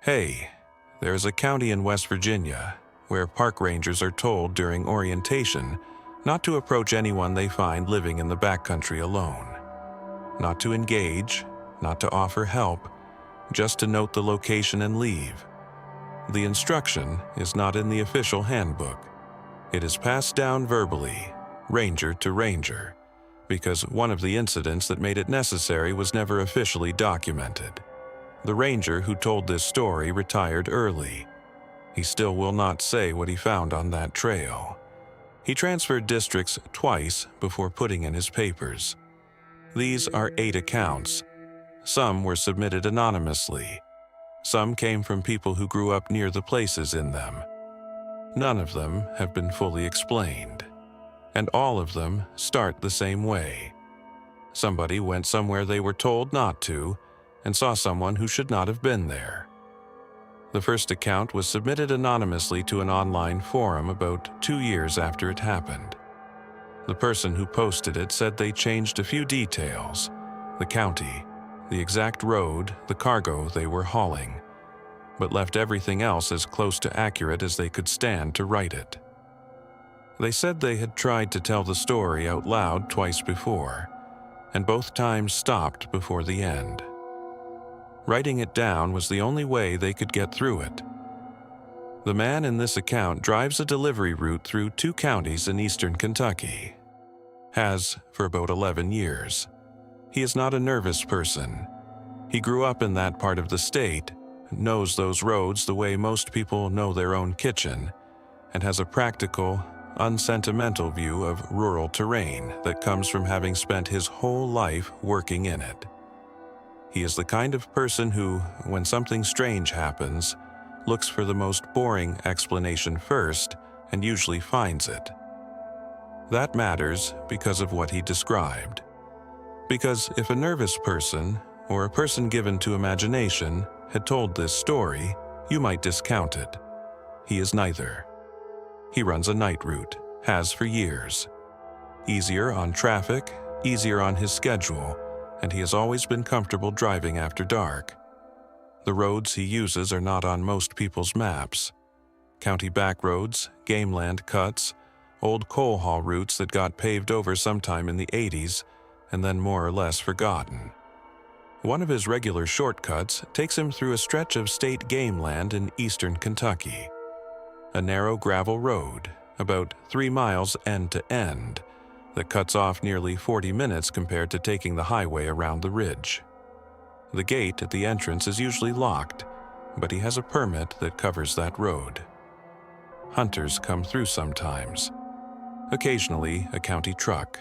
Hey, there's a county in West Virginia where park rangers are told during orientation not to approach anyone they find living in the backcountry alone. Not to engage, not to offer help, just to note the location and leave. The instruction is not in the official handbook. It is passed down verbally, ranger to ranger, because one of the incidents that made it necessary was never officially documented. The ranger who told this story retired early. He still will not say what he found on that trail. He transferred districts twice before putting in his papers. These are 8 accounts. Some were submitted anonymously. Some came from people who grew up near the places in them. None of them have been fully explained. And all of them start the same way. Somebody went somewhere they were told not to, and saw someone who should not have been there. The first account was submitted anonymously to an online forum about 2 years after it happened. The person who posted it said they changed a few details: the county, the exact road, the cargo they were hauling, but left everything else as close to accurate as they could stand to write it. They said they had tried to tell the story out loud twice before, and both times stopped before the end. Writing it down was the only way they could get through it. The man in this account drives a delivery route through 2 counties in eastern Kentucky. Has for about 11 years. He is not a nervous person. He grew up in that part of the state, knows those roads the way most people know their own kitchen, and has a practical, unsentimental view of rural terrain that comes from having spent his whole life working in it. He is the kind of person who, when something strange happens, looks for the most boring explanation first and usually finds it. That matters because of what he described. Because if a nervous person, or a person given to imagination, had told this story, you might discount it. He is neither. He runs a night route, has for years. Easier on traffic, easier on his schedule, and he has always been comfortable driving after dark. The roads he uses are not on most people's maps. County back roads, game land cuts, old coal haul routes that got paved over sometime in the 80s and then more or less forgotten. One of his regular shortcuts takes him through a stretch of state game land in eastern Kentucky. A narrow gravel road, about 3 miles end to end, that cuts off nearly 40 minutes compared to taking the highway around the ridge. The gate at the entrance is usually locked, but he has a permit that covers that road. Hunters come through sometimes. Occasionally, a county truck.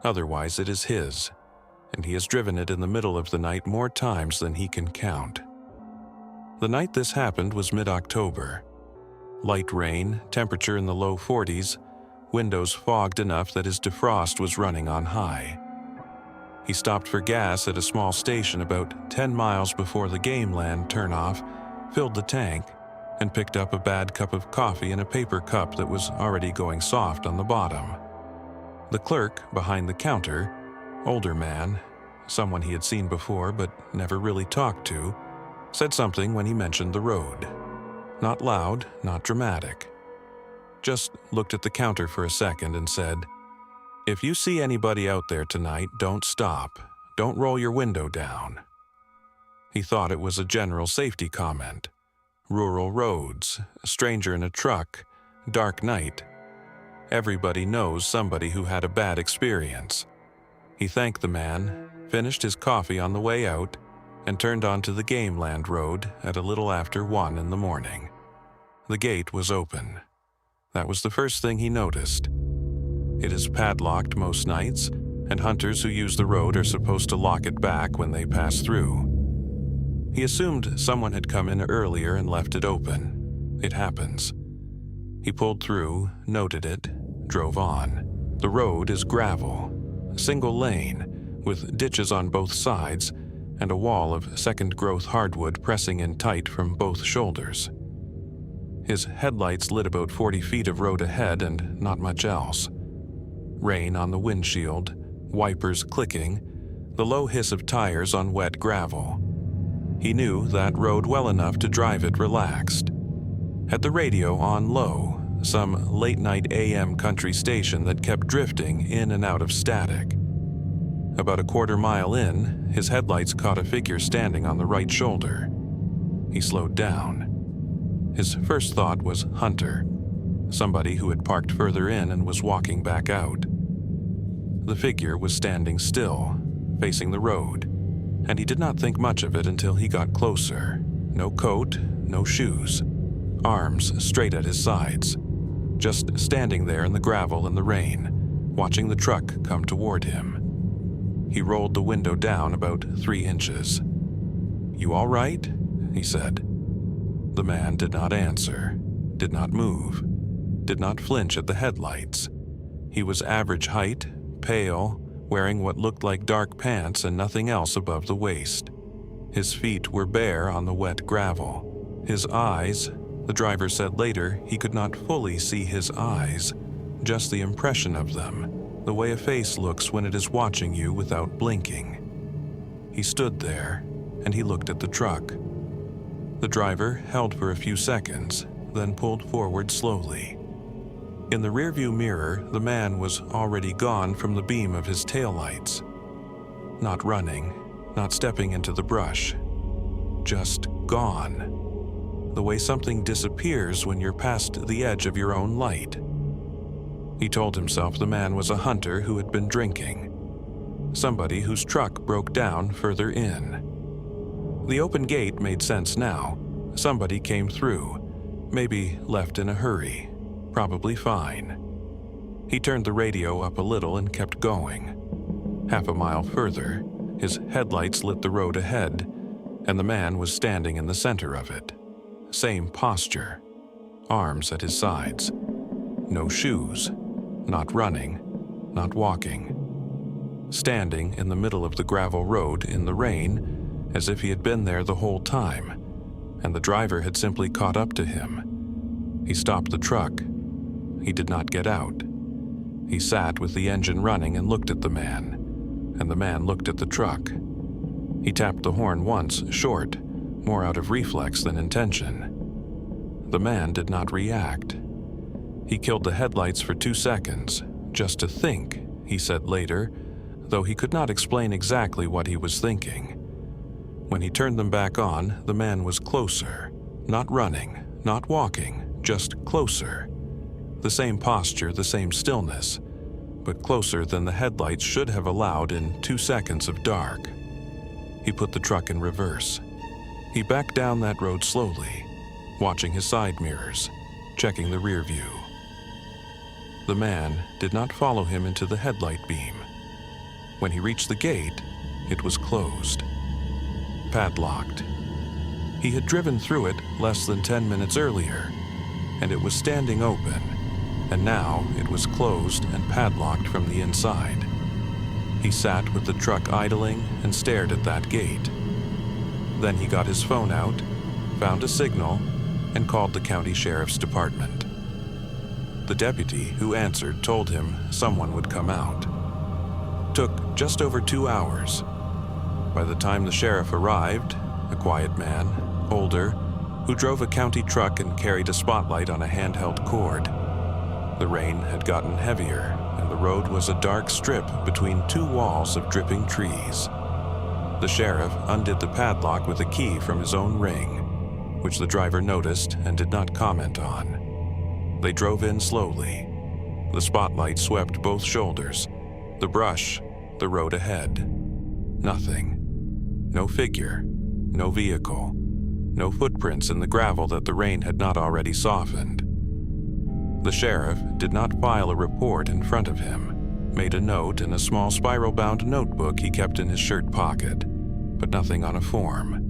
Otherwise, it is his, and he has driven it in the middle of the night more times than he can count. The night this happened was mid-October. Light rain, temperature in the low 40s, windows fogged enough that his defrost was running on high. He stopped for gas at a small station about 10 miles before the game land turnoff, filled the tank, and picked up a bad cup of coffee in a paper cup that was already going soft on the bottom. The clerk behind the counter, older man, someone he had seen before but never really talked to, said something when he mentioned the road. Not loud, not dramatic. Just looked at the counter for a second and said, "If you see anybody out there tonight, don't stop. Don't roll your window down." He thought it was a general safety comment. Rural roads, a stranger in a truck, dark night. Everybody knows somebody who had a bad experience. He thanked the man, finished his coffee on the way out, and turned onto the game land road at a little after 1 in the morning. The gate was open. That was the first thing he noticed. It is padlocked most nights, and hunters who use the road are supposed to lock it back when they pass through. He assumed someone had come in earlier and left it open. It happens. He pulled through, noted it, drove on. The road is gravel, a single lane, with ditches on both sides, and a wall of second-growth hardwood pressing in tight from both shoulders. His headlights lit about 40 feet of road ahead and not much else. Rain on the windshield, wipers clicking, the low hiss of tires on wet gravel. He knew that road well enough to drive it relaxed. Had the radio on low, some late-night AM country station that kept drifting in and out of static. About a quarter-mile in, his headlights caught a figure standing on the right shoulder. He slowed down. His first thought was Hunter, somebody who had parked further in and was walking back out. The figure was standing still, facing the road, and he did not think much of it until he got closer. No coat, no shoes, arms straight at his sides, just standing there in the gravel and the rain, watching the truck come toward him. He rolled the window down about 3 inches. "You all right?" he said. The man did not answer, did not move, did not flinch at the headlights. He was average height, pale, wearing what looked like dark pants and nothing else above the waist. His feet were bare on the wet gravel. His eyes, the driver said later he could not fully see his eyes, just the impression of them, the way a face looks when it is watching you without blinking. He stood there, and he looked at the truck. The driver held for a few seconds, then pulled forward slowly. In the rearview mirror, the man was already gone from the beam of his taillights. Not running, not stepping into the brush. Just gone. The way something disappears when you're past the edge of your own light. He told himself the man was a hunter who had been drinking. Somebody whose truck broke down further in. The open gate made sense now. Somebody came through, maybe left in a hurry, probably fine. He turned the radio up a little and kept going. Half a mile further, his headlights lit the road ahead, and the man was standing in the center of it. Same posture, arms at his sides. No shoes, not running, not walking. Standing in the middle of the gravel road in the rain, as if he had been there the whole time, and the driver had simply caught up to him. He stopped the truck. He did not get out. He sat with the engine running and looked at the man, and the man looked at the truck. He tapped the horn once, short, more out of reflex than intention. The man did not react. He killed the headlights for 2 seconds, just to think, he said later, though he could not explain exactly what he was thinking. When he turned them back on, the man was closer, not running, not walking, just closer. The same posture, the same stillness, but closer than the headlights should have allowed in 2 seconds of dark. He put the truck in reverse. He backed down that road slowly, watching his side mirrors, checking the rear view. The man did not follow him into the headlight beam. When he reached the gate, it was closed, padlocked. He had driven through it less than 10 minutes earlier, and it was standing open, and now it was closed and padlocked from the inside. He sat with the truck idling and stared at that gate. Then he got his phone out, found a signal, and called the county sheriff's department. The deputy who answered told him someone would come out. Took just over 2 hours. By the time the sheriff arrived, a quiet man, older, who drove a county truck and carried a spotlight on a handheld cord. The rain had gotten heavier, and the road was a dark strip between 2 walls of dripping trees. The sheriff undid the padlock with a key from his own ring, which the driver noticed and did not comment on. They drove in slowly. The spotlight swept both shoulders, the brush, the road ahead. Nothing. No figure, no vehicle, no footprints in the gravel that the rain had not already softened. The sheriff did not file a report in front of him, made a note in a small spiral-bound notebook he kept in his shirt pocket, but nothing on a form.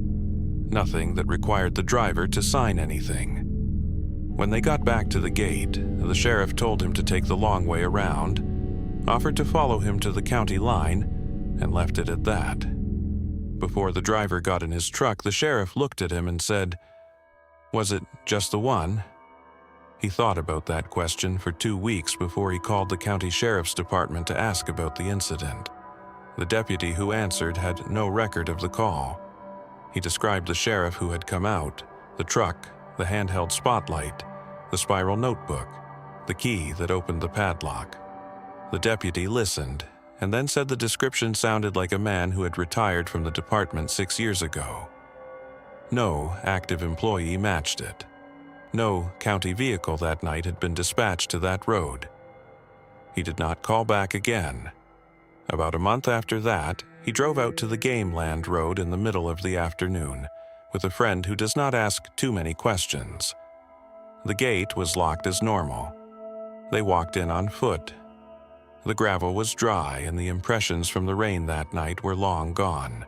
Nothing that required the driver to sign anything. When they got back to the gate, the sheriff told him to take the long way around, offered to follow him to the county line, and left it at that. Before the driver got in his truck, the sheriff looked at him and said, "Was it just the one?" He thought about that question for 2 weeks before he called the county sheriff's department to ask about the incident. The deputy who answered had no record of the call. He described the sheriff who had come out, the truck, the handheld spotlight, the spiral notebook, the key that opened the padlock. The deputy listened, and then said the description sounded like a man who had retired from the department 6 years ago. No active employee matched it. No county vehicle that night had been dispatched to that road. He did not call back again. About a month after that, he drove out to the Game Land Road in the middle of the afternoon with a friend who does not ask too many questions. The gate was locked as normal. They walked in on foot. The gravel was dry and the impressions from the rain that night were long gone.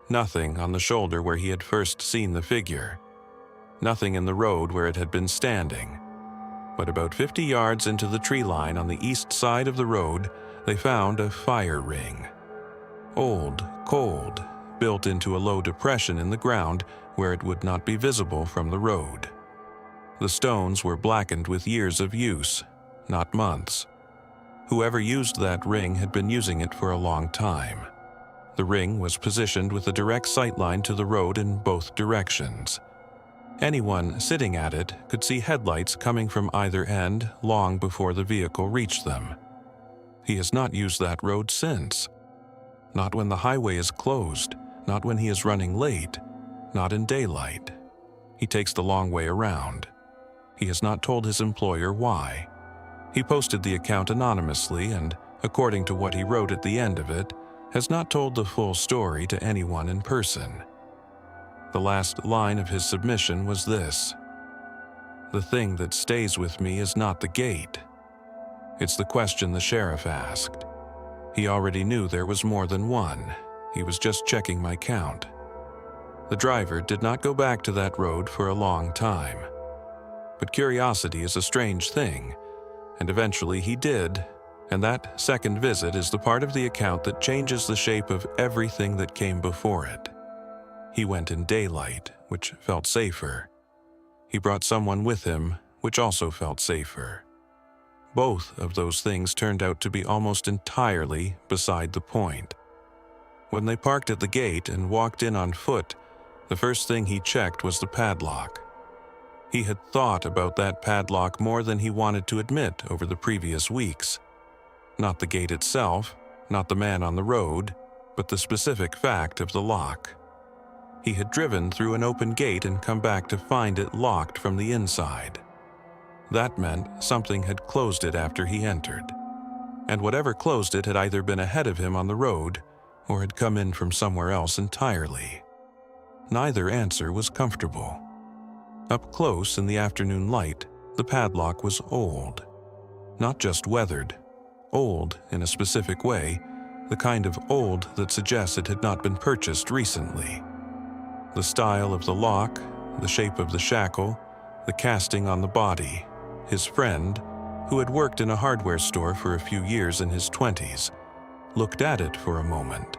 Nothing on the shoulder where he had first seen the figure. Nothing in the road where it had been standing. But about 50 yards into the tree line on the east side of the road, they found a fire ring. Old, cold, built into a low depression in the ground where it would not be visible from the road. The stones were blackened with years of use, not months. Whoever used that ring had been using it for a long time. The ring was positioned with a direct sightline to the road in both directions. Anyone sitting at it could see headlights coming from either end long before the vehicle reached them. He has not used that road since. Not when the highway is closed, not when he is running late, not in daylight. He takes the long way around. He has not told his employer why. He posted the account anonymously and, according to what he wrote at the end of it, has not told the full story to anyone in person. The last line of his submission was this: "The thing that stays with me is not the gate." It's the question the sheriff asked. He already knew there was more than one. He was just checking my count. The driver did not go back to that road for a long time. But curiosity is a strange thing, and eventually he did, and that second visit is the part of the account that changes the shape of everything that came before it. He went in daylight, which felt safer. He brought someone with him, which also felt safer. Both of those things turned out to be almost entirely beside the point. When they parked at the gate and walked in on foot, the first thing he checked was the padlock. He had thought about that padlock more than he wanted to admit over the previous weeks. Not the gate itself, not the man on the road, but the specific fact of the lock. He had driven through an open gate and come back to find it locked from the inside. That meant something had closed it after he entered. And whatever closed it had either been ahead of him on the road or had come in from somewhere else entirely. Neither answer was comfortable. Up close in the afternoon light, the padlock was old. Not just weathered, old in a specific way, the kind of old that suggests it had not been purchased recently. The style of the lock, the shape of the shackle, the casting on the body. His friend, who had worked in a hardware store for a few years in his 20s, looked at it for a moment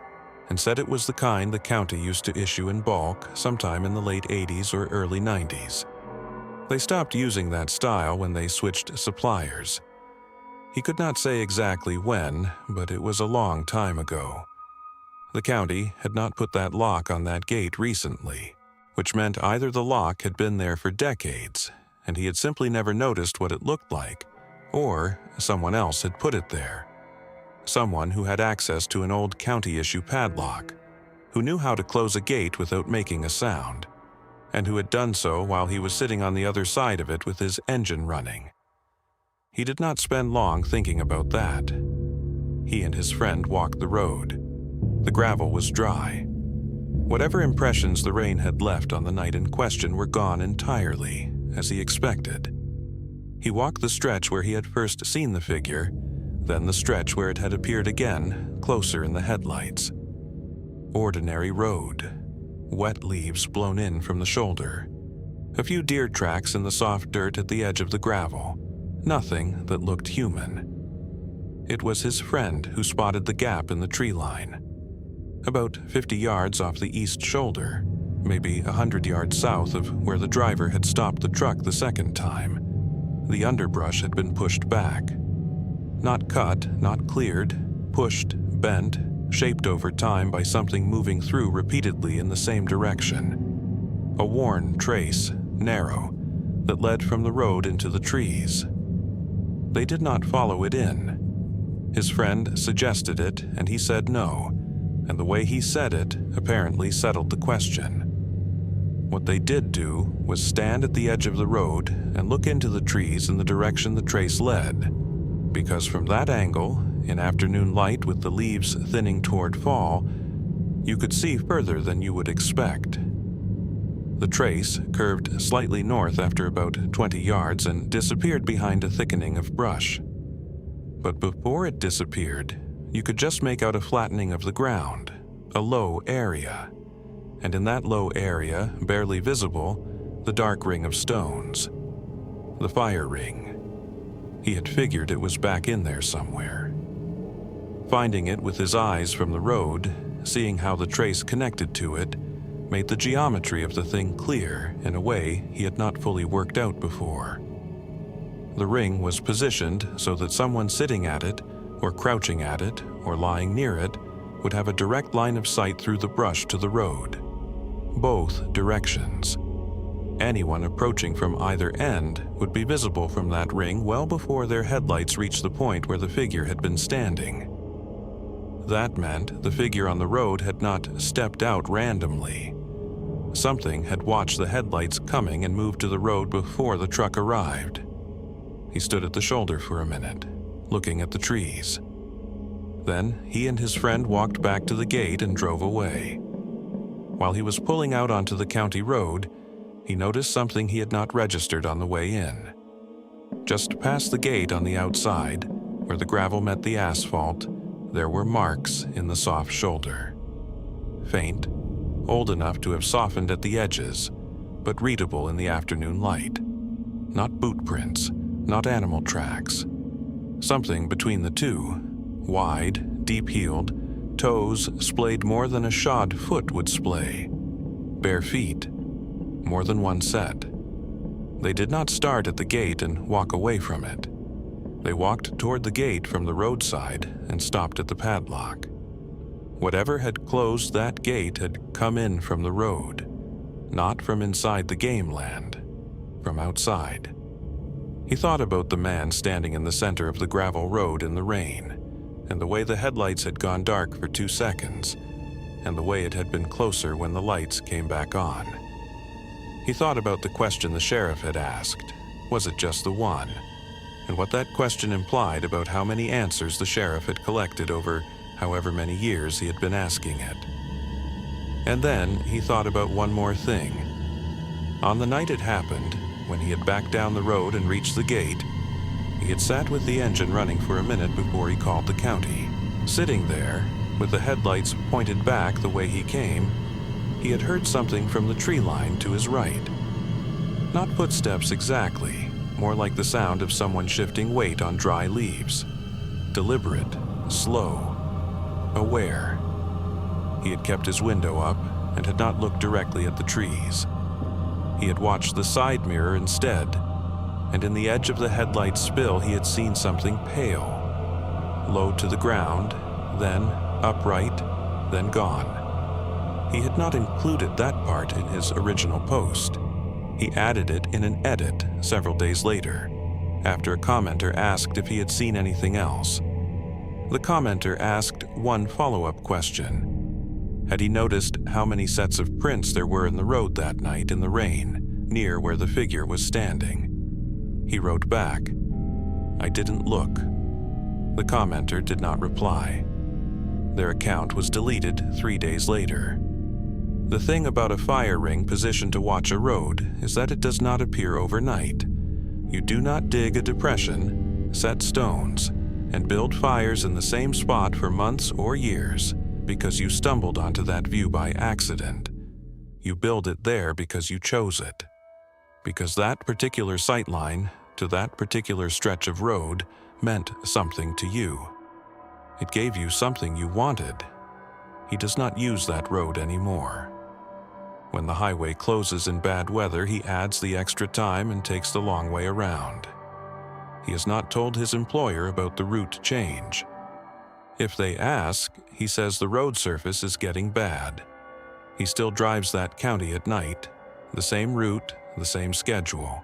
and said it was the kind the county used to issue in bulk sometime in the late 80s or early 90s. They stopped using that style when they switched suppliers. He could not say exactly when, but it was a long time ago. The county had not put that lock on that gate recently, which meant either the lock had been there for decades and he had simply never noticed what it looked like, or someone else had put it there. Someone who had access to an old county-issue padlock, who knew how to close a gate without making a sound, and who had done so while he was sitting on the other side of it with his engine running. He did not spend long thinking about that. He and his friend walked the road. The gravel was dry. Whatever impressions the rain had left on the night in question were gone entirely, as he expected. He walked the stretch where he had first seen the figure, then the stretch where it had appeared again, closer in the headlights. Ordinary road. Wet leaves blown in from the shoulder. A few deer tracks in the soft dirt at the edge of the gravel. Nothing that looked human. It was his friend who spotted the gap in the tree line. About 50 yards off the east shoulder, maybe 100 yards south of where the driver had stopped the truck the second time. The underbrush had been pushed back. Not cut, not cleared, pushed, bent, shaped over time by something moving through repeatedly in the same direction. A worn trace, narrow, that led from the road into the trees. They did not follow it in. His friend suggested it, and he said no, and the way he said it apparently settled the question. What they did do was stand at the edge of the road and look into the trees in the direction the trace led, because from that angle, in afternoon light with the leaves thinning toward fall, you could see further than you would expect. The trace curved slightly north after about 20 yards and disappeared behind a thickening of brush. But before it disappeared, you could just make out a flattening of the ground, a low area, and in that low area, barely visible, the dark ring of stones. The fire ring. He had figured it was back in there somewhere. Finding it with his eyes from the road, seeing how the trace connected to it, made the geometry of the thing clear in a way he had not fully worked out before. The ring was positioned so that someone sitting at it, or crouching at it, or lying near it, would have a direct line of sight through the brush to the road. Both directions. Anyone approaching from either end would be visible from that ring well before their headlights reached the point where the figure had been standing. That meant the figure on the road had not stepped out randomly. Something had watched the headlights coming and moved to the road before the truck arrived. He stood at the shoulder for a minute, looking at the trees. Then he and his friend walked back to the gate and drove away. While he was pulling out onto the county road, he noticed something he had not registered on the way in. Just past the gate on the outside, where the gravel met the asphalt, there were marks in the soft shoulder. Faint, old enough to have softened at the edges, but readable in the afternoon light. Not boot prints, not animal tracks. Something between the two, wide, deep-heeled, toes splayed more than a shod foot would splay. Bare feet, more than one set. They did not start at the gate and walk away from it. They walked toward the gate from the roadside and stopped at the padlock. Whatever had closed that gate had come in from the road, not from inside the game land, from outside. He thought about the man standing in the center of the gravel road in the rain, and the way the headlights had gone dark for 2 seconds, and the way it had been closer when the lights came back on. He thought about the question the sheriff had asked, was it just the one? And what that question implied about how many answers the sheriff had collected over however many years he had been asking it. And then he thought about one more thing. On the night it happened, when he had backed down the road and reached the gate, he had sat with the engine running for a minute before he called the county. Sitting there, with the headlights pointed back the way he came, he had heard something from the tree line to his right. Not footsteps exactly, more like the sound of someone shifting weight on dry leaves. Deliberate, slow, aware. He had kept his window up and had not looked directly at the trees. He had watched the side mirror instead, and in the edge of the headlight spill he had seen something pale. Low to the ground, then upright, then gone. He had not included that part in his original post. He added it in an edit several days later, after a commenter asked if he had seen anything else. The commenter asked one follow-up question. Had he noticed how many sets of prints there were in the road that night in the rain, near where the figure was standing? He wrote back, "I didn't look." The commenter did not reply. Their account was deleted 3 days later. The thing about a fire ring positioned to watch a road is that it does not appear overnight. You do not dig a depression, set stones, and build fires in the same spot for months or years because you stumbled onto that view by accident. You build it there because you chose it. Because that particular sightline to that particular stretch of road meant something to you. It gave you something you wanted. He does not use that road anymore. When the highway closes in bad weather, he adds the extra time and takes the long way around. He has not told his employer about the route change. If they ask, he says the road surface is getting bad. He still drives that county at night, the same route, the same schedule.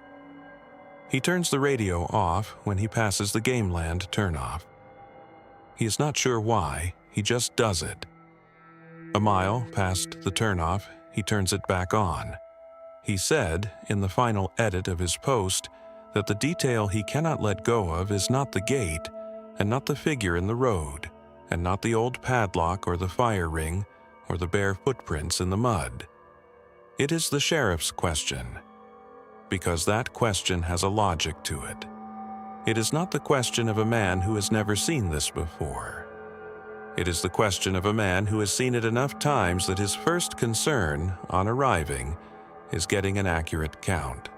He turns the radio off when he passes the game land turnoff. He is not sure why, he just does it. A mile past the turnoff, he turns it back on. He said, in the final edit of his post, that the detail he cannot let go of is not the gate, and not the figure in the road, and not the old padlock or the fire ring, or the bare footprints in the mud. It is the sheriff's question, because that question has a logic to it. It is not the question of a man who has never seen this before. It is the question of a man who has seen it enough times that his first concern, on arriving, is getting an accurate count.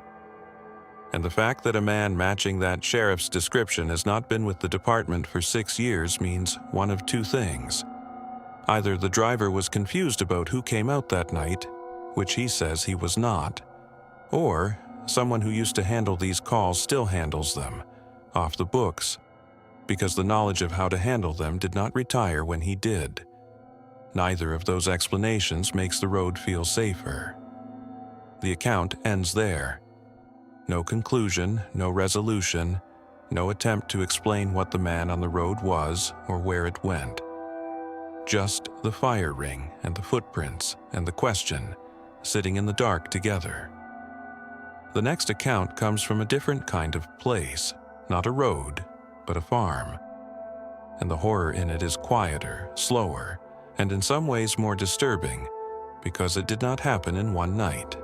And the fact that a man matching that sheriff's description has not been with the department for 6 years means one of two things. Either the driver was confused about who came out that night, which he says he was not, or someone who used to handle these calls still handles them, off the books, because the knowledge of how to handle them did not retire when he did. Neither of those explanations makes the road feel safer. The account ends there. No conclusion, no resolution, no attempt to explain what the man on the road was or where it went. Just the fire ring and the footprints and the question, sitting in the dark together. The next account comes from a different kind of place, not a road, but a farm. And the horror in it is quieter, slower, and in some ways more disturbing, because it did not happen in one night.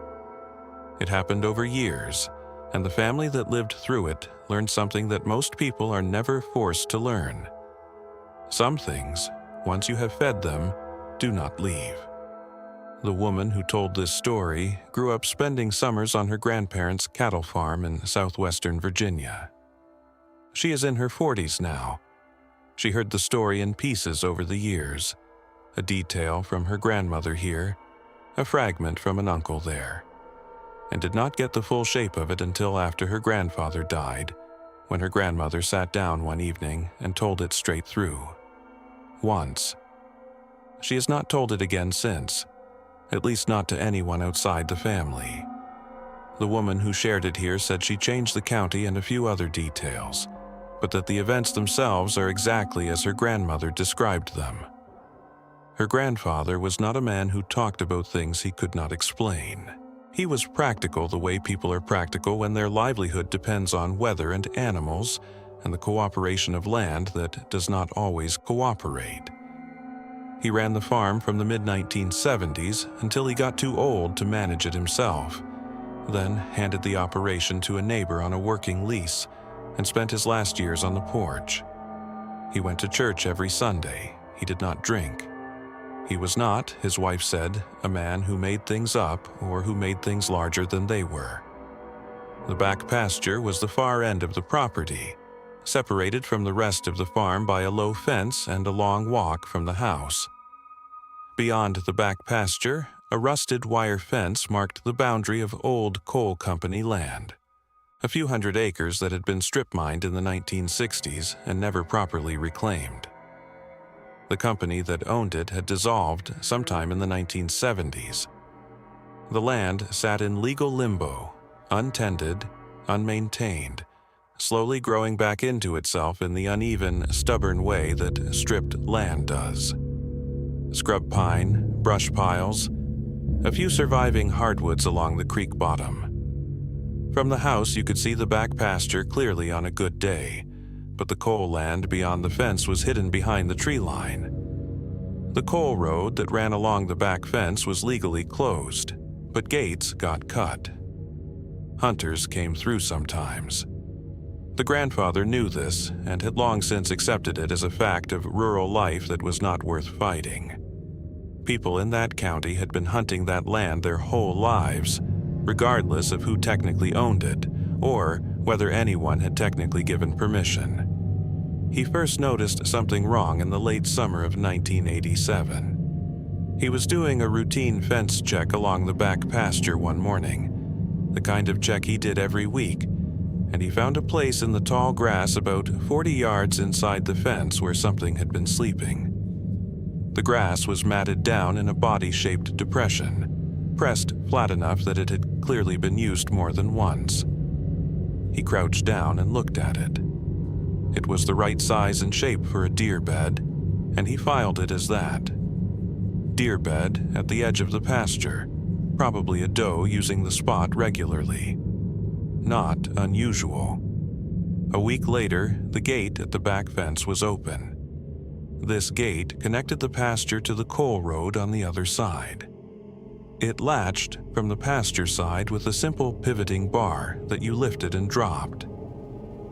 It happened over years, and the family that lived through it learned something that most people are never forced to learn. Some things, once you have fed them, do not leave. The woman who told this story grew up spending summers on her grandparents' cattle farm in southwestern Virginia. She is in her 40s now. She heard the story in pieces over the years, a detail from her grandmother here, a fragment from an uncle there, and did not get the full shape of it until after her grandfather died, when her grandmother sat down one evening and told it straight through. Once. She has not told it again since, at least not to anyone outside the family. The woman who shared it here said she changed the county and a few other details, but that the events themselves are exactly as her grandmother described them. Her grandfather was not a man who talked about things he could not explain. He was practical the way people are practical when their livelihood depends on weather and animals and the cooperation of land that does not always cooperate. He ran the farm from the mid-1970s until he got too old to manage it himself, then handed the operation to a neighbor on a working lease and spent his last years on the porch. He went to church every Sunday. He did not drink. He was not, his wife said, a man who made things up or who made things larger than they were. The back pasture was the far end of the property, separated from the rest of the farm by a low fence and a long walk from the house. Beyond the back pasture, a rusted wire fence marked the boundary of old coal company land, a few hundred acres that had been strip mined in the 1960s and never properly reclaimed. The company that owned it had dissolved sometime in the 1970s. The land sat in legal limbo, untended, unmaintained, slowly growing back into itself in the uneven, stubborn way that stripped land does. Scrub pine, brush piles, a few surviving hardwoods along the creek bottom. From the house you could see the back pasture clearly on a good day, but the coal land beyond the fence was hidden behind the tree line. The coal road that ran along the back fence was legally closed, but gates got cut. Hunters came through sometimes. The grandfather knew this and had long since accepted it as a fact of rural life that was not worth fighting. People in that county had been hunting that land their whole lives, regardless of who technically owned it or whether anyone had technically given permission. He first noticed something wrong in the late summer of 1987. He was doing a routine fence check along the back pasture one morning, the kind of check he did every week, and he found a place in the tall grass about 40 yards inside the fence where something had been sleeping. The grass was matted down in a body-shaped depression, pressed flat enough that it had clearly been used more than once. He crouched down and looked at it. It was the right size and shape for a deer bed, and he filed it as that. Deer bed at the edge of the pasture, probably a doe using the spot regularly. Not unusual. A week later, the gate at the back fence was open. This gate connected the pasture to the coal road on the other side. It latched from the pasture side with a simple pivoting bar that you lifted and dropped.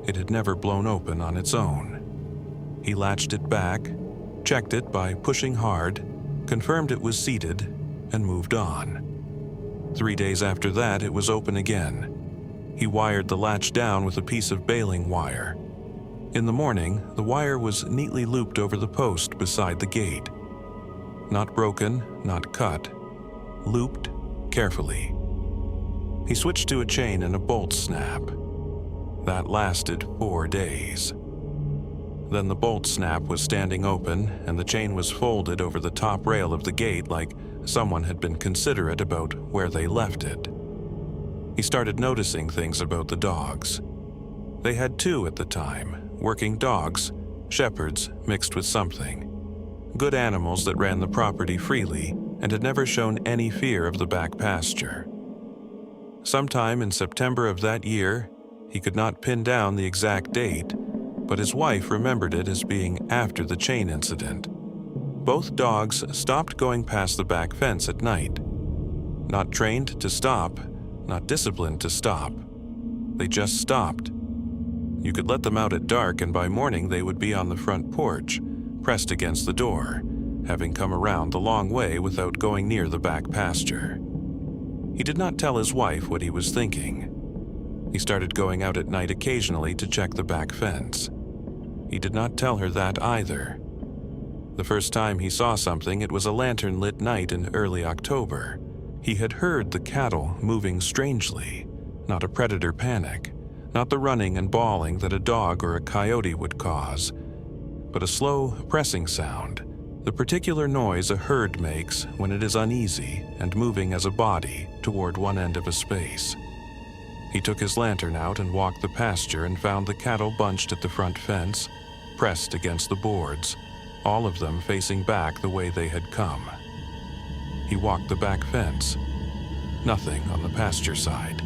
It had never blown open on its own. He latched it back, checked it by pushing hard, confirmed it was seated, and moved on. 3 days after that, it was open again. He wired the latch down with a piece of baling wire. In the morning, the wire was neatly looped over the post beside the gate. Not broken, not cut. Looped carefully. He switched to a chain and a bolt snap. That lasted 4 days. Then the bolt snap was standing open and the chain was folded over the top rail of the gate like someone had been considerate about where they left it. He started noticing things about the dogs. They had 2 at the time, working dogs, shepherds mixed with something. Good animals that ran the property freely and had never shown any fear of the back pasture. Sometime in September of that year, he could not pin down the exact date, but his wife remembered it as being after the chain incident. Both dogs stopped going past the back fence at night. Not trained to stop, not disciplined to stop. They just stopped. You could let them out at dark and by morning they would be on the front porch, pressed against the door, having come around the long way without going near the back pasture. He did not tell his wife what he was thinking. He started going out at night occasionally to check the back fence. He did not tell her that either. The first time he saw something, it was a lantern-lit night in early October. He had heard the cattle moving strangely, not a predator panic, not the running and bawling that a dog or a coyote would cause, but a slow, pressing sound, the particular noise a herd makes when it is uneasy and moving as a body toward one end of a space. He took his lantern out and walked the pasture and found the cattle bunched at the front fence, pressed against the boards, all of them facing back the way they had come. He walked the back fence. Nothing on the pasture side.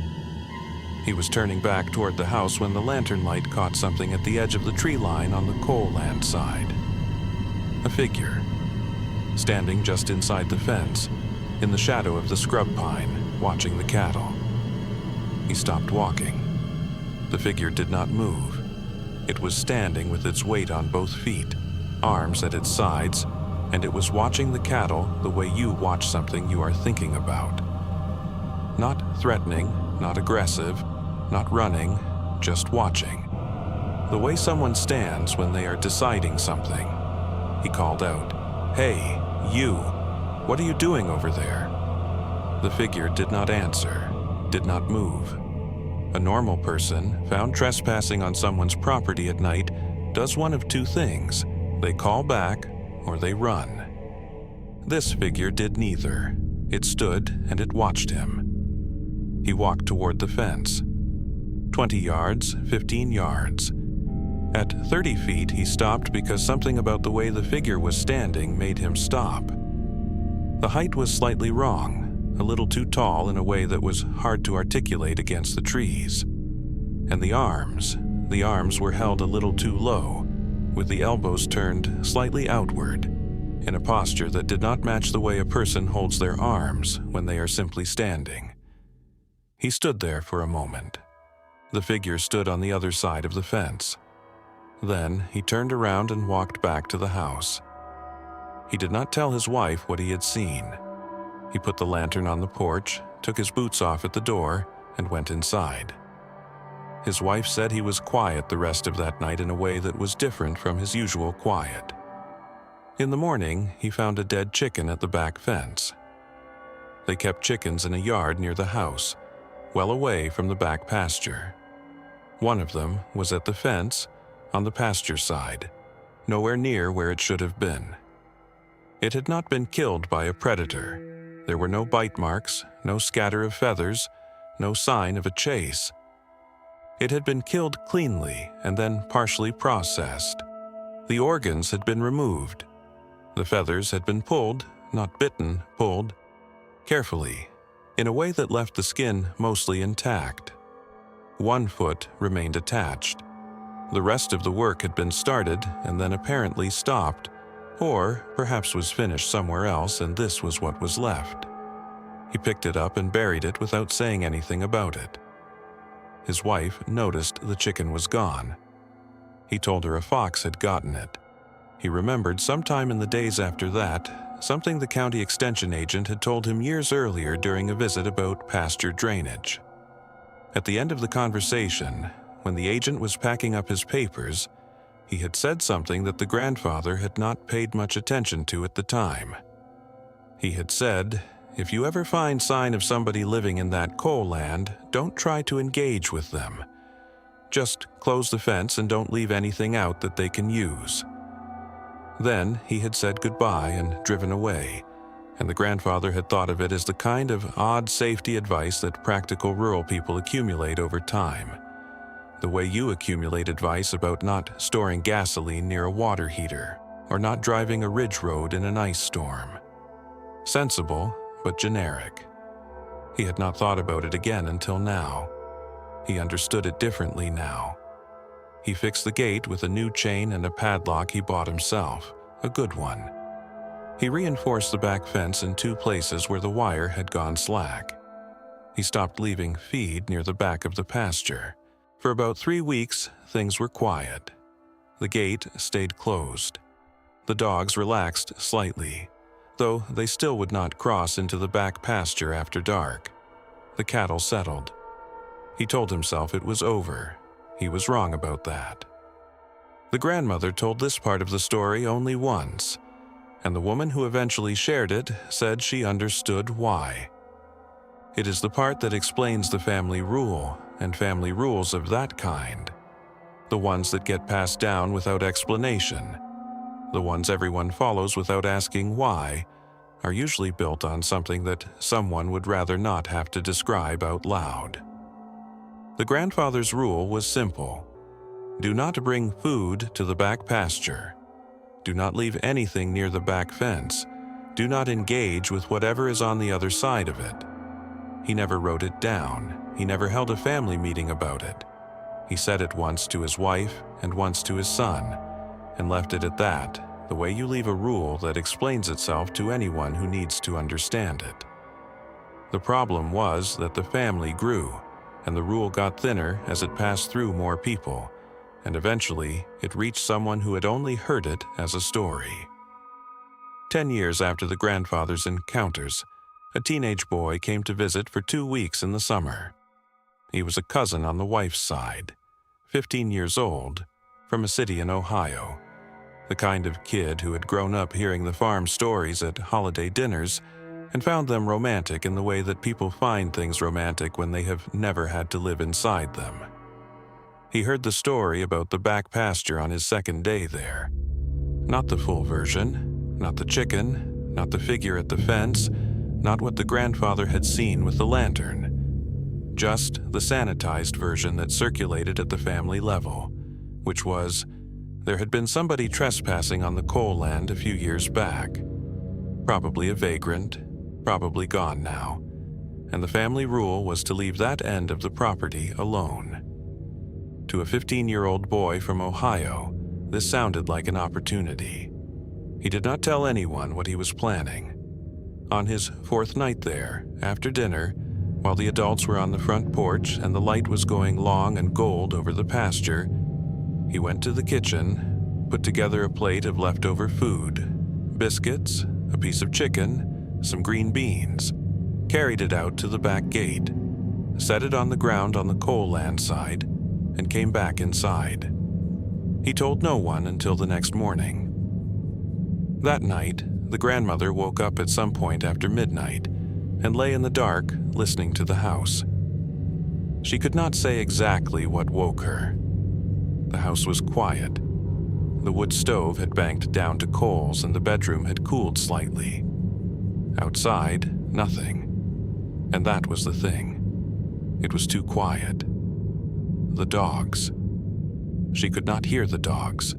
He was turning back toward the house when the lantern light caught something at the edge of the tree line on the coal land side. A figure, standing just inside the fence, in the shadow of the scrub pine, watching the cattle. He stopped walking. The figure did not move. It was standing with its weight on both feet, arms at its sides, and it was watching the cattle the way you watch something you are thinking about. Not threatening, not aggressive, not running, just watching. The way someone stands when they are deciding something. He called out, "Hey, you, what are you doing over there?" The figure did not answer, did not move. A normal person, found trespassing on someone's property at night, does one of 2 things. They call back or they run. This figure did neither. It stood and it watched him. He walked toward the fence. 20 yards, 15 yards. At 30 feet, he stopped because something about the way the figure was standing made him stop. The height was slightly wrong, a little too tall in a way that was hard to articulate against the trees. And the arms were held a little too low, with the elbows turned slightly outward, in a posture that did not match the way a person holds their arms when they are simply standing. He stood there for a moment. The figure stood on the other side of the fence. Then he turned around and walked back to the house. He did not tell his wife what he had seen. He put the lantern on the porch, took his boots off at the door, and went inside. His wife said he was quiet the rest of that night in a way that was different from his usual quiet. In the morning, he found a dead chicken at the back fence. They kept chickens in a yard near the house, well away from the back pasture. One of them was at the fence on the pasture side, nowhere near where it should have been. It had not been killed by a predator. There were no bite marks, no scatter of feathers, no sign of a chase. It had been killed cleanly and then partially processed. The organs had been removed. The feathers had been pulled, not bitten, pulled, carefully, in a way that left the skin mostly intact. One foot remained attached. The rest of the work had been started and then apparently stopped, or perhaps was finished somewhere else and this was what was left. He picked it up and buried it without saying anything about it. His wife noticed the chicken was gone. He told her a fox had gotten it. He remembered sometime in the days after that, something the county extension agent had told him years earlier during a visit about pasture drainage. At the end of the conversation, when the agent was packing up his papers, he had said something that the grandfather had not paid much attention to at the time. He had said, "If you ever find sign of somebody living in that coal land, don't try to engage with them. Just close the fence and don't leave anything out that they can use." Then he had said goodbye and driven away, and the grandfather had thought of it as the kind of odd safety advice that practical rural people accumulate over time. The way you accumulate advice about not storing gasoline near a water heater or not driving a ridge road in an ice storm. Sensible, but generic. He had not thought about it again until now. He understood it differently now. He fixed the gate with a new chain and a padlock he bought himself, a good one. He reinforced the back fence in 2 places where the wire had gone slack. He stopped leaving feed near the back of the pasture. For about 3 weeks, things were quiet. The gate stayed closed. The dogs relaxed slightly, though they still would not cross into the back pasture after dark. The cattle settled. He told himself it was over. He was wrong about that. The grandmother told this part of the story only once, and the woman who eventually shared it said she understood why. It is the part that explains the family rule and family rules of that kind. The ones that get passed down without explanation. The ones everyone follows without asking why are usually built on something that someone would rather not have to describe out loud. The grandfather's rule was simple. Do not bring food to the back pasture. Do not leave anything near the back fence. Do not engage with whatever is on the other side of it. He never wrote it down. He never held a family meeting about it. He said it once to his wife and once to his son, and left it at that, the way you leave a rule that explains itself to anyone who needs to understand it. The problem was that the family grew, and the rule got thinner as it passed through more people, and eventually it reached someone who had only heard it as a story. 10 years after the grandfather's encounters, a teenage boy came to visit for 2 weeks in the summer. He was a cousin on the wife's side, 15 years old, from a city in Ohio, the kind of kid who had grown up hearing the farm stories at holiday dinners and found them romantic in the way that people find things romantic when they have never had to live inside them. He heard the story about the back pasture on his second day there. Not the full version, not the chicken, not the figure at the fence, not what the grandfather had seen with the lantern. Just the sanitized version that circulated at the family level, which was, there had been somebody trespassing on the coal land a few years back. Probably a vagrant, probably gone now, and the family rule was to leave that end of the property alone. To a 15-year-old boy from Ohio, this sounded like an opportunity. He did not tell anyone what he was planning. On his 4th night there, after dinner, while the adults were on the front porch and the light was going long and gold over the pasture, he went to the kitchen, put together a plate of leftover food, biscuits, a piece of chicken, some green beans, carried it out to the back gate, set it on the ground on the coal land side, and came back inside. He told no one until the next morning. That night, the grandmother woke up at some point after midnight and lay in the dark listening to the house. She could not say exactly what woke her. The house was quiet. The wood stove had banked down to coals and the bedroom had cooled slightly. Outside, nothing. And that was the thing. It was too quiet. The dogs. She could not hear the dogs.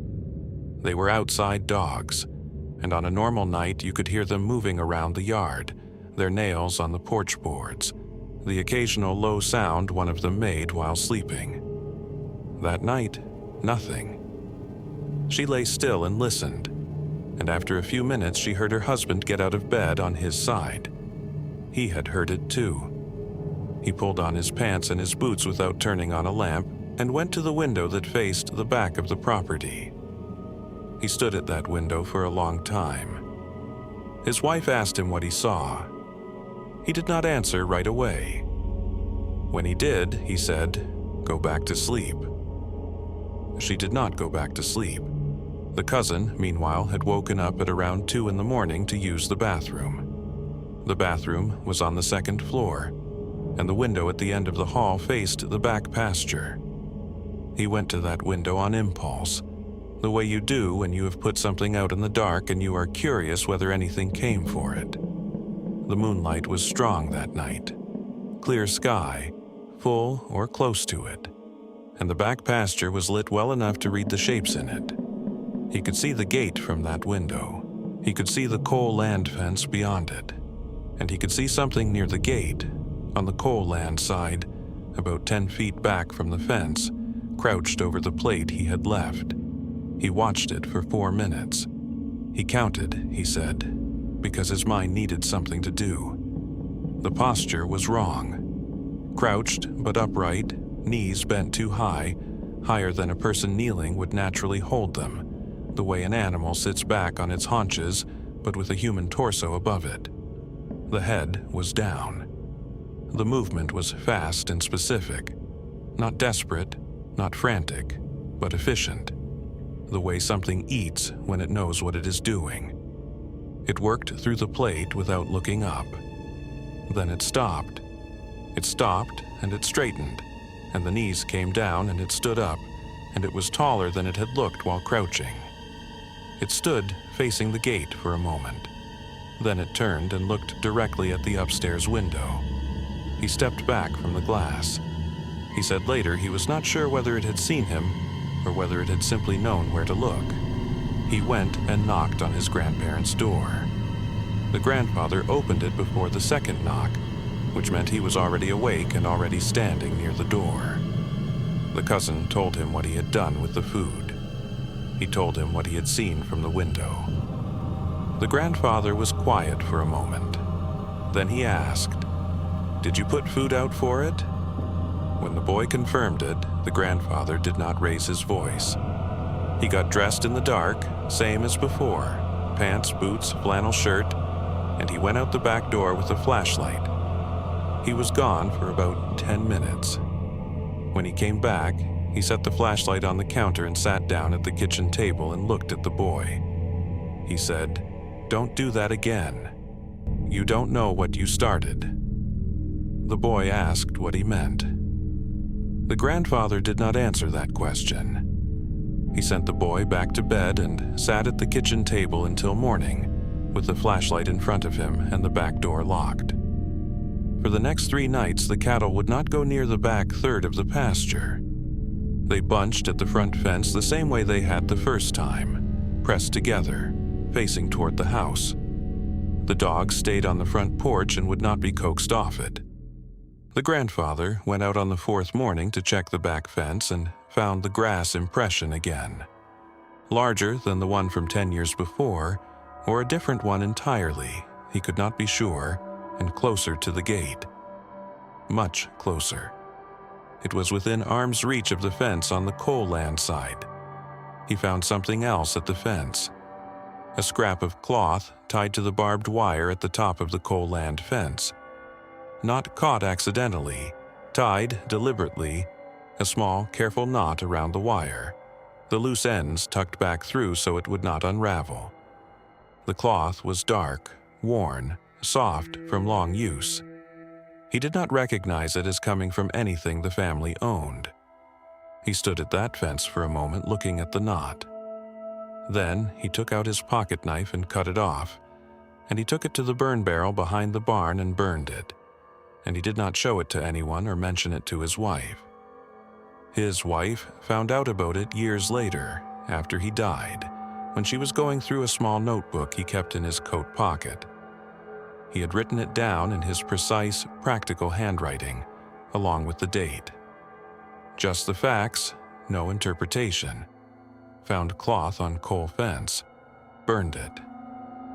They were outside dogs, and on a normal night you could hear them moving around the yard, their nails on the porch boards, the occasional low sound one of them made while sleeping. That night, nothing. She lay still and listened, and after a few minutes she heard her husband get out of bed on his side. He had heard it too. He pulled on his pants and his boots without turning on a lamp and went to the window that faced the back of the property. He stood at that window for a long time. His wife asked him what he saw. He did not answer right away. When he did, he said, "Go back to sleep." She did not go back to sleep. The cousin, meanwhile, had woken up at around 2 in the morning to use the bathroom. The bathroom was on the second floor, and the window at the end of the hall faced the back pasture. He went to that window on impulse, the way you do when you have put something out in the dark and you are curious whether anything came for it. The moonlight was strong that night. Clear sky, full or close to it, and the back pasture was lit well enough to read the shapes in it. He could see the gate from that window. He could see the coal land fence beyond it, and he could see something near the gate, on the coal land side, about 10 feet back from the fence, crouched over the plate he had left. He watched it for 4 minutes. He counted, he said, because his mind needed something to do. The posture was wrong. Crouched but upright, knees bent too high, higher than a person kneeling would naturally hold them, the way an animal sits back on its haunches, but with a human torso above it. The head was down. The movement was fast and specific, not desperate, not frantic, but efficient, the way something eats when it knows what it is doing. It worked through the plate without looking up. Then it stopped. It stopped and it straightened, and the knees came down and it stood up, and it was taller than it had looked while crouching. It stood facing the gate for a moment. Then it turned and looked directly at the upstairs window. He stepped back from the glass. He said later he was not sure whether it had seen him or whether it had simply known where to look. He went and knocked on his grandparents' door. The grandfather opened it before the second knock, which meant he was already awake and already standing near the door. The cousin told him what he had done with the food. He told him what he had seen from the window. The grandfather was quiet for a moment. Then he asked, "Did you put food out for it?" When the boy confirmed it, the grandfather did not raise his voice. He got dressed in the dark, same as before, pants, boots, flannel shirt, and he went out the back door with a flashlight. He was gone for about 10 minutes. When he came back, he set the flashlight on the counter and sat down at the kitchen table and looked at the boy. He said, "Don't do that again. You don't know what you started." The boy asked what he meant. The grandfather did not answer that question. He sent the boy back to bed and sat at the kitchen table until morning, with the flashlight in front of him and the back door locked. For the next 3 nights, the cattle would not go near the back third of the pasture. They bunched at the front fence the same way they had the first time, pressed together, facing toward the house. The dogs stayed on the front porch and would not be coaxed off it. The grandfather went out on the 4th morning to check the back fence and found the grass impression again. Larger than the one from 10 years before, or a different one entirely, he could not be sure, and closer to the gate. Much closer. It was within arm's reach of the fence on the coal land side. He found something else at the fence. A scrap of cloth tied to the barbed wire at the top of the coal land fence. Not caught accidentally, tied deliberately, a small, careful knot around the wire, the loose ends tucked back through so it would not unravel. The cloth was dark, worn, soft from long use. He did not recognize it as coming from anything the family owned. He stood at that fence for a moment looking at the knot. Then he took out his pocket knife and cut it off, and he took it to the burn barrel behind the barn and burned it, and he did not show it to anyone or mention it to his wife. His wife found out about it years later, after he died, when she was going through a small notebook he kept in his coat pocket. He had written it down in his precise, practical handwriting, along with the date. Just the facts, no interpretation. Found cloth on coal fence. Burned it.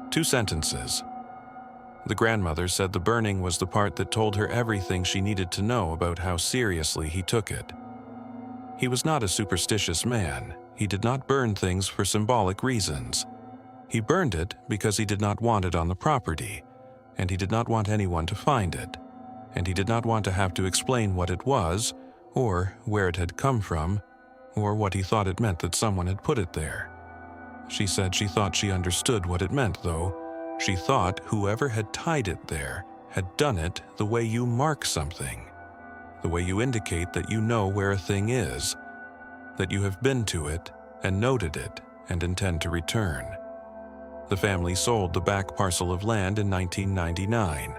2 sentences. The grandmother said the burning was the part that told her everything she needed to know about how seriously he took it. He was not a superstitious man. He did not burn things for symbolic reasons. He burned it because he did not want it on the property, and he did not want anyone to find it, and he did not want to have to explain what it was, or where it had come from, or what he thought it meant that someone had put it there. She said she thought she understood what it meant, though. She thought whoever had tied it there had done it the way you mark something, the way you indicate that you know where a thing is, that you have been to it and noted it and intend to return. The family sold the back parcel of land in 1999.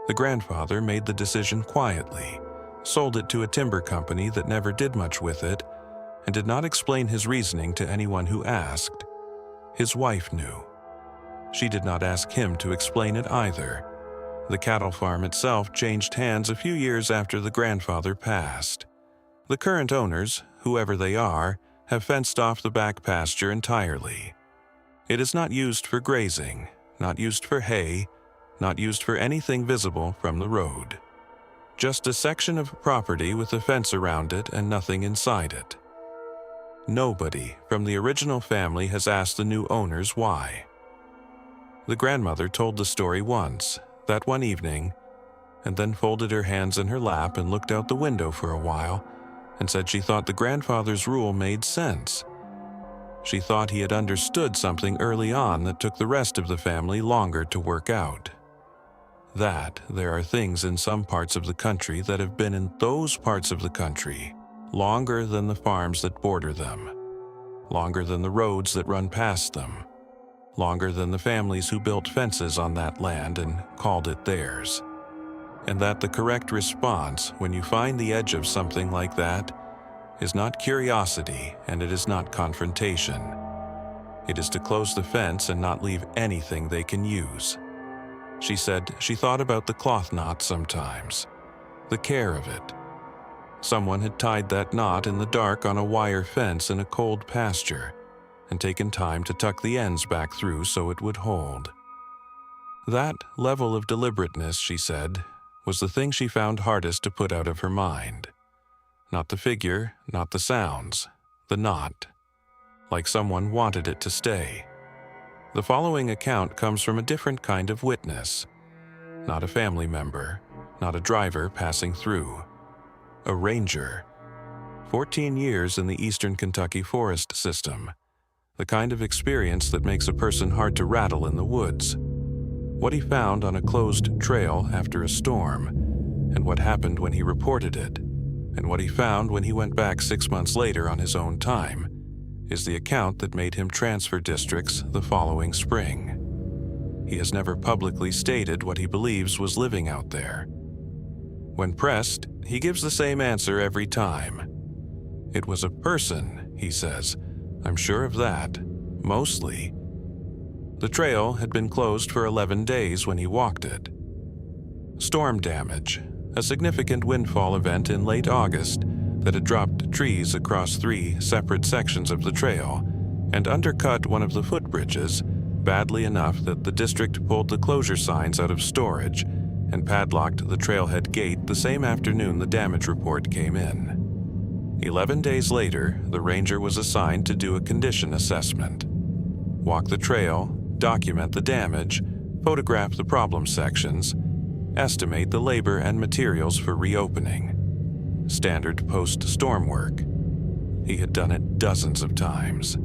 The grandfather made the decision quietly, sold it to a timber company that never did much with it, and did not explain his reasoning to anyone who asked. His wife knew. She did not ask him to explain it either. The cattle farm itself changed hands a few years after the grandfather passed. The current owners, whoever they are, have fenced off the back pasture entirely. It is not used for grazing, not used for hay, not used for anything visible from the road. Just a section of property with a fence around it and nothing inside it. Nobody from the original family has asked the new owners why. The grandmother told the story once, that one evening, and then folded her hands in her lap and looked out the window for a while, and said she thought the grandfather's rule made sense. She thought he had understood something early on that took the rest of the family longer to work out. That there are things in some parts of the country that have been in those parts of the country longer than the farms that border them, longer than the roads that run past them, longer than the families who built fences on that land and called it theirs. And that the correct response when you find the edge of something like that is not curiosity and it is not confrontation. It is to close the fence and not leave anything they can use. She said she thought about the cloth knot sometimes, the care of it. Someone had tied that knot in the dark on a wire fence in a cold pasture and taken time to tuck the ends back through so it would hold. That level of deliberateness, she said, was the thing she found hardest to put out of her mind. Not the figure, not the sounds, the knot. Like someone wanted it to stay. The following account comes from a different kind of witness. Not a family member, not a driver passing through. A ranger. 14 years in the eastern Kentucky forest system. The kind of experience that makes a person hard to rattle in the woods. What he found on a closed trail after a storm, and what happened when he reported it, and what he found when he went back 6 months later on his own time, is the account that made him transfer districts the following spring. He has never publicly stated what he believes was living out there. When pressed, he gives the same answer every time. It was a person, he says. I'm sure of that, mostly. The trail had been closed for 11 days when he walked it. Storm damage, a significant windfall event in late August that had dropped trees across 3 separate sections of the trail and undercut one of the footbridges badly enough that the district pulled the closure signs out of storage and padlocked the trailhead gate the same afternoon the damage report came in. 11 days later, the ranger was assigned to do a condition assessment. Walk the trail, document the damage, photograph the problem sections, estimate the labor and materials for reopening. Standard post-storm work. He had done it dozens of times.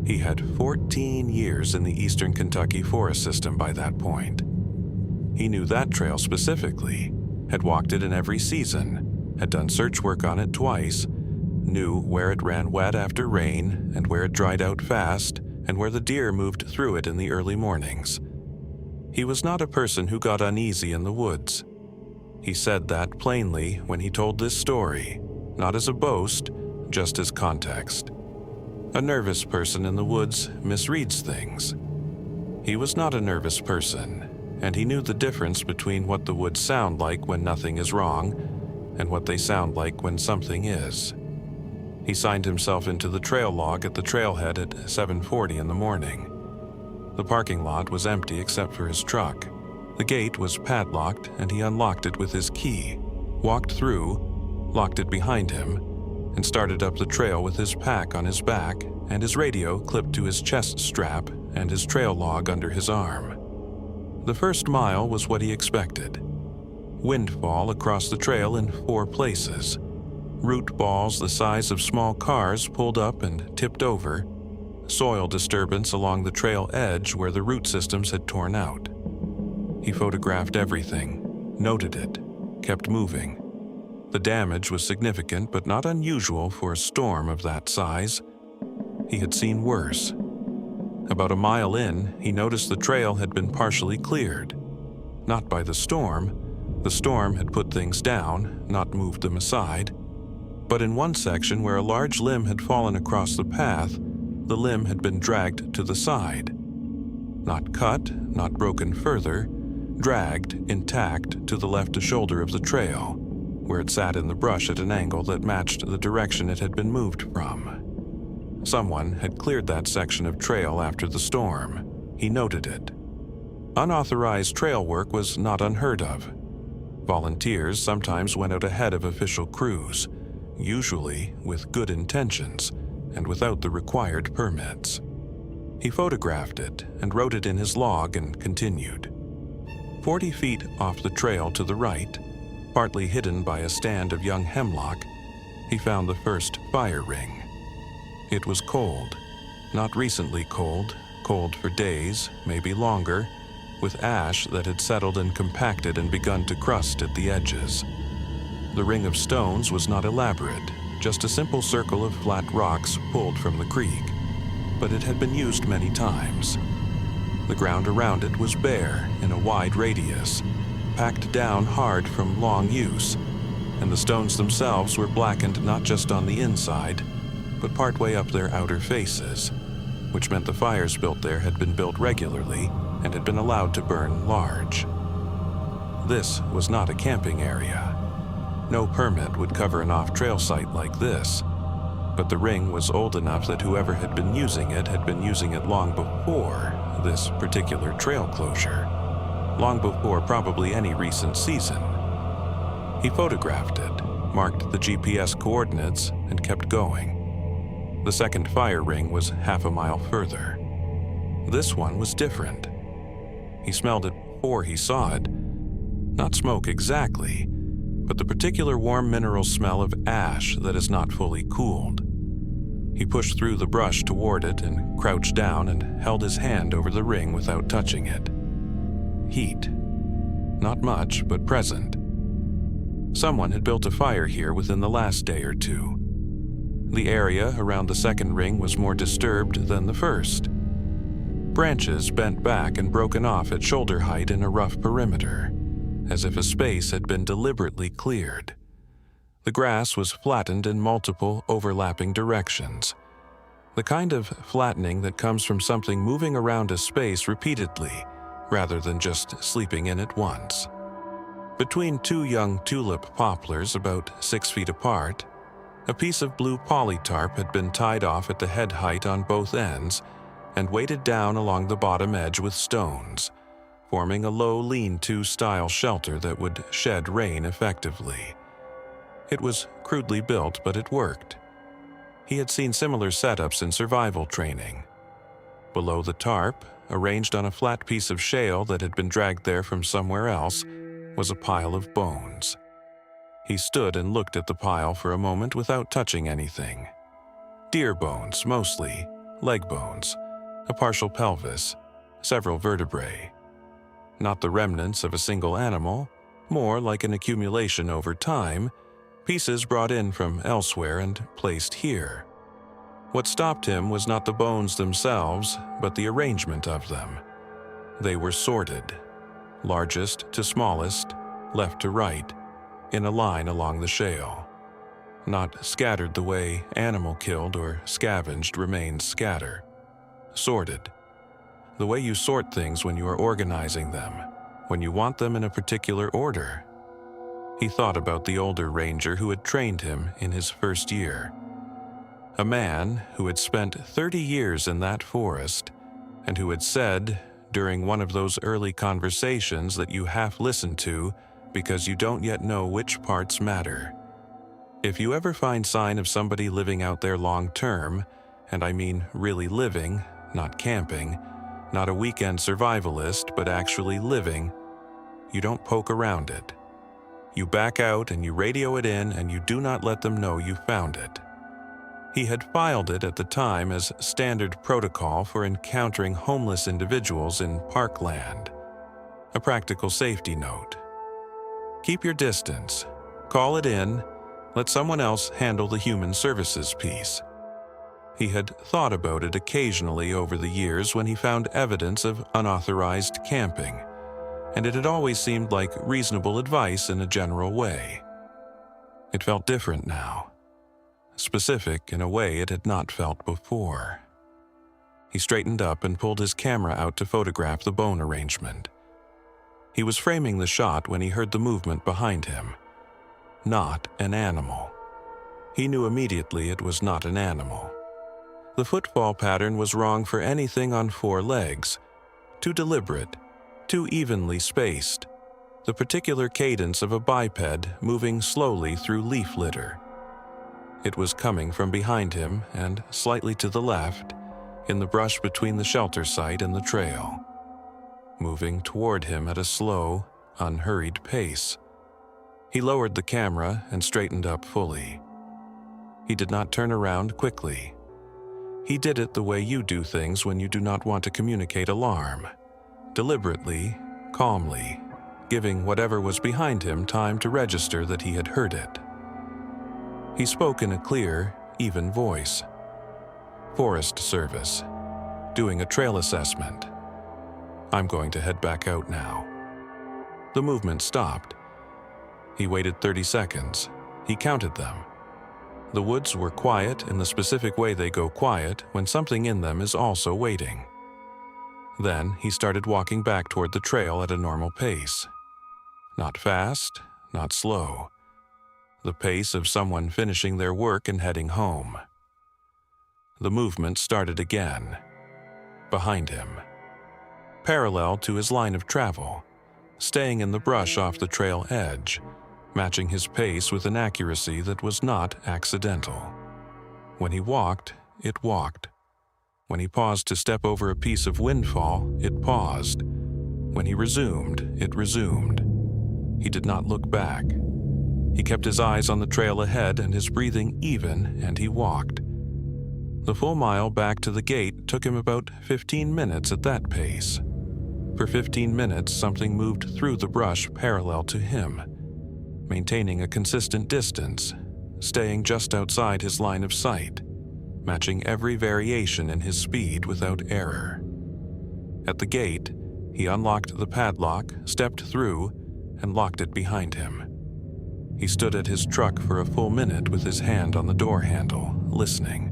He had 14 years in the eastern Kentucky forest system by that point. He knew that trail specifically. had walked it in every season, had done search work on it twice, knew where it ran wet after rain and where it dried out fast and where the deer moved through it in the early mornings. He was not a person who got uneasy in the woods. He said that plainly when he told this story, not as a boast, just as context. A nervous person in the woods misreads things. He was not a nervous person, and he knew the difference between what the woods sound like when nothing is wrong and what they sound like when something is. He signed himself into the trail log at the trailhead at 7:40 in the morning. The parking lot was empty except for his truck. The gate was padlocked, and he unlocked it with his key, walked through, locked it behind him, and started up the trail with his pack on his back and his radio clipped to his chest strap and his trail log under his arm. The first mile was what he expected. Windfall across the trail in 4 places. Root balls the size of small cars pulled up and tipped over. Soil disturbance along the trail edge where the root systems had torn out. He photographed everything, noted it, kept moving. The damage was significant but not unusual for a storm of that size. He had seen worse. About a mile in, he noticed the trail had been partially cleared. Not by the storm. The storm had put things down, not moved them aside. But in one section where a large limb had fallen across the path, the limb had been dragged to the side. Not cut, not broken further, dragged, intact, to the left shoulder of the trail, where it sat in the brush at an angle that matched the direction it had been moved from. Someone had cleared that section of trail after the storm. He noted it. Unauthorized trail work was not unheard of. Volunteers sometimes went out ahead of official crews, usually with good intentions and without the required permits. He photographed it and wrote it in his log and continued. 40 feet off the trail to the right, partly hidden by a stand of young hemlock, he found the first fire ring. It was cold, not recently cold, cold for days, maybe longer, with ash that had settled and compacted and begun to crust at the edges. The ring of stones was not elaborate, just a simple circle of flat rocks pulled from the creek, but it had been used many times. The ground around it was bare in a wide radius, packed down hard from long use, and the stones themselves were blackened not just on the inside, but partway up their outer faces, which meant the fires built there had been built regularly and had been allowed to burn large. This was not a camping area. No permit would cover an off-trail site like this, but the ring was old enough that whoever had been using it long before this particular trail closure, long before probably any recent season. He photographed it, marked the GPS coordinates, and kept going. The second fire ring was half a mile further. This one was different. He smelled it before he saw it. Not smoke exactly, but the particular warm mineral smell of ash that is not fully cooled. He pushed through the brush toward it and crouched down and held his hand over the ring without touching it. Heat. Not much, but present. Someone had built a fire here within the last day or two. The area around the second ring was more disturbed than the first. Branches bent back and broken off at shoulder height in a rough perimeter, as if a space had been deliberately cleared. The grass was flattened in multiple overlapping directions, the kind of flattening that comes from something moving around a space repeatedly, rather than just sleeping in it once. Between 2 young tulip poplars about 6 feet apart, a piece of blue polytarp had been tied off at the head height on both ends and weighted down along the bottom edge with stones, forming a low lean-to style shelter that would shed rain effectively. It was crudely built, but it worked. He had seen similar setups in survival training. Below the tarp, arranged on a flat piece of shale that had been dragged there from somewhere else, was a pile of bones. He stood and looked at the pile for a moment without touching anything. Deer bones, mostly, leg bones, a partial pelvis, several vertebrae. Not the remnants of a single animal, more like an accumulation over time, pieces brought in from elsewhere and placed here. What stopped him was not the bones themselves, but the arrangement of them. They were sorted, largest to smallest, left to right, in a line along the shale. Not scattered the way animal killed or scavenged remains scatter. Sorted. The way you sort things when you are organizing them, when you want them in a particular order. He thought about the older ranger who had trained him in his first year. A man who had spent 30 years in that forest and who had said during one of those early conversations that you half listen to because you don't yet know which parts matter. If you ever find sign of somebody living out there long term, and I mean really living, not camping, not a weekend survivalist, but actually living, you don't poke around it. You back out and you radio it in and you do not let them know you found it. He had filed it at the time as standard protocol for encountering homeless individuals in parkland. A practical safety note. Keep your distance. Call it in. Let someone else handle the human services piece. He had thought about it occasionally over the years when he found evidence of unauthorized camping, and it had always seemed like reasonable advice in a general way. It felt different now. Specific in a way it had not felt before. He straightened up and pulled his camera out to photograph the bone arrangement. He was framing the shot when he heard the movement behind him. Not an animal. He knew immediately it was not an animal. The footfall pattern was wrong for anything on 4 legs. Too deliberate, too evenly spaced. The particular cadence of a biped moving slowly through leaf litter. It was coming from behind him and slightly to the left, in the brush between the shelter site and the trail. Moving toward him at a slow, unhurried pace. He lowered the camera and straightened up fully. He did not turn around quickly. He did it the way you do things when you do not want to communicate alarm. Deliberately, calmly, giving whatever was behind him time to register that he had heard it. He spoke in a clear, even voice. Forest Service. Doing a trail assessment. I'm going to head back out now. The movement stopped. He waited 30 seconds. He counted them. The woods were quiet in the specific way they go quiet when something in them is also waiting. Then he started walking back toward the trail at a normal pace. Not fast, not slow. The pace of someone finishing their work and heading home. The movement started again. Behind him. Parallel to his line of travel, staying in the brush off the trail edge, matching his pace with an accuracy that was not accidental. When he walked, it walked. When he paused to step over a piece of windfall, it paused. When he resumed, it resumed. He did not look back. He kept his eyes on the trail ahead and his breathing even, and he walked. The full mile back to the gate took him about 15 minutes at that pace. For 15 minutes, something moved through the brush parallel to him, maintaining a consistent distance, staying just outside his line of sight, matching every variation in his speed without error. At the gate, he unlocked the padlock, stepped through, and locked it behind him. He stood at his truck for a full minute with his hand on the door handle, listening.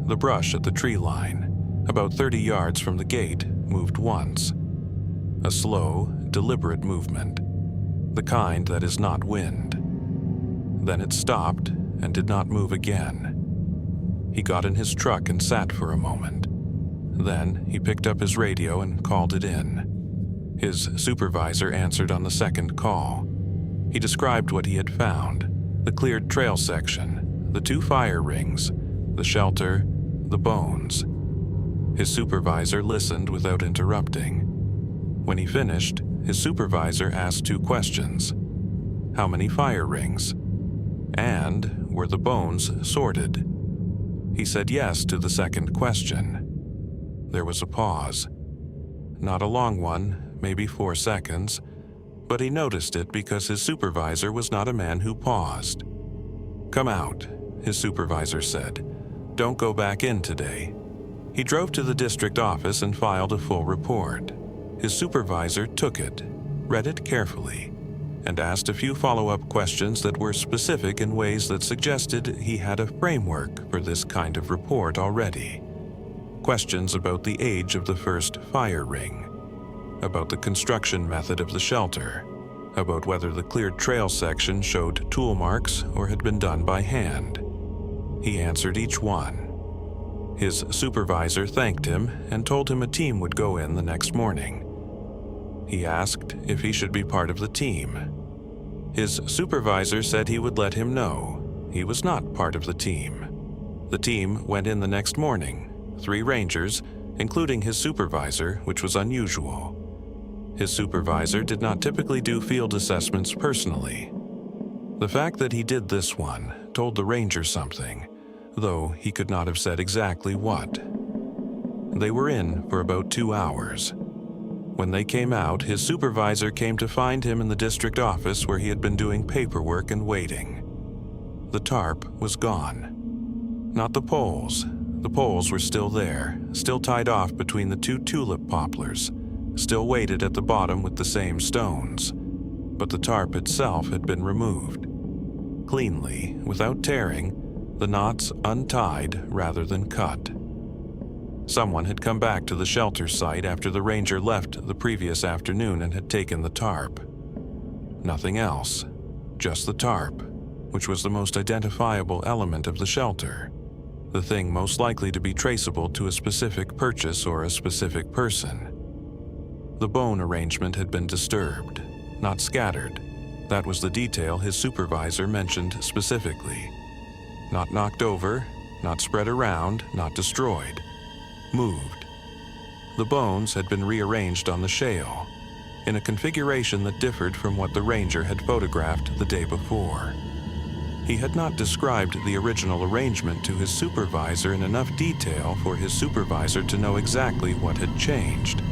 The brush at the tree line, about 30 yards from the gate, moved once. A slow, deliberate movement, the kind that is not wind. Then it stopped and did not move again. He got in his truck and sat for a moment. Then he picked up his radio and called it in. His supervisor answered on the second call. He described what he had found, the cleared trail section, the 2 fire rings, the shelter, the bones. His supervisor listened without interrupting. When he finished, his supervisor asked 2 questions. How many fire rings? And were the bones sorted? He said yes to the second question. There was a pause. Not a long one, maybe 4 seconds, but he noticed it because his supervisor was not a man who paused. "Come out," his supervisor said. "Don't go back in today." He drove to the district office and filed a full report. His supervisor took it, read it carefully, and asked a few follow-up questions that were specific in ways that suggested he had a framework for this kind of report already. Questions about the age of the first fire ring, about the construction method of the shelter, about whether the cleared trail section showed tool marks or had been done by hand. He answered each one. His supervisor thanked him and told him a team would go in the next morning. He asked if he should be part of the team. His supervisor said he would let him know he was not part of the team. The team went in the next morning, 3 rangers, including his supervisor, which was unusual. His supervisor did not typically do field assessments personally. The fact that he did this one told the ranger something, though he could not have said exactly what. They were in for about 2 hours. When they came out, his supervisor came to find him in the district office where he had been doing paperwork and waiting. The tarp was gone. Not the poles. The poles were still there, still tied off between the 2 tulip poplars, still weighted at the bottom with the same stones. But the tarp itself had been removed. Cleanly, without tearing, the knots untied rather than cut. Someone had come back to the shelter site after the ranger left the previous afternoon and had taken the tarp. Nothing else, just the tarp, which was the most identifiable element of the shelter, the thing most likely to be traceable to a specific purchase or a specific person. The bone arrangement had been disturbed, not scattered. That was the detail his supervisor mentioned specifically. Not knocked over, not spread around, not destroyed. Moved. The bones had been rearranged on the shale, in a configuration that differed from what the ranger had photographed the day before. He had not described the original arrangement to his supervisor in enough detail for his supervisor to know exactly what had changed,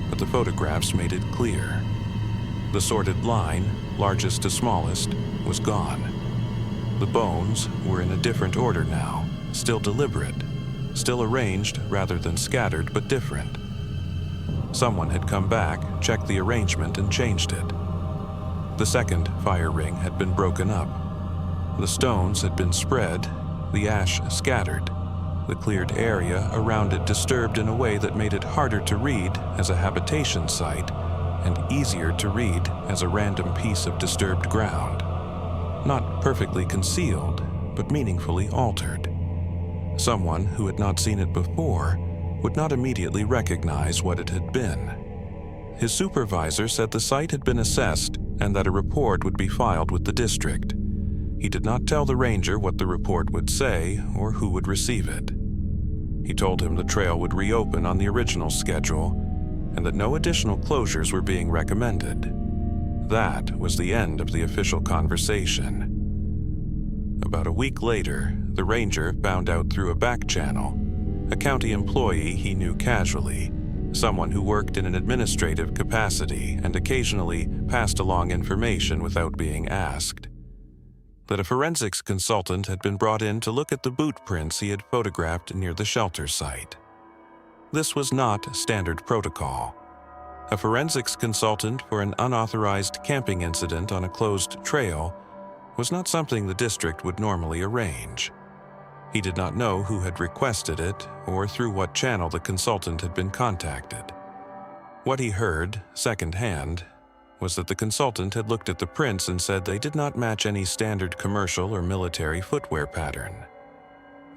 but the photographs made it clear. The sorted line, largest to smallest, was gone. The bones were in a different order now, still deliberate, still arranged rather than scattered, but different. Someone had come back, checked the arrangement, and changed it. The second fire ring had been broken up. The stones had been spread, the ash scattered, the cleared area around it disturbed in a way that made it harder to read as a habitation site and easier to read as a random piece of disturbed ground. Not perfectly concealed, but meaningfully altered. Someone who had not seen it before would not immediately recognize what it had been. His supervisor said the site had been assessed and that a report would be filed with the district. He did not tell the ranger what the report would say or who would receive it. He told him the trail would reopen on the original schedule and that no additional closures were being recommended. That was the end of the official conversation. About a week later, the ranger found out through a back channel, a county employee he knew casually, someone who worked in an administrative capacity and occasionally passed along information without being asked, that a forensics consultant had been brought in to look at the boot prints he had photographed near the shelter site. This was not standard protocol. A forensics consultant for an unauthorized camping incident on a closed trail was not something the district would normally arrange. He did not know who had requested it or through what channel the consultant had been contacted. What he heard, secondhand, was that the consultant had looked at the prints and said they did not match any standard commercial or military footwear pattern.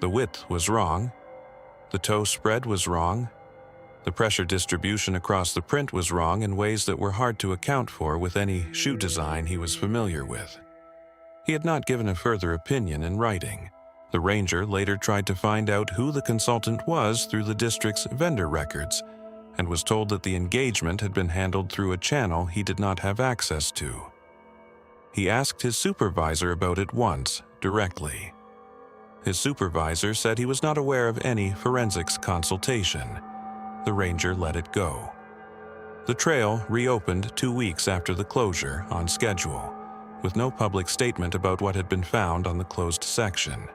The width was wrong. The toe spread was wrong. The pressure distribution across the print was wrong in ways that were hard to account for with any shoe design he was familiar with. He had not given a further opinion in writing. The ranger later tried to find out who the consultant was through the district's vendor records and was told that the engagement had been handled through a channel he did not have access to. He asked his supervisor about it once, directly. His supervisor said he was not aware of any forensics consultation. The ranger let it go. The trail reopened 2 weeks after the closure on schedule, with no public statement about what had been found on the closed section.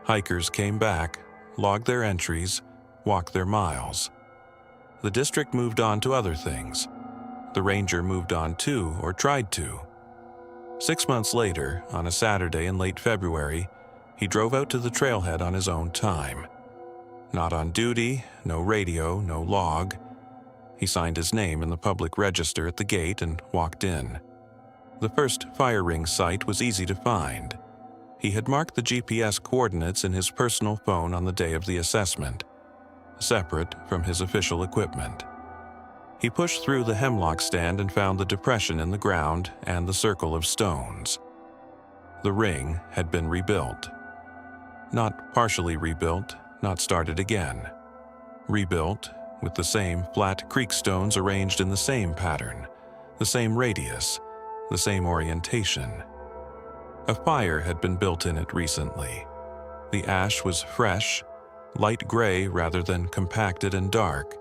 Hikers came back, logged their entries, walked their miles. The district moved on to other things. The ranger moved on too, or tried to. 6 months later, on a Saturday in late February, he drove out to the trailhead on his own time. Not on duty, no radio, no log. He signed his name in the public register at the gate and walked in. The first fire ring site was easy to find. He had marked the GPS coordinates in his personal phone on the day of the assessment, separate from his official equipment. He pushed through the hemlock stand and found the depression in the ground and the circle of stones. The ring had been rebuilt. Not partially rebuilt, not started again. Rebuilt, with the same flat creek stones arranged in the same pattern, the same radius, the same orientation. A fire had been built in it recently. The ash was fresh, light gray rather than compacted and dark,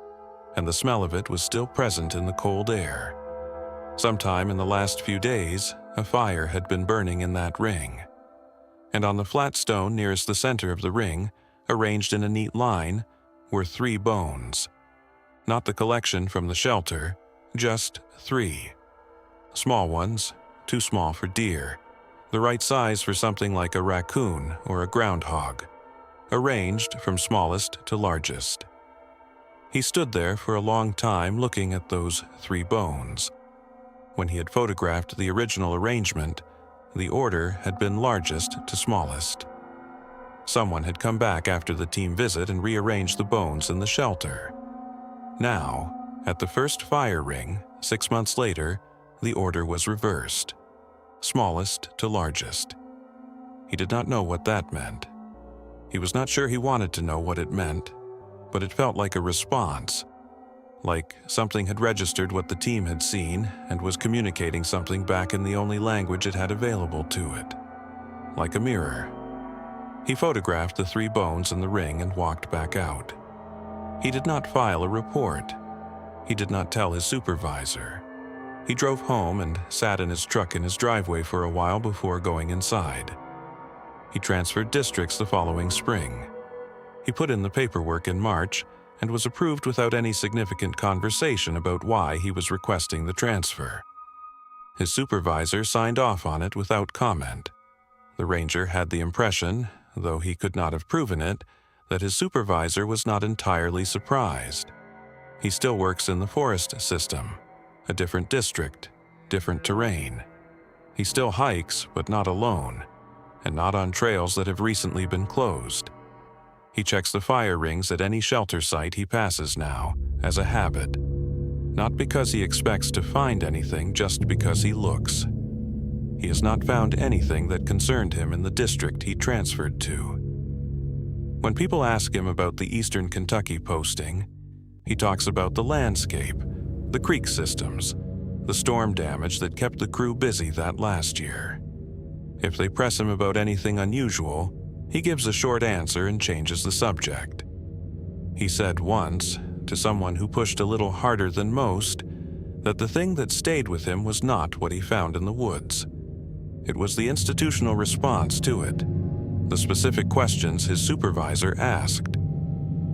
and the smell of it was still present in the cold air. Sometime in the last few days, a fire had been burning in that ring. And on the flat stone nearest the center of the ring, arranged in a neat line, were 3 bones. Not the collection from the shelter, just 3. Small ones, too small for deer, the right size for something like a raccoon or a groundhog, arranged from smallest to largest. He stood there for a long time looking at those 3 bones. When he had photographed the original arrangement, the order had been largest to smallest. Someone had come back after the team visit and rearranged the bones in the shelter. Now, at the first fire ring, 6 months later, the order was reversed, smallest to largest. He did not know what that meant. He was not sure he wanted to know what it meant, but it felt like a response, like something had registered what the team had seen and was communicating something back in the only language it had available to it, like a mirror. He photographed the 3 bones in the ring and walked back out. He did not file a report. He did not tell his supervisor. He drove home and sat in his truck in his driveway for a while before going inside. He transferred districts the following spring. He put in the paperwork in March and was approved without any significant conversation about why he was requesting the transfer. His supervisor signed off on it without comment. The ranger had the impression, though he could not have proven it, that his supervisor was not entirely surprised. He still works in the forest system, a different district, different terrain. He still hikes, but not alone, and not on trails that have recently been closed. He checks the fire rings at any shelter site he passes now, as a habit. Not because he expects to find anything, just because he looks. He has not found anything that concerned him in the district he transferred to. When people ask him about the Eastern Kentucky posting, he talks about the landscape, the creek systems, the storm damage that kept the crew busy that last year. If they press him about anything unusual, he gives a short answer and changes the subject. He said once, to someone who pushed a little harder than most, that the thing that stayed with him was not what he found in the woods. It was the institutional response to it, the specific questions his supervisor asked.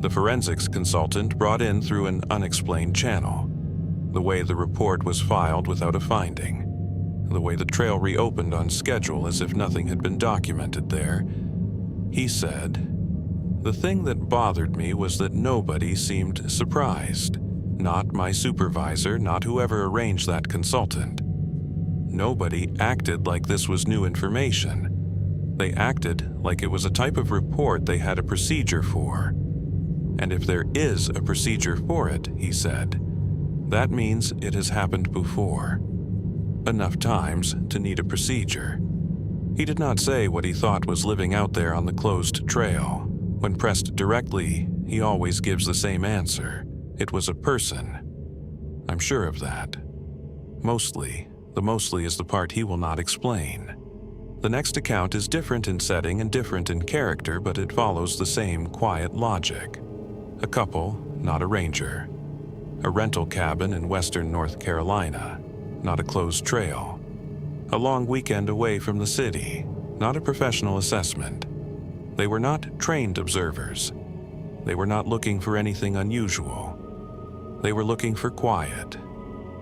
The forensics consultant brought in through an unexplained channel, the way the report was filed without a finding, the way the trail reopened on schedule as if nothing had been documented there. He said, "The thing that bothered me was that nobody seemed surprised. Not my supervisor, not whoever arranged that consultant. Nobody acted like this was new information. They acted like it was a type of report they had a procedure for. And if there is a procedure for it," he said, "that means it has happened before. Enough times to need a procedure." He did not say what he thought was living out there on the closed trail. When pressed directly, he always gives the same answer. It was a person. I'm sure of that. Mostly. The mostly is the part he will not explain. The next account is different in setting and different in character, but it follows the same quiet logic. A couple, not a ranger. a rental cabin in western North Carolina, not a closed trail. A long weekend away from the city, not a professional assessment. They were not trained observers. They were not looking for anything unusual. They were looking for quiet,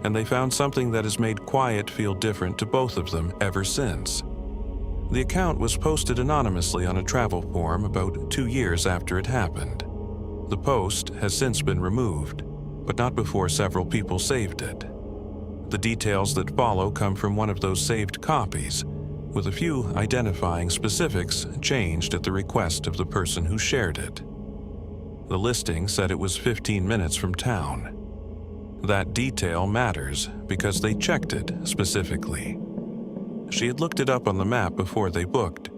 and they found something that has made quiet feel different to both of them ever since. The account was posted anonymously on a travel forum about 2 years after it happened. The post has since been removed, but not before several people saved it. The details that follow come from one of those saved copies, with a few identifying specifics changed at the request of the person who shared it. The listing said it was 15 minutes from town. That detail matters because they checked it specifically. She had looked it up on the map before they booked,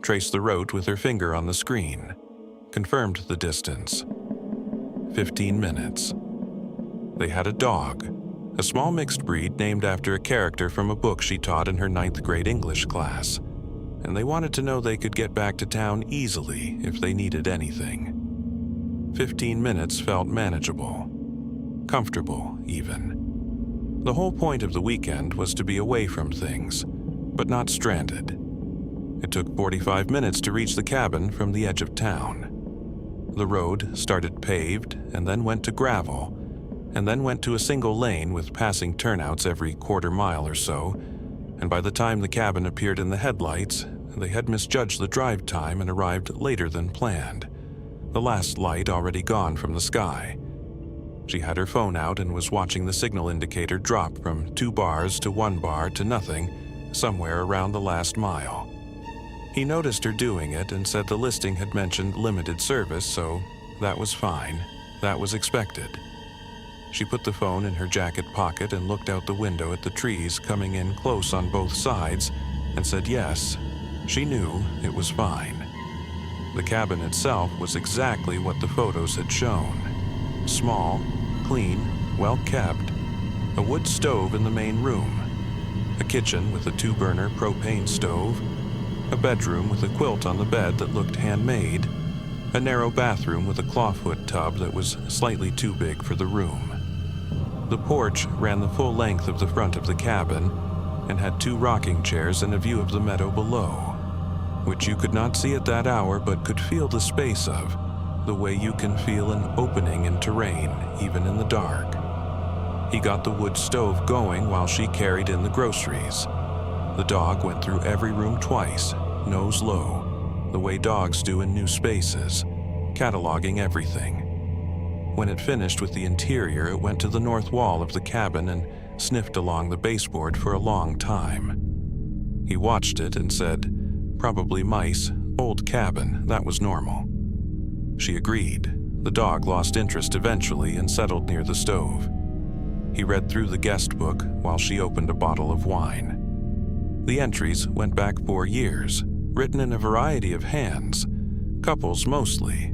traced the route with her finger on the screen, confirmed the distance. 15 minutes. They had a dog, a small mixed breed named after a character from a book she taught in her 9th grade English class, and they wanted to know they could get back to town easily if they needed anything. 15 minutes felt manageable, comfortable even. The whole point of the weekend was to be away from things, but not stranded. It took 45 minutes to reach the cabin from the edge of town. The road started paved and then went to gravel, and then went to a single lane with passing turnouts every quarter mile or so, and by the time the cabin appeared in the headlights, they had misjudged the drive time and arrived later than planned, the last light already gone from the sky. She had her phone out and was watching the signal indicator drop from 2 bars to 1 bar to nothing, somewhere around the last mile. He noticed her doing it and said the listing had mentioned limited service, so that was fine. That was expected. She put the phone in her jacket pocket and looked out the window at the trees coming in close on both sides and said yes, she knew it was fine. The cabin itself was exactly what the photos had shown. Small, clean, well kept, a wood stove in the main room, a kitchen with a 2-burner propane stove, a bedroom with a quilt on the bed that looked handmade, a narrow bathroom with a clawfoot tub that was slightly too big for the room. The porch ran the full length of the front of the cabin and had 2 rocking chairs and a view of the meadow below, which you could not see at that hour but could feel the space of, the way you can feel an opening in terrain even in the dark. He got the wood stove going while she carried in the groceries. The dog went through every room twice, nose low, the way dogs do in new spaces, cataloging everything. When it finished with the interior, it went to the north wall of the cabin and sniffed along the baseboard for a long time. He watched it and said, "Probably mice, old cabin, that was normal." She agreed. The dog lost interest eventually and settled near the stove. He read through the guest book while she opened a bottle of wine. The entries went back 4 years, written in a variety of hands, couples mostly,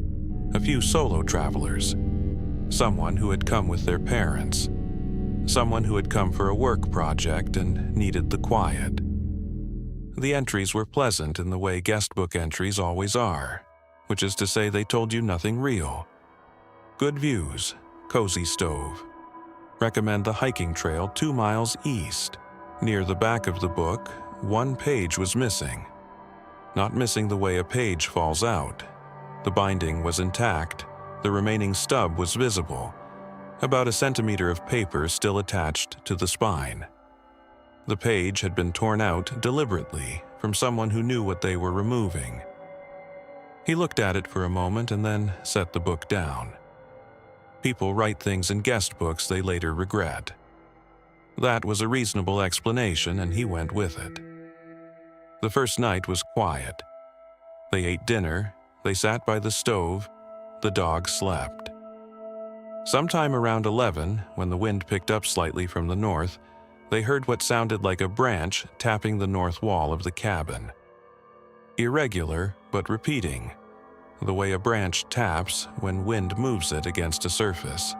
a few solo travelers, someone who had come with their parents, someone who had come for a work project and needed the quiet. The entries were pleasant in the way guestbook entries always are, which is to say they told you nothing real. Good views, cozy stove. Recommend the hiking trail 2 miles east. Near the back of the book, 1 page was missing. Not missing the way a page falls out. The binding was intact. The remaining stub was visible, about 1 centimeter of paper still attached to the spine. The page had been torn out deliberately from someone who knew what they were removing. He looked at it for a moment and then set the book down. People write things in guest books they later regret. That was a reasonable explanation, and he went with it. The first night was quiet. They ate dinner, they sat by the stove, the dog slept. Sometime around 11, when the wind picked up slightly from the north, they heard what sounded like a branch tapping the north wall of the cabin. Irregular, but repeating, the way a branch taps when wind moves it against a surface.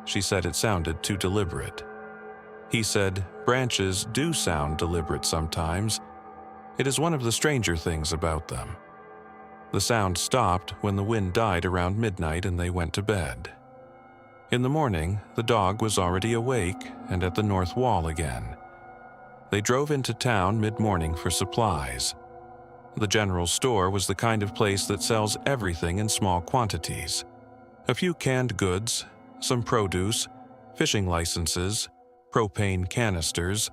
She said it sounded too deliberate. He said, branches do sound deliberate sometimes. It is one of the stranger things about them. The sound stopped when the wind died around midnight and they went to bed. In the morning, the dog was already awake and at the north wall again. They drove into town mid-morning for supplies. The general store was the kind of place that sells everything in small quantities. A few canned goods, some produce, fishing licenses, propane canisters,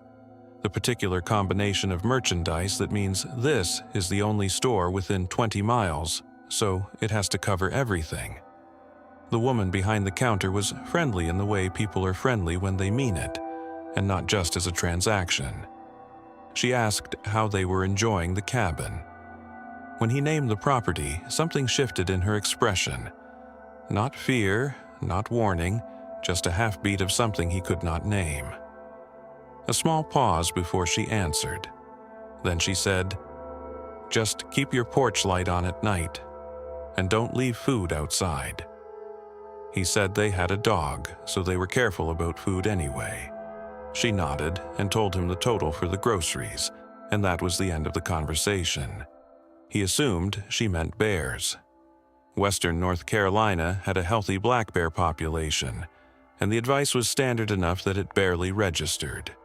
the particular combination of merchandise that means this is the only store within 20 miles, so it has to cover everything. The woman behind the counter was friendly in the way people are friendly when they mean it, and not just as a transaction. She asked how they were enjoying the cabin. When he named the property, something shifted in her expression. Not fear, not warning, just a half-beat of something he could not name. A small pause before she answered. Then she said, "Just keep your porch light on at night, and don't leave food outside." He said they had a dog, so they were careful about food anyway. She nodded and told him the total for the groceries, and that was the end of the conversation. He assumed she meant bears. Western North Carolina had a healthy black bear population, and the advice was standard enough that it barely registered.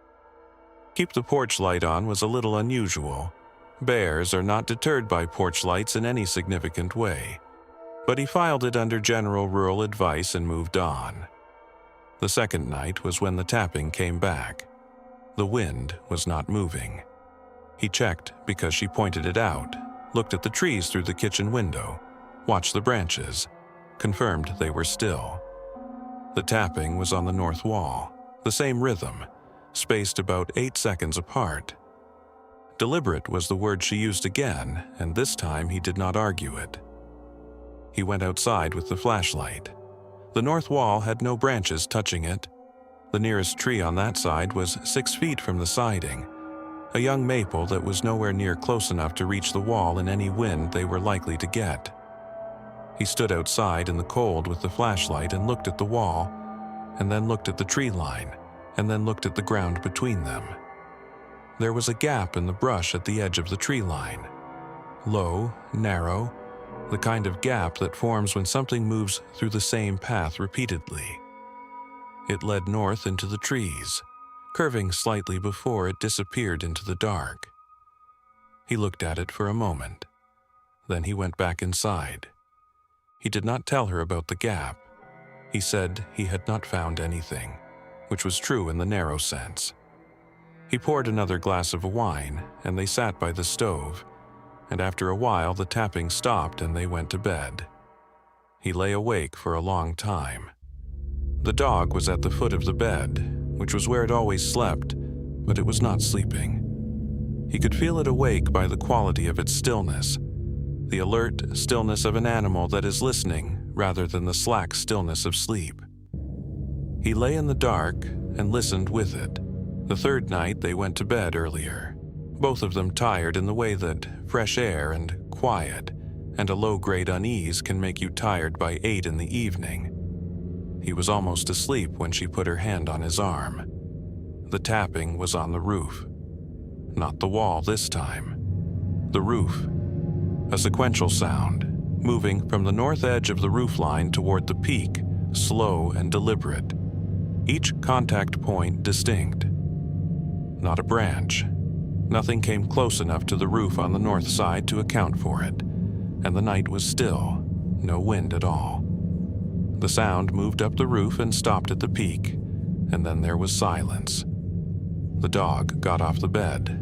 Keep the porch light on was a little unusual. Bears are not deterred by porch lights in any significant way. But he filed it under general rural advice and moved on. The second night was when the tapping came back. The wind was not moving. He checked because she pointed it out, looked at the trees through the kitchen window, watched the branches, confirmed they were still. The tapping was on the north wall, the same rhythm, spaced about 8 seconds apart. Deliberate was the word she used again, and this time he did not argue it. He went outside with the flashlight. The north wall had no branches touching it. The nearest tree on that side was 6 feet from the siding, a young maple that was nowhere near close enough to reach the wall in any wind they were likely to get. He stood outside in the cold with the flashlight and looked at the wall, and then looked at the tree line, and then looked at the ground between them. There was a gap in the brush at the edge of the tree line. Low, narrow, the kind of gap that forms when something moves through the same path repeatedly. It led north into the trees, curving slightly before it disappeared into the dark. He looked at it for a moment. Then he went back inside. He did not tell her about the gap. He said he had not found anything, which was true in the narrow sense. He poured another glass of wine, and they sat by the stove, and after a while the tapping stopped and they went to bed. He lay awake for a long time. The dog was at the foot of the bed, which was where it always slept, but it was not sleeping. He could feel it awake by the quality of its stillness, the alert stillness of an animal that is listening rather than the slack stillness of sleep. He lay in the dark and listened with it. The third night they went to bed earlier, both of them tired in the way that fresh air and quiet and a low-grade unease can make you tired by 8 in the evening. He was almost asleep when she put her hand on his arm. The tapping was on the roof. Not the wall this time. The roof. A sequential sound, moving from the north edge of the roofline toward the peak, slow and deliberate. Each contact point distinct. Not a branch. Nothing came close enough to the roof on the north side to account for it, and the night was still, no wind at all. The sound moved up the roof and stopped at the peak, and then there was silence. The dog got off the bed.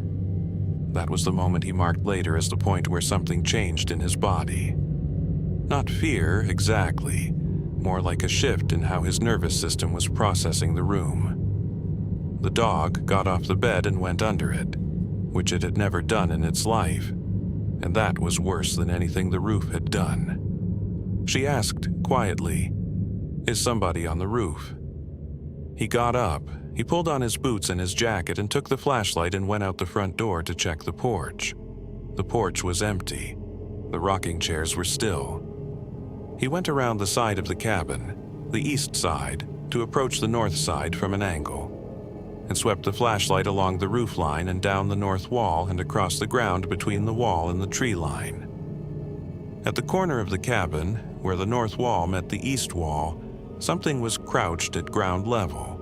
That was the moment he marked later as the point where something changed in his body. Not fear, exactly, more like a shift in how his nervous system was processing the room. The dog got off the bed and went under it, which it had never done in its life, and that was worse than anything the roof had done. She asked quietly, "Is somebody on the roof?" He got up. He pulled on his boots and his jacket and took the flashlight and went out the front door to check the porch. The porch was empty. The rocking chairs were still. He went around the side of the cabin, the east side, to approach the north side from an angle, and swept the flashlight along the roof line and down the north wall and across the ground between the wall and the tree line. At the corner of the cabin, where the north wall met the east wall, Something was crouched at ground level.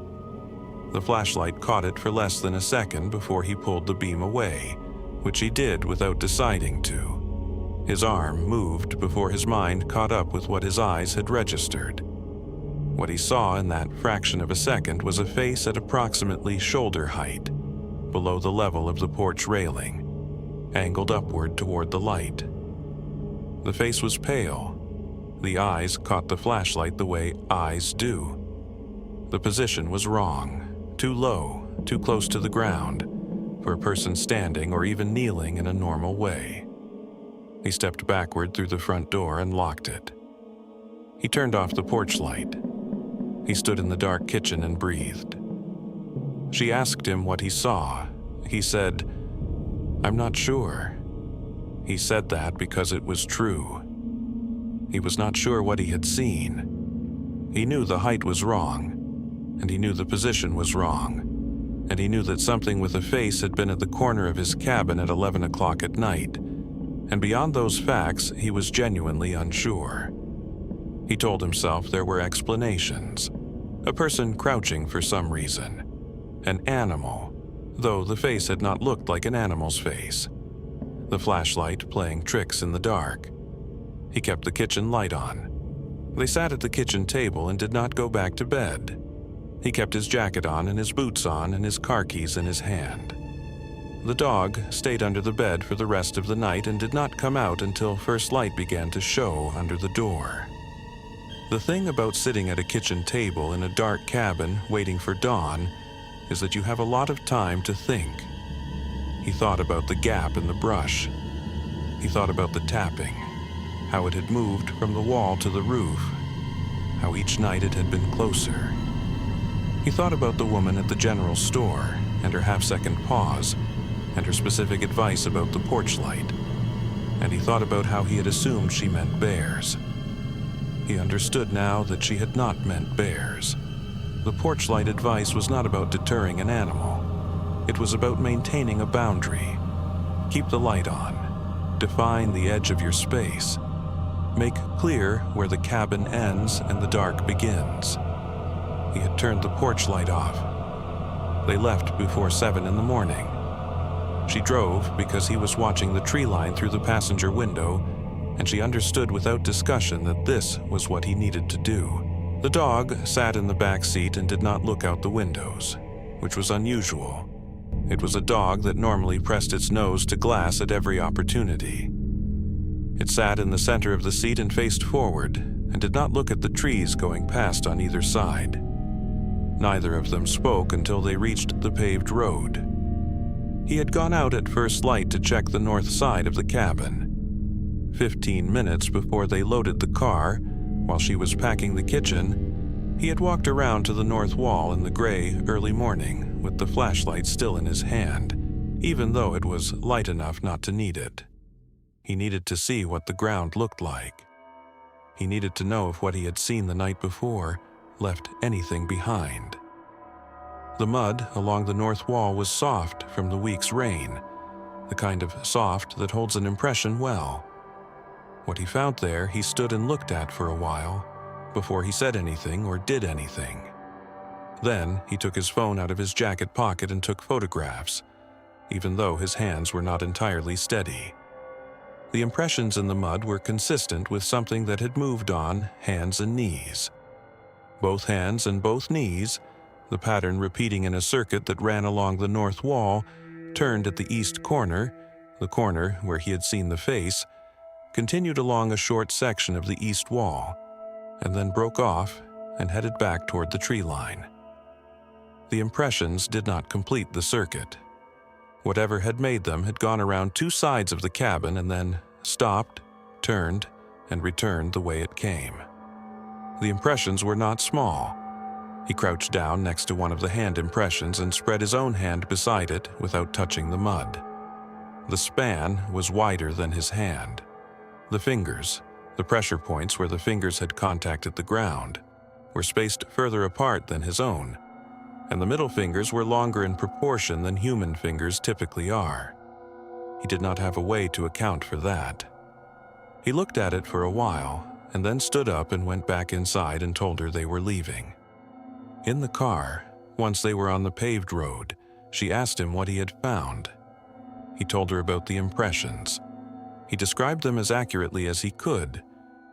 The flashlight caught it for less than a second before he pulled the beam away, which he did without deciding to. His arm moved before his mind caught up with what his eyes had registered. What he saw in that fraction of a second was a face at approximately shoulder height, below the level of the porch railing, angled upward toward the light. The face was pale. The eyes caught the flashlight the way eyes do. The position was wrong, too low, too close to the ground, for a person standing or even kneeling in a normal way. He stepped backward through the front door and locked it. He turned off the porch light. He stood in the dark kitchen and breathed. She asked him what he saw. He said, "I'm not sure." He said that because it was true. He was not sure what he had seen. He knew the height was wrong, and he knew the position was wrong, and he knew that something with a face had been at the corner of his cabin at 11 o'clock at night, and beyond those facts, he was genuinely unsure. He told himself there were explanations. A person crouching for some reason. An animal, though the face had not looked like an animal's face. The flashlight playing tricks in the dark. He kept the kitchen light on. They sat at the kitchen table and did not go back to bed. He kept his jacket on and his boots on and his car keys in his hand. The dog stayed under the bed for the rest of the night and did not come out until first light began to show under the door. The thing about sitting at a kitchen table in a dark cabin waiting for dawn is that you have a lot of time to think. He thought about the gap in the brush. He thought about the tapping, how it had moved from the wall to the roof, how each night it had been closer. He thought about the woman at the general store and her half-second pause and her specific advice about the porch light. And he thought about how he had assumed she meant bears. He understood now that she had not meant bears. The porch light advice was not about deterring an animal. It was about maintaining a boundary. Keep the light on. Define the edge of your space. Make clear where the cabin ends and the dark begins. He had turned the porch light off. They left before 7 in the morning. She drove because he was watching the tree line through the passenger window, and she understood without discussion that this was what he needed to do. The dog sat in the back seat and did not look out the windows, which was unusual. It was a dog that normally pressed its nose to glass at every opportunity. It sat in the center of the seat and faced forward, and did not look at the trees going past on either side. Neither of them spoke until they reached the paved road. He had gone out at first light to check the north side of the cabin. 15 minutes before they loaded the car, while she was packing the kitchen, he had walked around to the north wall in the gray early morning with the flashlight still in his hand, even though it was light enough not to need it. He needed to see what the ground looked like. He needed to know if what he had seen the night before left anything behind. The mud along the north wall was soft from the week's rain, the kind of soft that holds an impression well. What he found there, he stood and looked at for a while before he said anything or did anything. Then he took his phone out of his jacket pocket and took photographs, even though his hands were not entirely steady. The impressions in the mud were consistent with something that had moved on hands and knees. Both hands and both knees, the pattern repeating in a circuit that ran along the north wall, turned at the east corner, the corner where he had seen the face, continued along a short section of the east wall, and then broke off and headed back toward the tree line. The impressions did not complete the circuit. Whatever had made them had gone around two sides of the cabin and then stopped, turned, and returned the way it came. The impressions were not small. He crouched down next to one of the hand impressions and spread his own hand beside it without touching the mud. The span was wider than his hand. The fingers, the pressure points where the fingers had contacted the ground, were spaced further apart than his own, and the middle fingers were longer in proportion than human fingers typically are. He did not have a way to account for that. He looked at it for a while and then stood up and went back inside and told her they were leaving. In the car, once they were on the paved road, she asked him what he had found. He told her about the impressions. He described them as accurately as he could,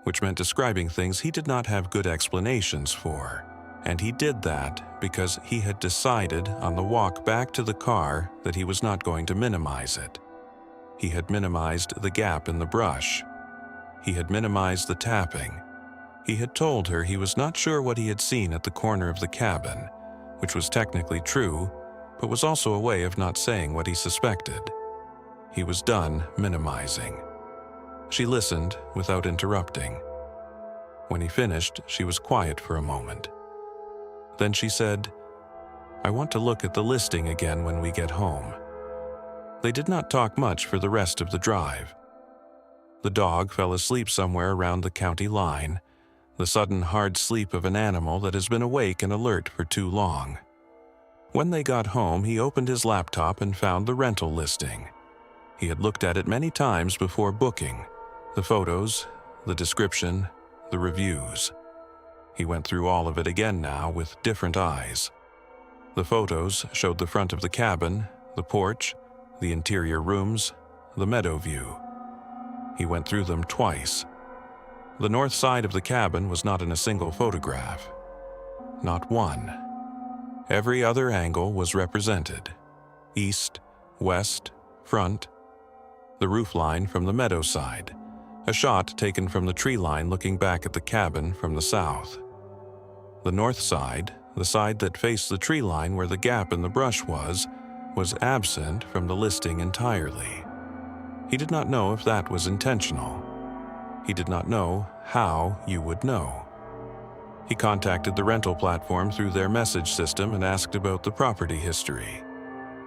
which meant describing things he did not have good explanations for. And he did that because he had decided on the walk back to the car that he was not going to minimize it. He had minimized the gap in the brush. He had minimized the tapping. He had told her he was not sure what he had seen at the corner of the cabin, which was technically true, but was also a way of not saying what he suspected. He was done minimizing. She listened without interrupting. When he finished, she was quiet for a moment. Then she said, "I want to look at the listing again when we get home." They did not talk much for the rest of the drive. The dog fell asleep somewhere around the county line, the sudden hard sleep of an animal that has been awake and alert for too long. When they got home, he opened his laptop and found the rental listing. He had looked at it many times before booking, the photos, the description, the reviews. He went through all of it again now with different eyes. The photos showed the front of the cabin, the porch, the interior rooms, the meadow view. He went through them twice. The north side of the cabin was not in a single photograph. Not one. Every other angle was represented. East, west, front. The roof line from the meadow side. A shot taken from the tree line looking back at the cabin from the south. The north side, the side that faced the tree line where the gap in the brush was absent from the listing entirely. He did not know if that was intentional. He did not know how you would know. He contacted the rental platform through their message system and asked about the property history.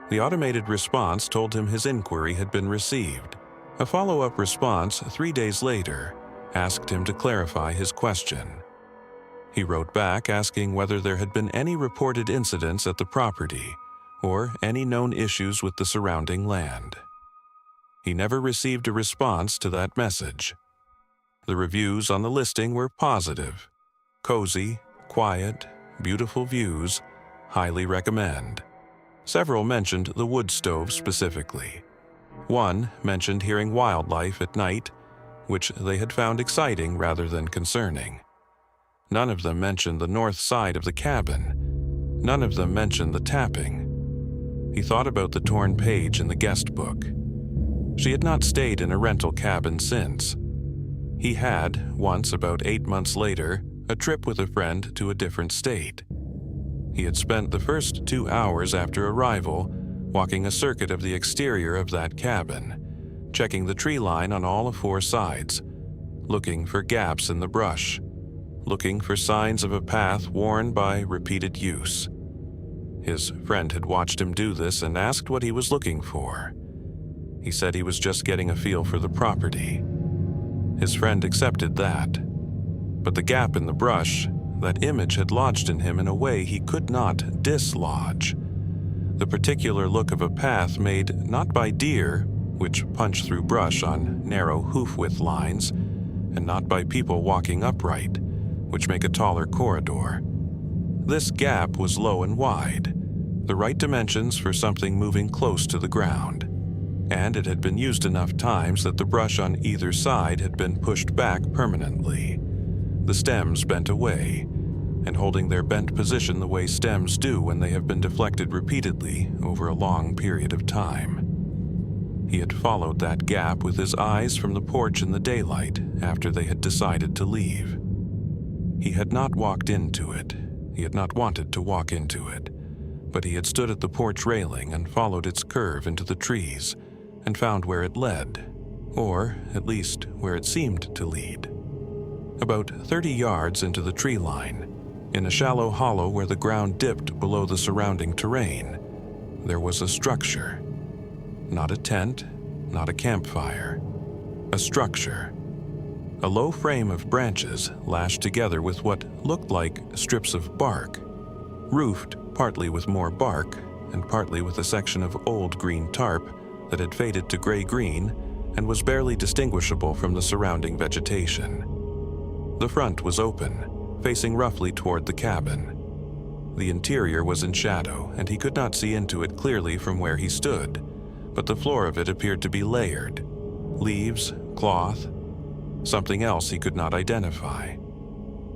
The automated response told him his inquiry had been received. A follow-up response 3 days later asked him to clarify his question. He wrote back asking whether there had been any reported incidents at the property or any known issues with the surrounding land. He never received a response to that message. The reviews on the listing were positive. Cozy, quiet, beautiful views, highly recommend. Several mentioned the wood stove specifically. One mentioned hearing wildlife at night, which they had found exciting rather than concerning. None of them mentioned the north side of the cabin. None of them mentioned the tapping. He thought about the torn page in the guest book. She had not stayed in a rental cabin since. He had, once about 8 months later, a trip with a friend to a different state. He had spent the first 2 hours after arrival walking a circuit of the exterior of that cabin, checking the tree line on all 4 sides, looking for gaps in the brush, looking for signs of a path worn by repeated use. His friend had watched him do this and asked what he was looking for. He said he was just getting a feel for the property. His friend accepted that. But the gap in the brush, that image had lodged in him in a way he could not dislodge. The particular look of a path made not by deer, which punch through brush on narrow hoof-width lines, and not by people walking upright, which make a taller corridor. This gap was low and wide, the right dimensions for something moving close to the ground, and it had been used enough times that the brush on either side had been pushed back permanently, the stems bent away, and holding their bent position the way stems do when they have been deflected repeatedly over a long period of time. He had followed that gap with his eyes from the porch in the daylight after they had decided to leave. He had not walked into it. He had not wanted to walk into it, but he had stood at the porch railing and followed its curve into the trees and found where it led, or at least where it seemed to lead. About 30 yards into the tree line, in a shallow hollow where the ground dipped below the surrounding terrain, there was a structure. Not a tent, not a campfire. A structure. A low frame of branches lashed together with what looked like strips of bark, roofed partly with more bark and partly with a section of old green tarp that had faded to gray-green and was barely distinguishable from the surrounding vegetation. The front was open, facing roughly toward the cabin. The interior was in shadow, and he could not see into it clearly from where he stood, but the floor of it appeared to be layered. Leaves, cloth, something else he could not identify.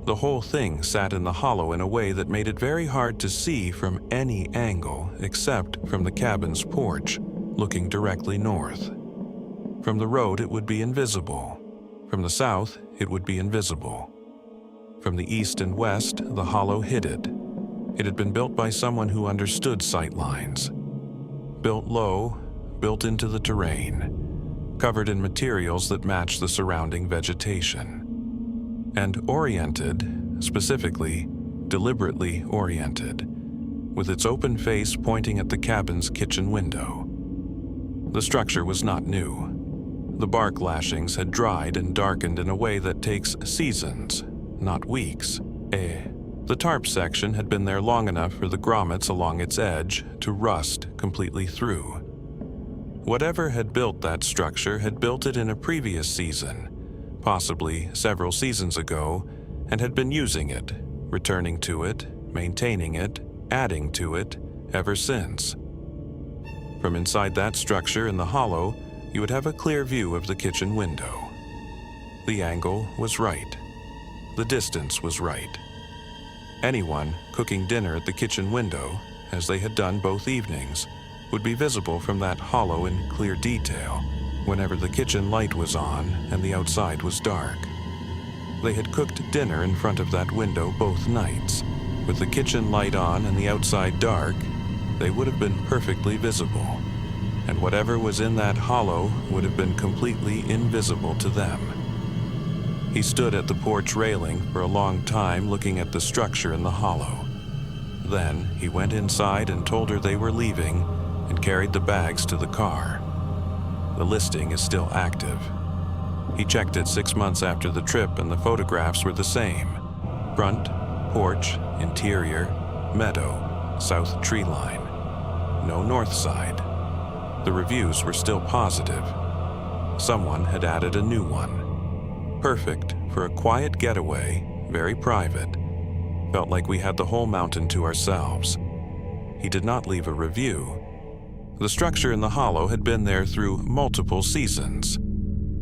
The whole thing sat in the hollow in a way that made it very hard to see from any angle except from the cabin's porch, looking directly north. From the road it would be invisible. From the south it would be invisible. From the east and west, the hollow hid it. It had been built by someone who understood sight lines. Built low, built into the terrain, covered in materials that matched the surrounding vegetation. And oriented, specifically, deliberately oriented, with its open face pointing at the cabin's kitchen window. The structure was not new. The bark lashings had dried and darkened in a way that takes seasons, not weeks. The tarp section had been there long enough for the grommets along its edge to rust completely through. Whatever had built that structure had built it in a previous season, possibly several seasons ago, and had been using it, returning to it, maintaining it, adding to it, ever since. From inside that structure in the hollow, you would have a clear view of the kitchen window. The angle was right. The distance was right. Anyone cooking dinner at the kitchen window, as they had done both evenings, would be visible from that hollow in clear detail whenever the kitchen light was on and the outside was dark. They had cooked dinner in front of that window both nights. With the kitchen light on and the outside dark, they would have been perfectly visible, and whatever was in that hollow would have been completely invisible to them. He stood at the porch railing for a long time looking at the structure in the hollow. Then he went inside and told her they were leaving and carried the bags to the car. The listing is still active. He checked it 6 months after the trip and the photographs were the same. Front, porch, interior, meadow, south tree line. No north side. The reviews were still positive. Someone had added a new one. Perfect for a quiet getaway, very private. Felt like we had the whole mountain to ourselves. He did not leave a review. The structure in the hollow had been there through multiple seasons.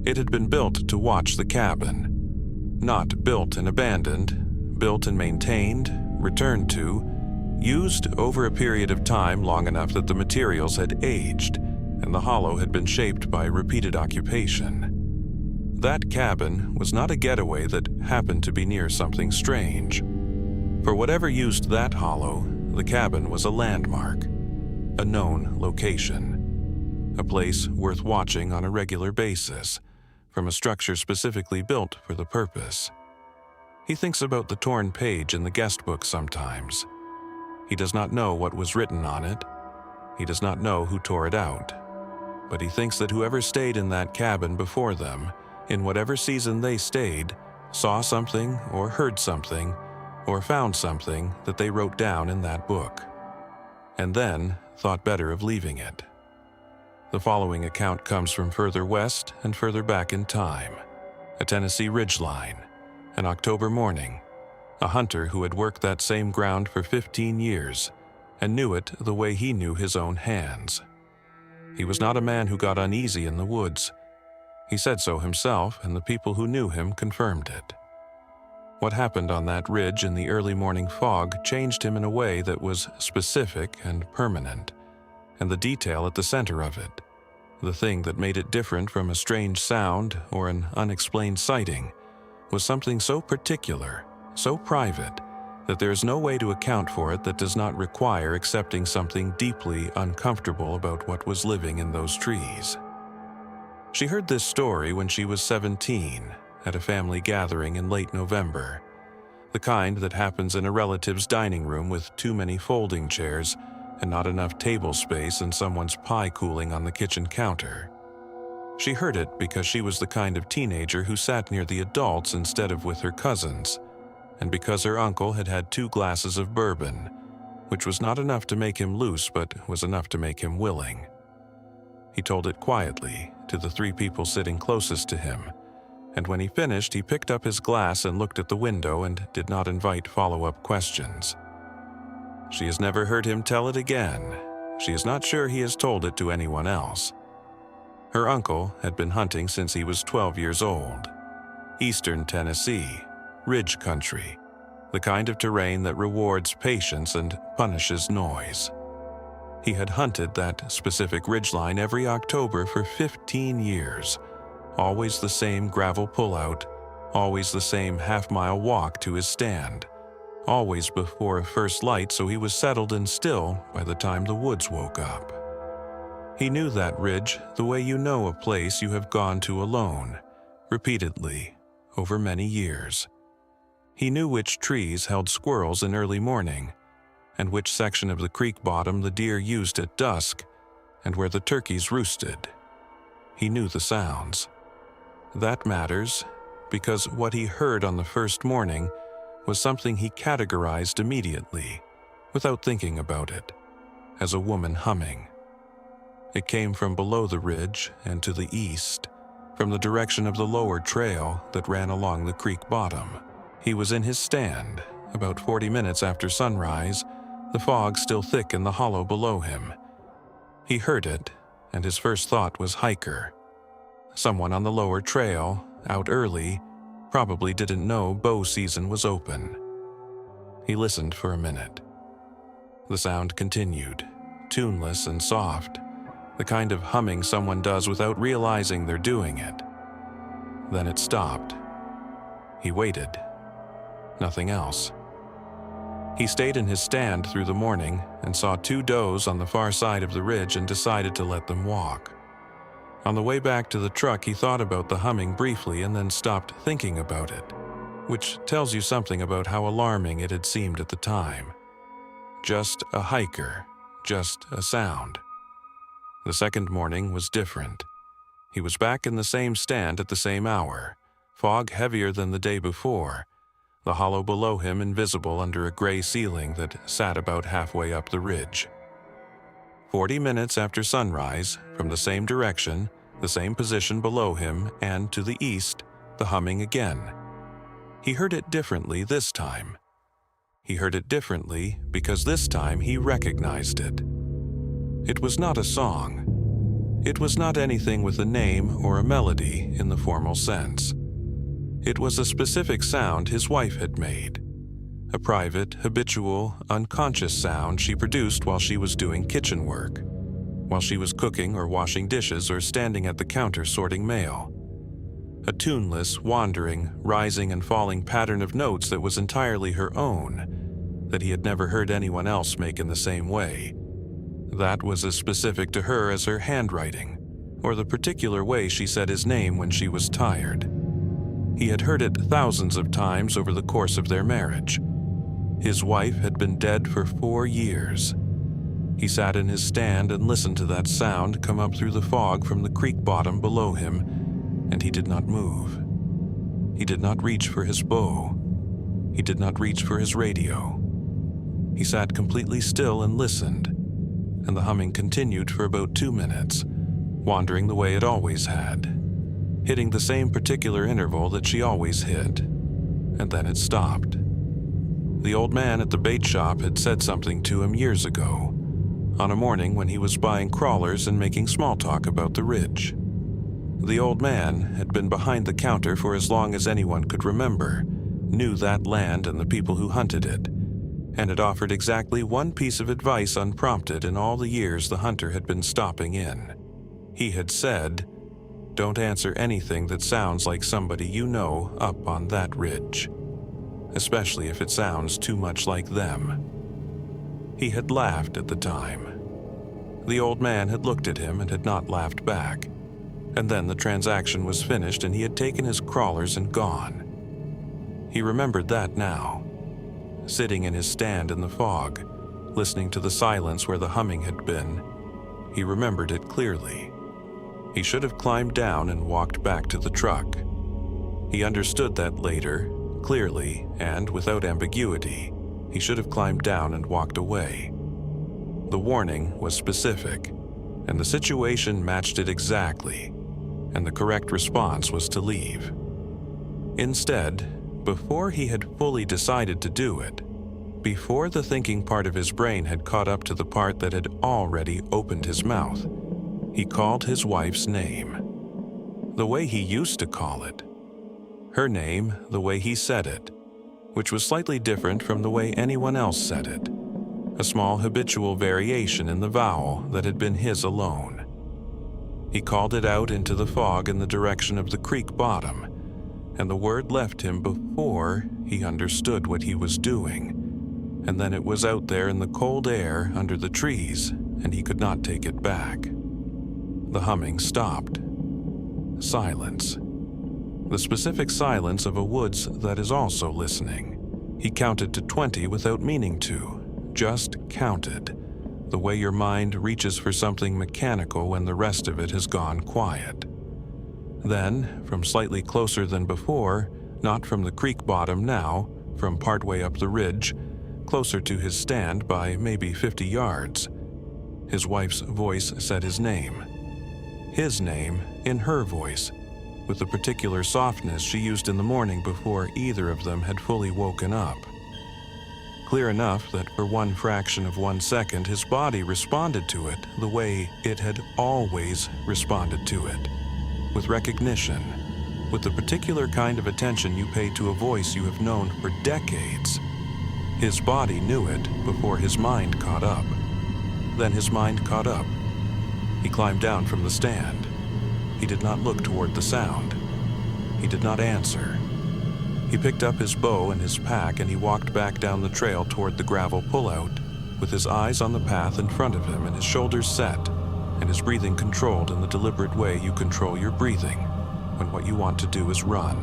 It had been built to watch the cabin. Not built and abandoned, built and maintained, returned to, used over a period of time long enough that the materials had aged, and the hollow had been shaped by repeated occupation. That cabin was not a getaway that happened to be near something strange. For whatever used that hollow, the cabin was a landmark, a known location, a place worth watching on a regular basis, from a structure specifically built for the purpose. He thinks about the torn page in the guest book sometimes. He does not know what was written on it. He does not know who tore it out. But he thinks that whoever stayed in that cabin before them, in whatever season they stayed, saw something or heard something or found something that they wrote down in that book, and then thought better of leaving it. The following account comes from further west and further back in time, a Tennessee ridgeline, an October morning, a hunter who had worked that same ground for 15 years and knew it the way he knew his own hands. He was not a man who got uneasy in the woods. He said so himself, and the people who knew him confirmed it. What happened on that ridge in the early morning fog changed him in a way that was specific and permanent, and the detail at the center of it, the thing that made it different from a strange sound or an unexplained sighting, was something so particular, so private, that there is no way to account for it that does not require accepting something deeply uncomfortable about what was living in those trees. She heard this story when she was 17, at a family gathering in late November, the kind that happens in a relative's dining room with too many folding chairs and not enough table space and someone's pie cooling on the kitchen counter. She heard it because she was the kind of teenager who sat near the adults instead of with her cousins, and because her uncle had had 2 glasses of bourbon, which was not enough to make him loose but was enough to make him willing. He told it quietly to the 3 people sitting closest to him, And when he finished, he picked up his glass and looked at the window and did not invite follow-up questions. She has never heard him tell it again. She is not sure he has told it to anyone else. Her uncle had been hunting since he was 12 years old. Eastern Tennessee, ridge country, the kind of terrain that rewards patience and punishes noise. He had hunted that specific ridgeline every October for 15 years, always the same gravel pullout, always the same half-mile walk to his stand, always before a first light so he was settled and still by the time the woods woke up. He knew that ridge the way you know a place you have gone to alone, repeatedly, over many years. He knew which trees held squirrels in early morning, and which section of the creek bottom the deer used at dusk, and where the turkeys roosted. He knew the sounds. That matters, because what he heard on the first morning was something he categorized immediately, without thinking about it, as a woman humming. It came from below the ridge and to the east, from the direction of the lower trail that ran along the creek bottom. He was in his stand, about 40 minutes after sunrise, the fog still thick in the hollow below him. He heard it, and his first thought was hiker. Someone on the lower trail, out early, probably didn't know bow season was open. He listened for a minute. The sound continued, tuneless and soft, the kind of humming someone does without realizing they're doing it. Then it stopped. He waited. Nothing else. He stayed in his stand through the morning and saw 2 does on the far side of the ridge and decided to let them walk. On the way back to the truck, he thought about the humming briefly and then stopped thinking about it, which tells you something about how alarming it had seemed at the time. Just a hiker, just a sound. The second morning was different. He was back in the same stand at the same hour, fog heavier than the day before, the hollow below him invisible under a gray ceiling that sat about halfway up the ridge. 40 minutes after sunrise, from the same direction, the same position below him, and to the east, the humming again. He heard it differently this time. He heard it differently because this time he recognized it. It was not a song. It was not anything with a name or a melody in the formal sense. It was a specific sound his wife had made. A private, habitual, unconscious sound she produced while she was doing kitchen work, while she was cooking or washing dishes or standing at the counter sorting mail. A tuneless, wandering, rising and falling pattern of notes that was entirely her own, that he had never heard anyone else make in the same way. That was as specific to her as her handwriting, or the particular way she said his name when she was tired. He had heard it thousands of times over the course of their marriage. His wife had been dead for 4 years. He sat in his stand and listened to that sound come up through the fog from the creek bottom below him, and he did not move. He did not reach for his bow. He did not reach for his radio. He sat completely still and listened, and the humming continued for about 2 minutes, wandering the way it always had, hitting the same particular interval that she always hit, and then it stopped. The old man at the bait shop had said something to him years ago, on a morning when he was buying crawlers and making small talk about the ridge. The old man had been behind the counter for as long as anyone could remember, knew that land and the people who hunted it, and had offered exactly one piece of advice unprompted in all the years the hunter had been stopping in. He had said, "Don't answer anything that sounds like somebody you know up on that ridge, especially if it sounds too much like them." He had laughed at the time. The old man had looked at him and had not laughed back, and then the transaction was finished and he had taken his crawlers and gone. He remembered that now, sitting in his stand in the fog, listening to the silence where the humming had been. He remembered it clearly. He should have climbed down and walked back to the truck. He understood that later, clearly and without ambiguity. He should have climbed down and walked away. The warning was specific, and the situation matched it exactly, and the correct response was to leave. Instead, before he had fully decided to do it, before the thinking part of his brain had caught up to the part that had already opened his mouth, he called his wife's name. The way he used to call it. Her name the way he said it, which was slightly different from the way anyone else said it. A small habitual variation in the vowel that had been his alone. He called it out into the fog in the direction of the creek bottom, and the word left him before he understood what he was doing. And then it was out there in the cold air under the trees, and he could not take it back. The humming stopped. Silence. The specific silence of a woods that is also listening. He counted to 20 without meaning to, just counted, the way your mind reaches for something mechanical when the rest of it has gone quiet. Then, from slightly closer than before, not from the creek bottom now, from partway up the ridge, closer to his stand by maybe 50 yards, his wife's voice said his name. His name in her voice, with the particular softness she used in the morning before either of them had fully woken up. Clear enough that for one fraction of 1 second his body responded to it the way it had always responded to it, with recognition, with the particular kind of attention you pay to a voice you have known for decades. His body knew it before his mind caught up. Then his mind caught up. He climbed down from the stand. He did not look toward the sound. He did not answer. He picked up his bow and his pack and he walked back down the trail toward the gravel pullout, with his eyes on the path in front of him and his shoulders set, and his breathing controlled in the deliberate way you control your breathing when what you want to do is run.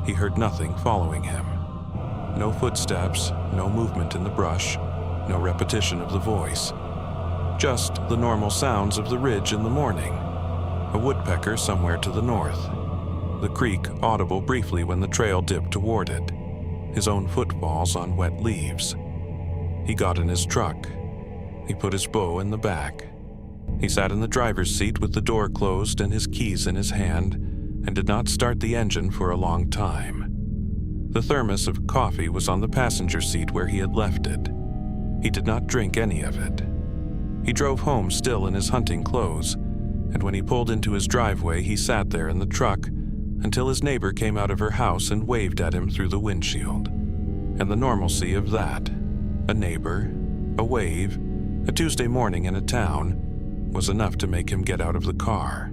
He heard nothing following him. No footsteps, no movement in the brush, no repetition of the voice. Just the normal sounds of the ridge in the morning. A woodpecker somewhere to the north. The creek audible briefly when the trail dipped toward it. His own footfalls on wet leaves. He got in his truck. He put his bow in the back. He sat in the driver's seat with the door closed and his keys in his hand, and did not start the engine for a long time. The thermos of coffee was on the passenger seat where he had left it. He did not drink any of it. He drove home still in his hunting clothes, and when he pulled into his driveway, he sat there in the truck until his neighbor came out of her house and waved at him through the windshield. And the normalcy of that, a neighbor, a wave, a Tuesday morning in a town, was enough to make him get out of the car.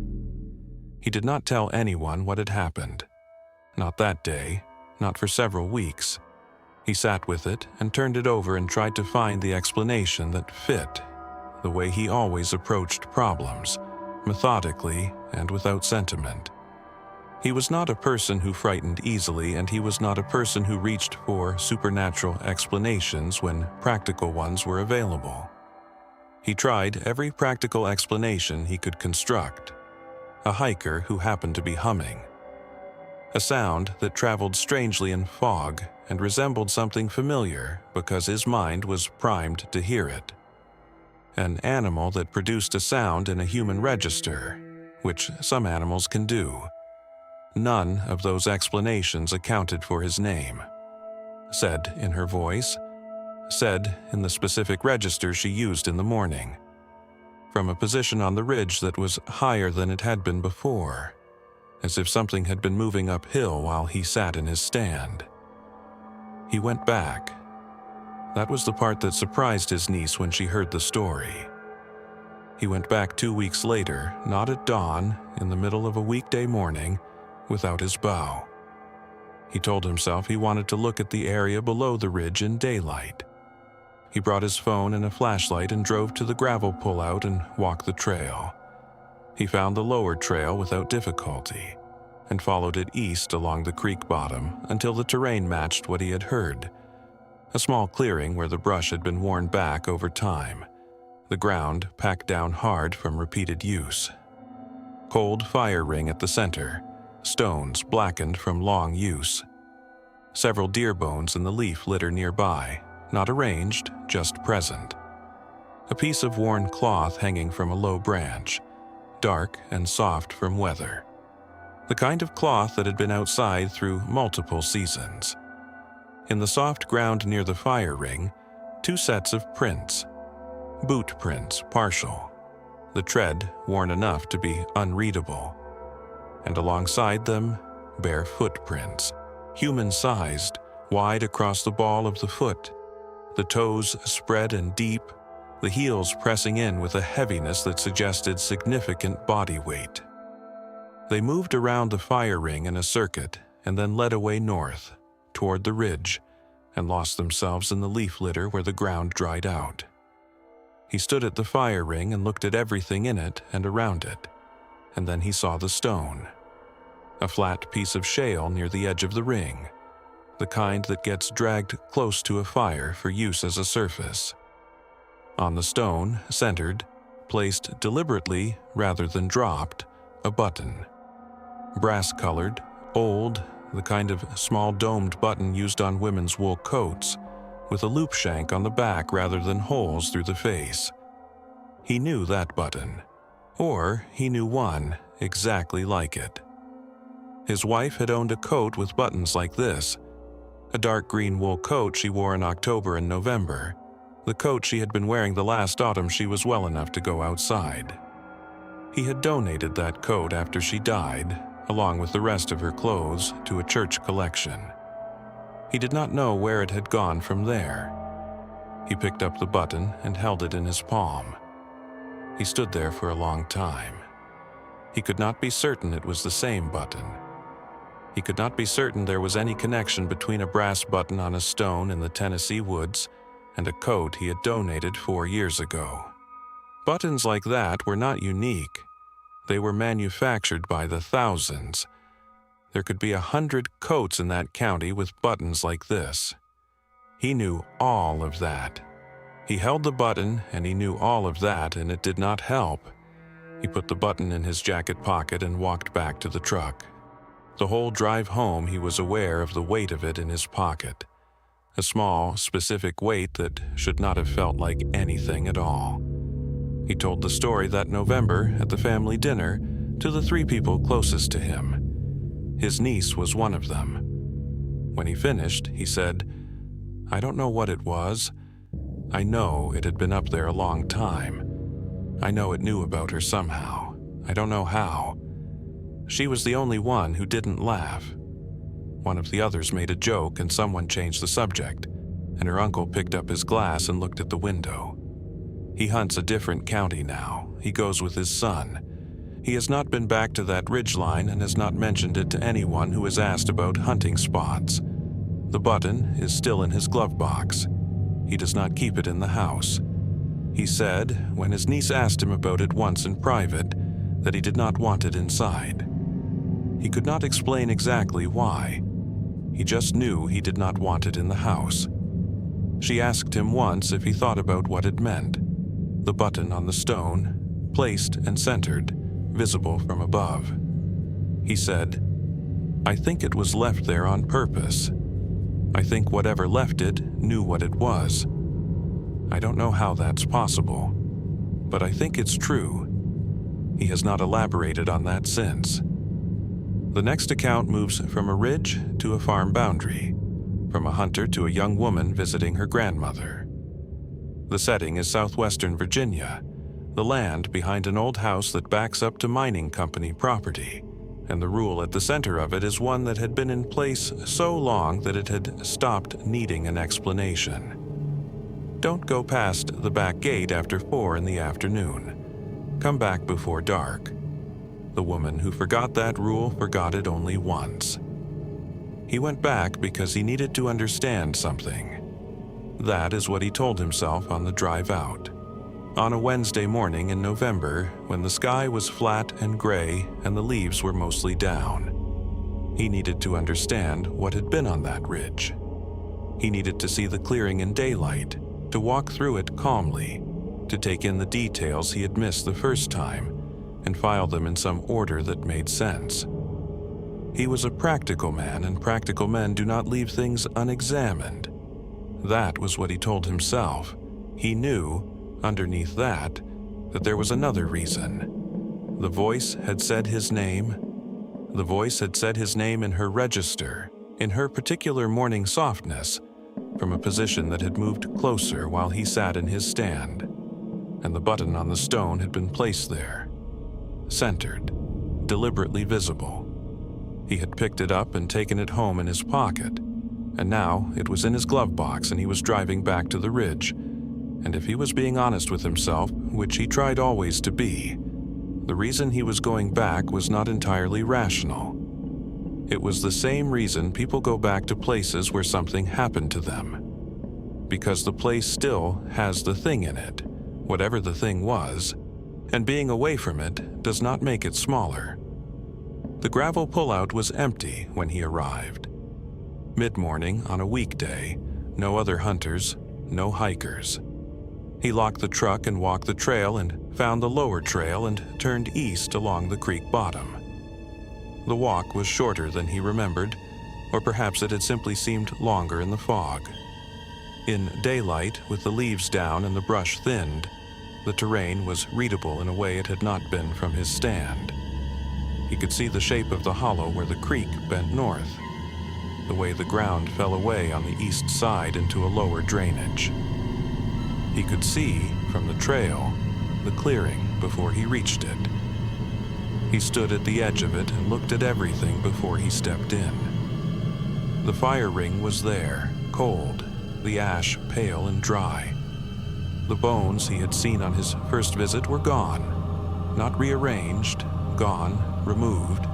He did not tell anyone what had happened. Not that day, not for several weeks. He sat with it and turned it over and tried to find the explanation that fit the way he always approached problems, methodically and without sentiment. He was not a person who frightened easily, and he was not a person who reached for supernatural explanations when practical ones were available. He tried every practical explanation he could construct. A hiker who happened to be humming. A sound that traveled strangely in fog and resembled something familiar because his mind was primed to hear it. An animal that produced a sound in a human register, which some animals can do. None of those explanations accounted for his name. Said in her voice, said in the specific register she used in the morning, from a position on the ridge that was higher than it had been before, as if something had been moving uphill while he sat in his stand. He went back. That was the part that surprised his niece when she heard the story. He went back 2 weeks later, not at dawn, in the middle of a weekday morning, without his bow. He told himself he wanted to look at the area below the ridge in daylight. He brought his phone and a flashlight and drove to the gravel pullout and walked the trail. He found the lower trail without difficulty and followed it east along the creek bottom until the terrain matched what he had heard. A small clearing where the brush had been worn back over time, the ground packed down hard from repeated use. Cold fire ring at the center, stones blackened from long use. Several deer bones in the leaf litter nearby, not arranged, just present. A piece of worn cloth hanging from a low branch, dark and soft from weather. the kind of cloth that had been outside through multiple seasons. In the soft ground near the fire ring, 2 sets of prints. Boot prints, partial. The tread worn enough to be unreadable. And alongside them, bare footprints, human-sized, wide across the ball of the foot, the toes spread and deep, the heels pressing in with a heaviness that suggested significant body weight. They moved around the fire ring in a circuit and then led away north, toward the ridge, and lost themselves in the leaf litter where the ground dried out. He stood at the fire ring and looked at everything in it and around it, and then he saw the stone. A flat piece of shale near the edge of the ring, the kind that gets dragged close to a fire for use as a surface. On the stone, centered, placed deliberately rather than dropped, a button. Brass-colored, old, the kind of small domed button used on women's wool coats, with a loop shank on the back rather than holes through the face. He knew that button, or he knew one exactly like it. His wife had owned a coat with buttons like this, a dark green wool coat she wore in October and November, the coat she had been wearing the last autumn she was well enough to go outside. He had donated that coat after she died, along with the rest of her clothes, to a church collection. He did not know where it had gone from there. He picked up the button and held it in his palm. He stood there for a long time. He could not be certain it was the same button. He could not be certain there was any connection between a brass button on a stone in the Tennessee woods and a coat he had donated 4 years ago. Buttons like that were not unique. They were manufactured by the thousands. There could be 100 coats in that county with buttons like this. He knew all of that. He held the button and he knew all of that, and it did not help. He put the button in his jacket pocket and walked back to the truck. The whole drive home he was aware of the weight of it in his pocket. A small, specific weight that should not have felt like anything at all. He told the story that November at the family dinner to the 3 people closest to him. His niece was one of them. When he finished, he said, "I don't know what it was. I know it had been up there a long time. I know it knew about her somehow. I don't know how. She was the only one who didn't laugh. One of the others made a joke and someone changed the subject, and her uncle picked up his glass and looked at the window. He hunts a different county now. He goes with his son. He has not been back to that ridgeline and has not mentioned it to anyone who has asked about hunting spots. The button is still in his glove box. He does not keep it in the house. He said, when his niece asked him about it once in private, that he did not want it inside. He could not explain exactly why. He just knew he did not want it in the house. She asked him once if he thought about what it meant. The button on the stone, placed and centered, visible from above. He said, "I think it was left there on purpose. I think whatever left it knew what it was. I don't know how that's possible, but I think it's true." He has not elaborated on that since. The next account moves from a ridge to a farm boundary, from a hunter to a young woman visiting her grandmother. The setting is southwestern Virginia, the land behind an old house that backs up to mining company property, and the rule at the center of it is one that had been in place so long that it had stopped needing an explanation. Don't go past the back gate after 4 in the afternoon. Come back before dark. The woman who forgot that rule forgot it only once. He went back because he needed to understand something. That is what he told himself on the drive out. On a Wednesday morning in November, when the sky was flat and gray and the leaves were mostly down. He needed to understand what had been on that ridge. He needed to see the clearing in daylight, to walk through it calmly, to take in the details he had missed the first time, and file them in some order that made sense. He was a practical man, and practical men do not leave things unexamined. That was what he told himself. He knew, underneath that there was another reason. The voice had said his name. The voice had said his name in her register, in her particular morning softness, from a position that had moved closer while he sat in his stand, and the button on the stone had been placed there, centered, deliberately visible. He had picked it up and taken it home in his pocket, and now it was in his glove box and he was driving back to the ridge, and if he was being honest with himself, which he tried always to be, the reason he was going back was not entirely rational. It was the same reason people go back to places where something happened to them. Because the place still has the thing in it, whatever the thing was, and being away from it does not make it smaller. The gravel pullout was empty when he arrived. Mid-morning on a weekday, no other hunters, no hikers. He locked the truck and walked the trail and found the lower trail and turned east along the creek bottom. The walk was shorter than he remembered, or perhaps it had simply seemed longer in the fog. In daylight, with the leaves down and the brush thinned, the terrain was readable in a way it had not been from his stand. He could see the shape of the hollow where the creek bent north, the way the ground fell away on the east side into a lower drainage. He could see, from the trail, the clearing before he reached it. He stood at the edge of it and looked at everything before he stepped in. The fire ring was there, cold, the ash pale and dry. The bones he had seen on his first visit were gone, not rearranged, gone, removed,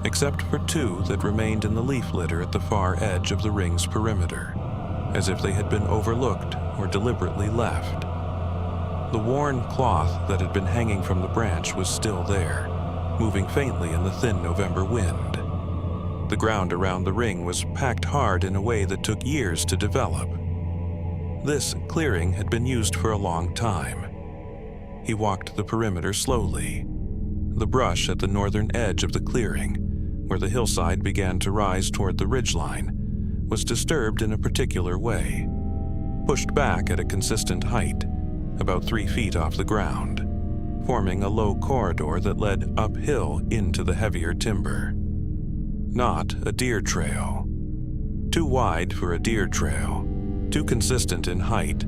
except for two that remained in the leaf litter at the far edge of the ring's perimeter, as if they had been overlooked or deliberately left. The worn cloth that had been hanging from the branch was still there, moving faintly in the thin November wind. The ground around the ring was packed hard in a way that took years to develop. This clearing had been used for a long time. He walked the perimeter slowly. The brush at the northern edge of the clearing, where the hillside began to rise toward the ridgeline, was disturbed in a particular way, pushed back at a consistent height, about 3 feet off the ground, forming a low corridor that led uphill into the heavier timber. Not a deer trail. Too wide for a deer trail, too consistent in height,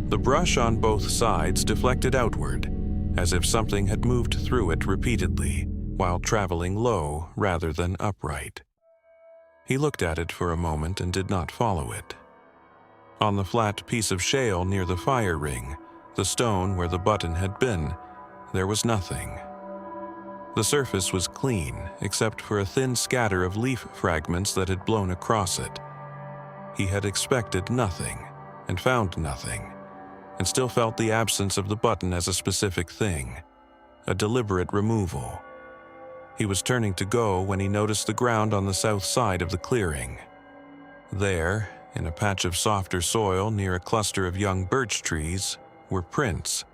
the brush on both sides deflected outward, as if something had moved through it repeatedly, while traveling low rather than upright. He looked at it for a moment and did not follow it. On the flat piece of shale near the fire ring, the stone where the button had been, there was nothing. The surface was clean, except for a thin scatter of leaf fragments that had blown across it. He had expected nothing, and found nothing, and still felt the absence of the button as a specific thing, a deliberate removal. He was turning to go when he noticed the ground on the south side of the clearing. There, in a patch of softer soil near a cluster of young birch trees, were prints.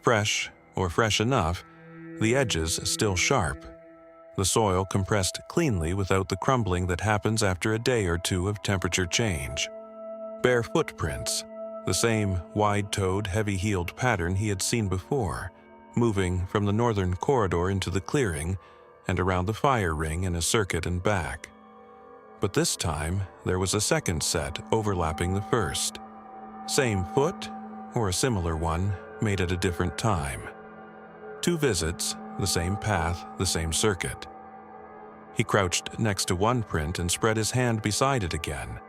Fresh, or fresh enough, the edges still sharp. The soil compressed cleanly without the crumbling that happens after a day or two of temperature change. Bare footprints, the same wide-toed, heavy-heeled pattern he had seen before, moving from the northern corridor into the clearing and around the fire ring in a circuit and back. But this time, there was a second set overlapping the first. Same foot, or a similar one, made at a different time. 2 visits, the same path, the same circuit. He crouched next to one print and spread his hand beside it again.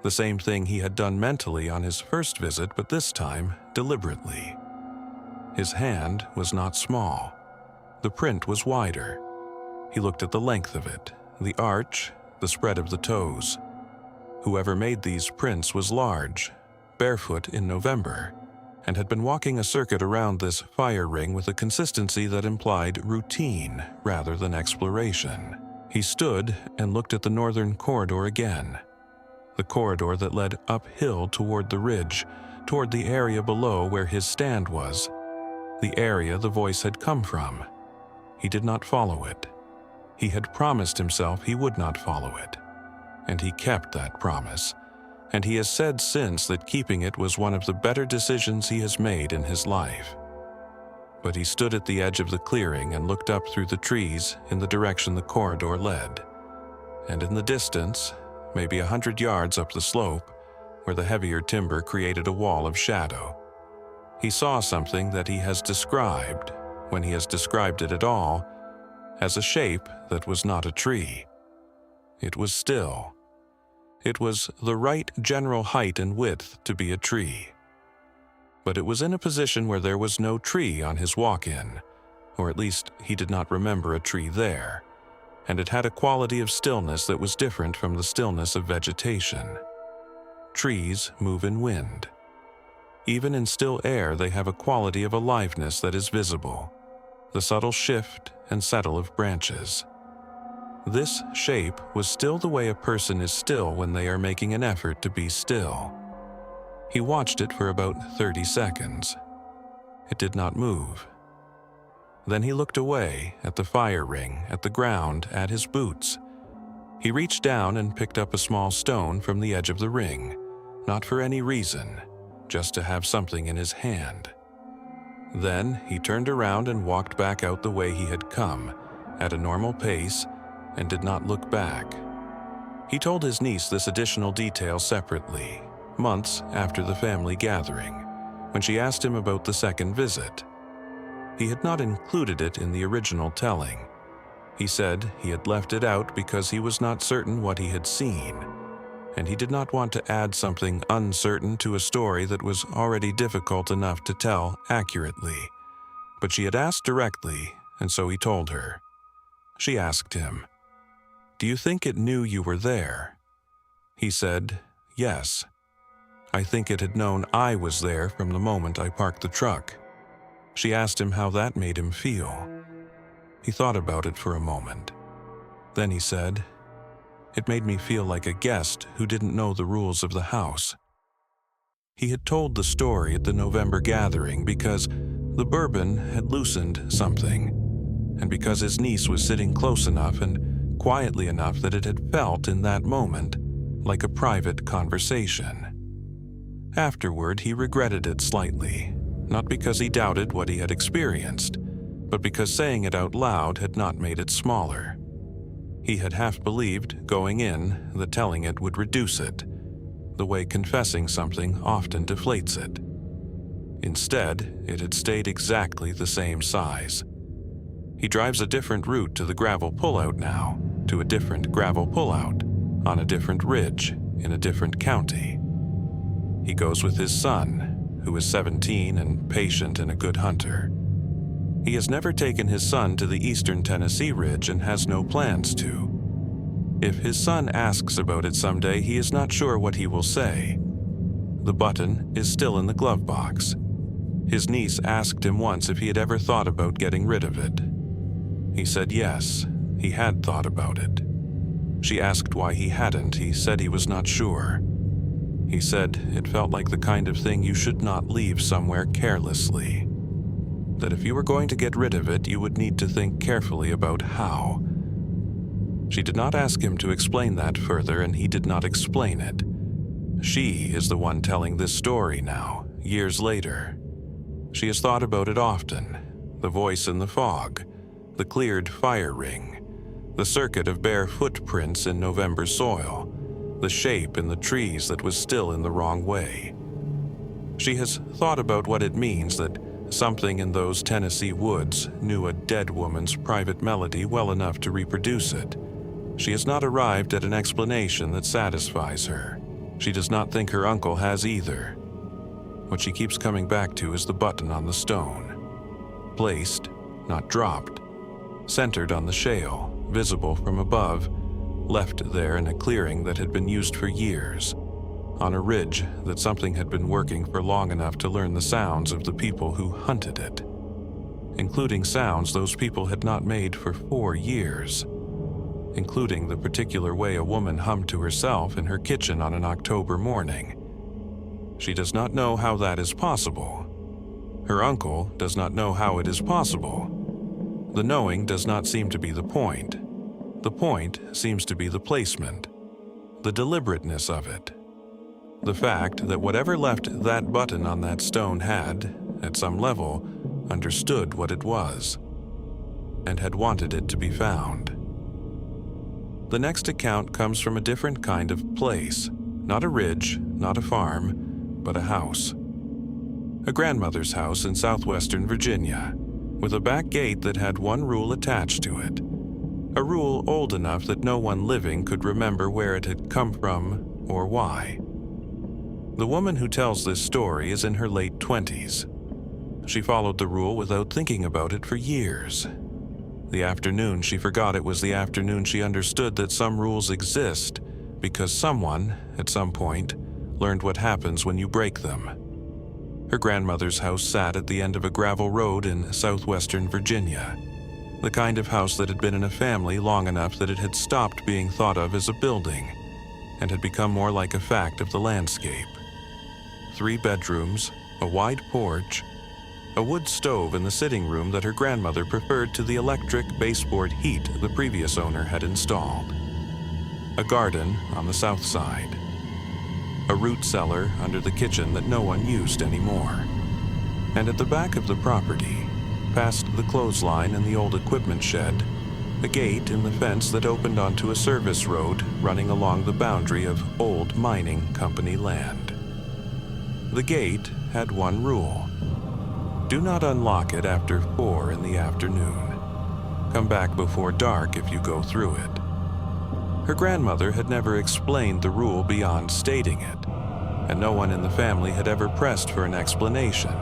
The same thing he had done mentally on his first visit, but this time deliberately. His hand was not small. The print was wider. He looked at the length of it, the arch, the spread of the toes. Whoever made these prints was large, barefoot in November, and had been walking a circuit around this fire ring with a consistency that implied routine rather than exploration. He stood and looked at the northern corridor again, the corridor that led uphill toward the ridge, toward the area below where his stand was, the area the voice had come from. He did not follow it. He had promised himself he would not follow it, and he kept that promise, and he has said since that keeping it was one of the better decisions he has made in his life. but he stood at the edge of the clearing and looked up through the trees in the direction the corridor led. And in the distance, maybe 100 yards up the slope, where the heavier timber created a wall of shadow, he saw something that he has described, when he has described it at all, as a shape that was not a tree. It was still. It was the right general height and width to be a tree. But it was in a position where there was no tree on his walk-in, or at least he did not remember a tree there, and it had a quality of stillness that was different from the stillness of vegetation. Trees move in wind. Even in still air, they have a quality of aliveness that is visible, the subtle shift and settle of branches. This shape was still the way a person is still when they are making an effort to be still. He watched it for about 30 seconds. It did not move. Then he looked away at the fire ring, at the ground, at his boots. He reached down and picked up a small stone from the edge of the ring, not for any reason, just to have something in his hand. Then he turned around and walked back out the way he had come, at a normal pace, and did not look back. He told his niece this additional detail separately, months after the family gathering, when she asked him about the second visit. He had not included it in the original telling. He said he had left it out because he was not certain what he had seen, and he did not want to add something uncertain to a story that was already difficult enough to tell accurately. But she had asked directly, and so he told her. She asked him, "Do you think it knew you were there?" He said, "Yes. I think it had known I was there from the moment I parked the truck." She asked him how that made him feel. He thought about it for a moment. Then he said, "It made me feel like a guest who didn't know the rules of the house." He had told the story at the November gathering because the bourbon had loosened something, and because his niece was sitting close enough and quietly enough that it had felt in that moment like a private conversation. Afterward, he regretted it slightly, not because he doubted what he had experienced, but because saying it out loud had not made it smaller. He had half believed, going in, that telling it would reduce it, the way confessing something often deflates it. Instead, it had stayed exactly the same size. He drives a different route to the gravel pullout now, to a different gravel pullout, on a different ridge, in a different county. He goes with his son, who is 17 and patient and a good hunter. He has never taken his son to the eastern Tennessee ridge and has no plans to. If his son asks about it someday, he is not sure what he will say. The button is still in the glove box. His niece asked him once if he had ever thought about getting rid of it. He said yes, he had thought about it. She asked why he hadn't. He said he was not sure. He said it felt like the kind of thing you should not leave somewhere carelessly. That if you were going to get rid of it, you would need to think carefully about how. She did not ask him to explain that further, and he did not explain it. She is the one telling this story now, years later. She has thought about it often, the voice in the fog, the cleared fire ring, the circuit of bare footprints in November soil, the shape in the trees that was still in the wrong way. She has thought about what it means that something in those Tennessee woods knew a dead woman's private melody well enough to reproduce it. She has not arrived at an explanation that satisfies her. She does not think her uncle has either. What she keeps coming back to is the button on the stone. Placed, not dropped. Centered on the shale, visible from above, left there in a clearing that had been used for years. On a ridge that something had been working for long enough to learn the sounds of the people who hunted it, including sounds those people had not made for 4 years, including the particular way a woman hummed to herself in her kitchen on an October morning. She does not know how that is possible. Her uncle does not know how it is possible. The knowing does not seem to be the point. The point seems to be the placement, the deliberateness of it. The fact that whatever left that button on that stone had, at some level, understood what it was, and had wanted it to be found. The next account comes from a different kind of place, not a ridge, not a farm, but a house. A grandmother's house in southwestern Virginia, with a back gate that had one rule attached to it. A rule old enough that no one living could remember where it had come from or why. The woman who tells this story is in her late 20s. She followed the rule without thinking about it for years. The afternoon she forgot it was the afternoon she understood that some rules exist because someone, at some point, learned what happens when you break them. Her grandmother's house sat at the end of a gravel road in southwestern Virginia, the kind of house that had been in a family long enough that it had stopped being thought of as a building and had become more like a fact of the landscape. 3 bedrooms, a wide porch, a wood stove in the sitting room that her grandmother preferred to the electric baseboard heat the previous owner had installed. A garden on the south side. A root cellar under the kitchen that no one used anymore. And at the back of the property, past the clothesline and the old equipment shed, a gate in the fence that opened onto a service road running along the boundary of old mining company land. The gate had one rule. Do not unlock it after 4 in the afternoon. Come back before dark if you go through it. Her grandmother had never explained the rule beyond stating it, and no one in the family had ever pressed for an explanation,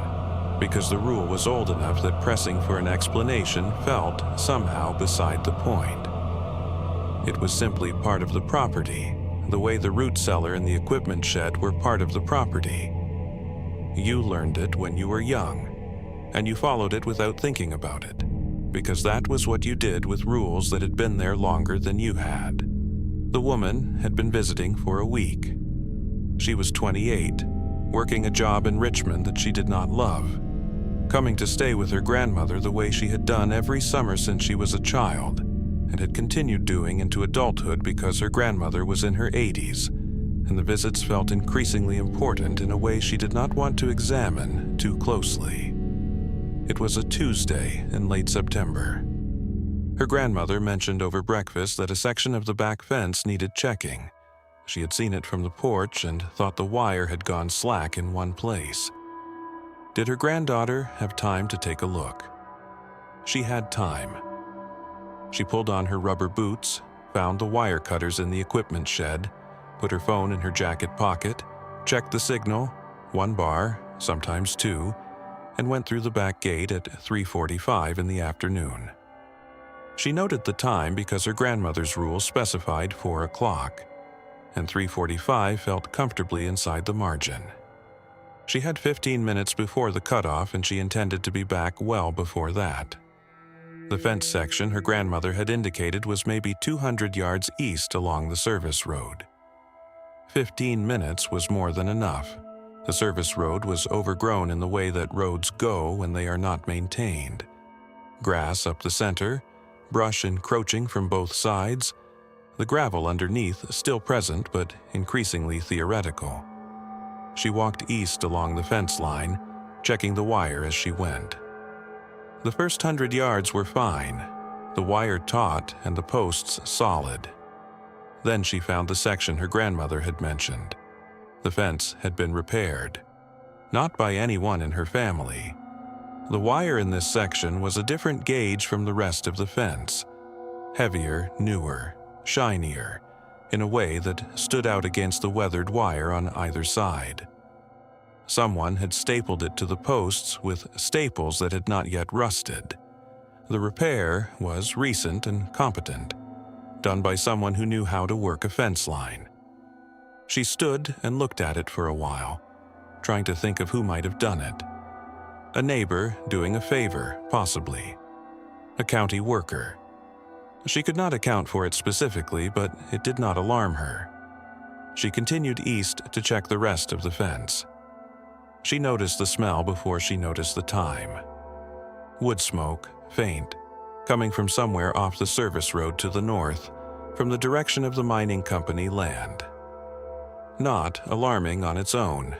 because the rule was old enough that pressing for an explanation felt somehow beside the point. It was simply part of the property, the way the root cellar and the equipment shed were part of the property. You learned it when you were young, and you followed it without thinking about it, because that was what you did with rules that had been there longer than you had. The woman had been visiting for a week. She was 28, working a job in Richmond that she did not love, coming to stay with her grandmother the way she had done every summer since she was a child, and had continued doing into adulthood because her grandmother was in her 80s, and the visits felt increasingly important in a way she did not want to examine too closely. It was a Tuesday in late September. Her grandmother mentioned over breakfast that a section of the back fence needed checking. She had seen it from the porch and thought the wire had gone slack in one place. Did her granddaughter have time to take a look? She had time. She pulled on her rubber boots, found the wire cutters in the equipment shed, put her phone in her jacket pocket, checked the signal, 1 bar, sometimes 2, and went through the back gate at 3:45 in the afternoon. She noted the time because her grandmother's rule specified 4 o'clock, and 3:45 felt comfortably inside the margin. She had 15 minutes before the cutoff, and she intended to be back well before that. The fence section her grandmother had indicated was maybe 200 yards east along the service road. 15 minutes was more than enough. The service road was overgrown in the way that roads go when they are not maintained. Grass up the center, brush encroaching from both sides, the gravel underneath still present but increasingly theoretical. She walked east along the fence line, checking the wire as she went. The first 100 yards were fine, the wire taut and the posts solid. Then she found the section her grandmother had mentioned. The fence had been repaired, not by anyone in her family. The wire in this section was a different gauge from the rest of the fence, heavier, newer, shinier, in a way that stood out against the weathered wire on either side. Someone had stapled it to the posts with staples that had not yet rusted. The repair was recent and competent, done by someone who knew how to work a fence line. She stood and looked at it for a while, trying to think of who might have done it. A neighbor doing a favor, possibly. A county worker. She could not account for it specifically, but it did not alarm her. She continued east to check the rest of the fence. She noticed the smell before she noticed the time. Wood smoke, faint, coming from somewhere off the service road to the north, from the direction of the mining company land. Not alarming on its own.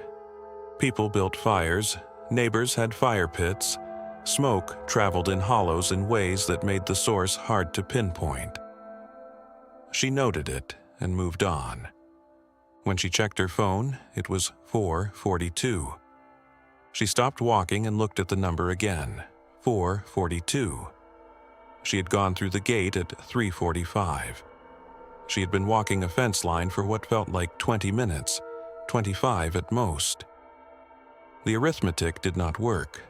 People built fires, neighbors had fire pits, smoke traveled in hollows in ways that made the source hard to pinpoint. She noted it and moved on. When she checked her phone, it was 4:42. She stopped walking and looked at the number again, 4:42. She had gone through the gate at 3:45. She had been walking a fence line for what felt like 20 minutes, 25 at most. The arithmetic did not work.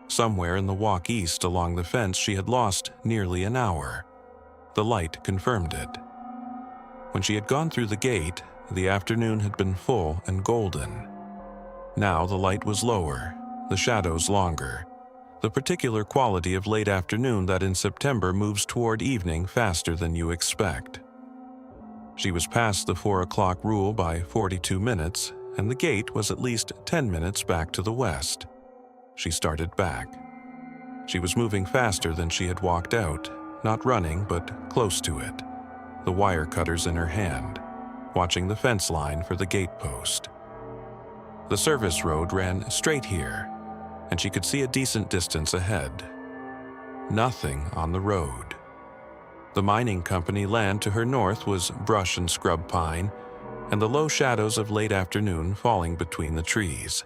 Somewhere in the walk east along the fence she had lost nearly an hour. The light confirmed it. When she had gone through the gate, the afternoon had been full and golden. Now the light was lower, the shadows longer, the particular quality of late afternoon that in September moves toward evening faster than you expect. She was past the 4 o'clock rule by 42 minutes, and the gate was at least 10 minutes back to the west. She started back. She was moving faster than she had walked out, not running but close to it, the wire cutters in her hand, watching the fence line for the gate post. The service road ran straight here, and she could see a decent distance ahead. Nothing on the road. The mining company land to her north was brush and scrub pine, and the low shadows of late afternoon falling between the trees.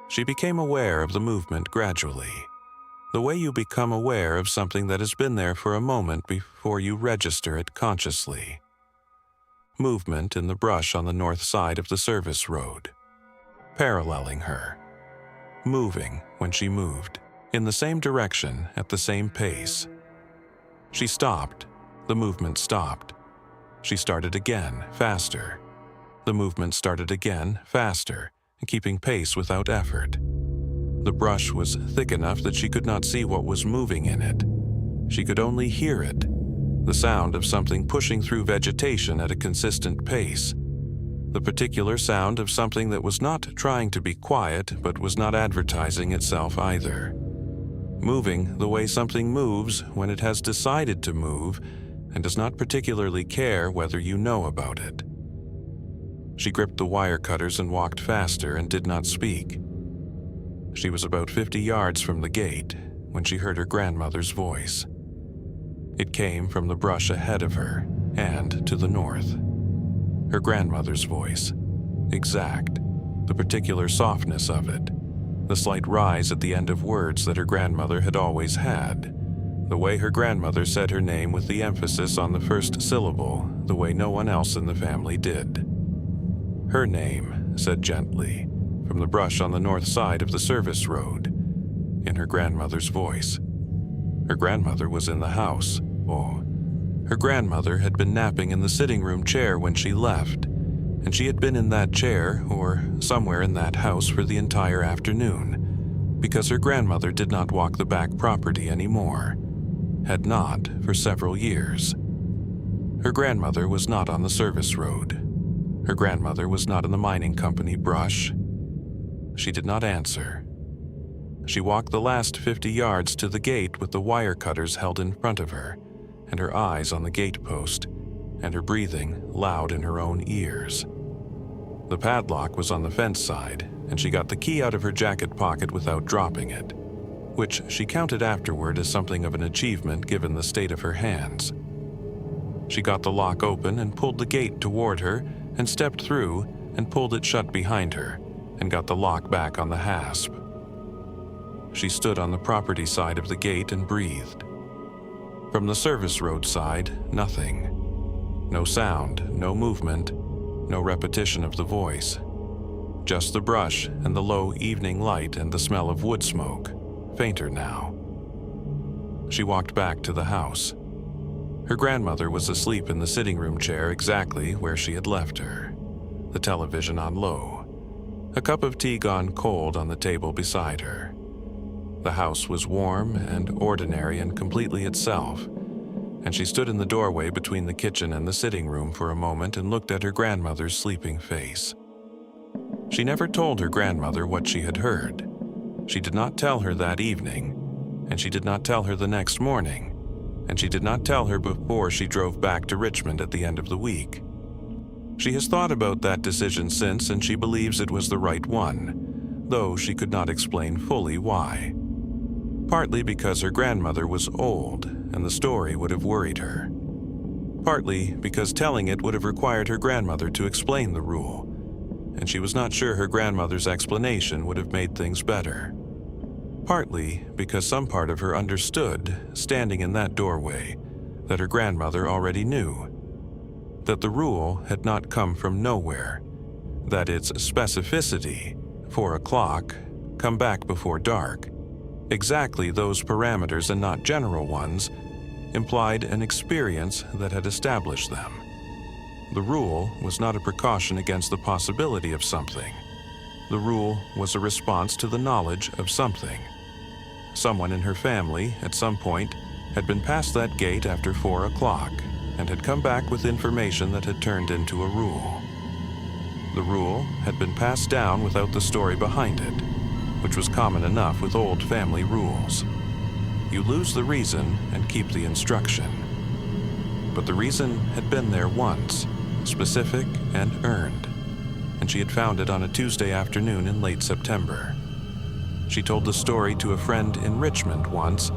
She became aware of the movement gradually, the way you become aware of something that has been there for a moment before you register it consciously. Movement in the brush on the north side of the service road, paralleling her, moving when she moved, in the same direction at the same pace. She stopped, the movement stopped. She started again, faster. The movement started again, faster, and keeping pace without effort. The brush was thick enough that she could not see what was moving in it. She could only hear it, the sound of something pushing through vegetation at a consistent pace, the particular sound of something that was not trying to be quiet but was not advertising itself either. Moving the way something moves when it has decided to move and does not particularly care whether you know about it. She gripped the wire cutters and walked faster and did not speak. She was about 50 yards from the gate when she heard her grandmother's voice. It came from the brush ahead of her and to the north. Her grandmother's voice, exact, the particular softness of it, the slight rise at the end of words that her grandmother had always had, the way her grandmother said her name with the emphasis on the first syllable, the way no one else in the family did. Her name, said gently, from the brush on the north side of the service road, in her grandmother's voice. Her grandmother was in the house. Oh, her grandmother had been napping in the sitting room chair when she left, and she had been in that chair or somewhere in that house for the entire afternoon, because her grandmother did not walk the back property anymore, had not for several years. Her grandmother was not on the service road. Her grandmother was not in the mining company brush. She did not answer. She walked the last 50 yards to the gate with the wire cutters held in front of her, and her eyes on the gate post, and her breathing loud in her own ears. The padlock was on the fence side, and she got the key out of her jacket pocket without dropping it, which she counted afterward as something of an achievement given the state of her hands. She got the lock open and pulled the gate toward her and stepped through and pulled it shut behind her and got the lock back on the hasp. She stood on the property side of the gate and breathed. From the service road side, nothing. No sound, no movement, no repetition of the voice. Just the brush and the low evening light and the smell of wood smoke, fainter now. She walked back to the house. Her grandmother was asleep in the sitting room chair exactly where she had left her, the television on low, a cup of tea gone cold on the table beside her. The house was warm and ordinary and completely itself, and she stood in the doorway between the kitchen and the sitting room for a moment and looked at her grandmother's sleeping face. She never told her grandmother what she had heard. She did not tell her that evening, and she did not tell her the next morning, and she did not tell her before she drove back to Richmond at the end of the week. She has thought about that decision since, and she believes it was the right one, though she could not explain fully why. partly because her grandmother was old and the story would have worried her, partly because telling it would have required her grandmother to explain the rule, and she was not sure her grandmother's explanation would have made things better, partly because some part of her understood, standing in that doorway, that her grandmother already knew, that the rule had not come from nowhere, that its specificity, 4 o'clock, come back before dark, exactly those parameters and not general ones, implied an experience that had established them. The rule was not a precaution against the possibility of something. The rule was a response to the knowledge of something. Someone in her family, at some point, had been past that gate after 4 o'clock and had come back with information that had turned into a rule. The rule had been passed down without the story behind it, which was common enough with old family rules. You lose the reason and keep the instruction. But the reason had been there once, specific and earned, and she had found it on a Tuesday afternoon in late September. She told the story to a friend in Richmond once,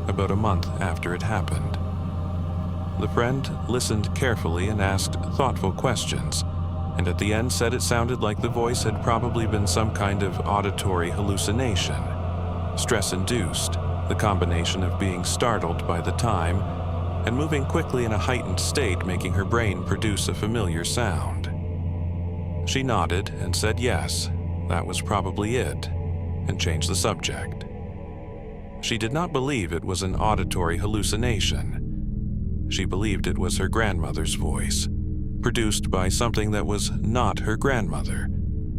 about a month after it happened. The friend listened carefully and asked thoughtful questions, and at the end said it sounded like the voice had probably been some kind of auditory hallucination, stress-induced, the combination of being startled by the time and moving quickly in a heightened state, making her brain produce a familiar sound. She nodded and said yes, that was probably it, and changed the subject. She did not believe it was an auditory hallucination. She believed it was her grandmother's voice, produced by something that was not her grandmother,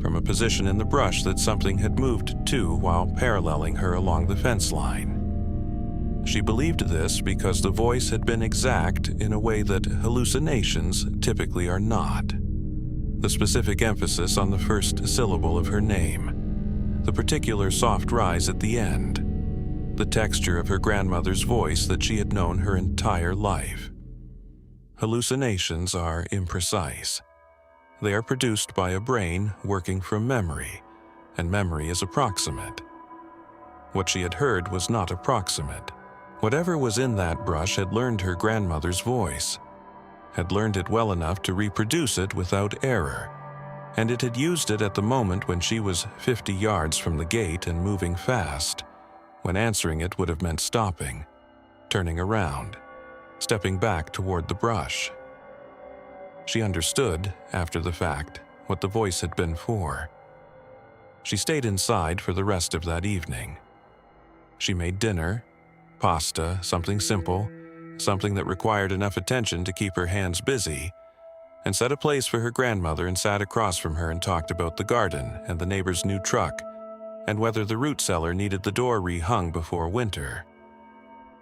from a position in the brush that something had moved to while paralleling her along the fence line. She believed this because the voice had been exact in a way that hallucinations typically are not. The specific emphasis on the first syllable of her name, the particular soft rise at the end, the texture of her grandmother's voice that she had known her entire life. Hallucinations are imprecise. They are produced by a brain working from memory, and memory is approximate. What she had heard was not approximate. Whatever was in that brush had learned her grandmother's voice, had learned it well enough to reproduce it without error, and it had used it at the moment when she was 50 yards from the gate and moving fast, when answering it would have meant stopping, turning around, stepping back toward the brush. She understood, after the fact, what the voice had been for. She stayed inside for the rest of that evening. She made dinner, pasta, something simple, something that required enough attention to keep her hands busy, and set a place for her grandmother and sat across from her and talked about the garden and the neighbor's new truck and whether the root cellar needed the door rehung before winter.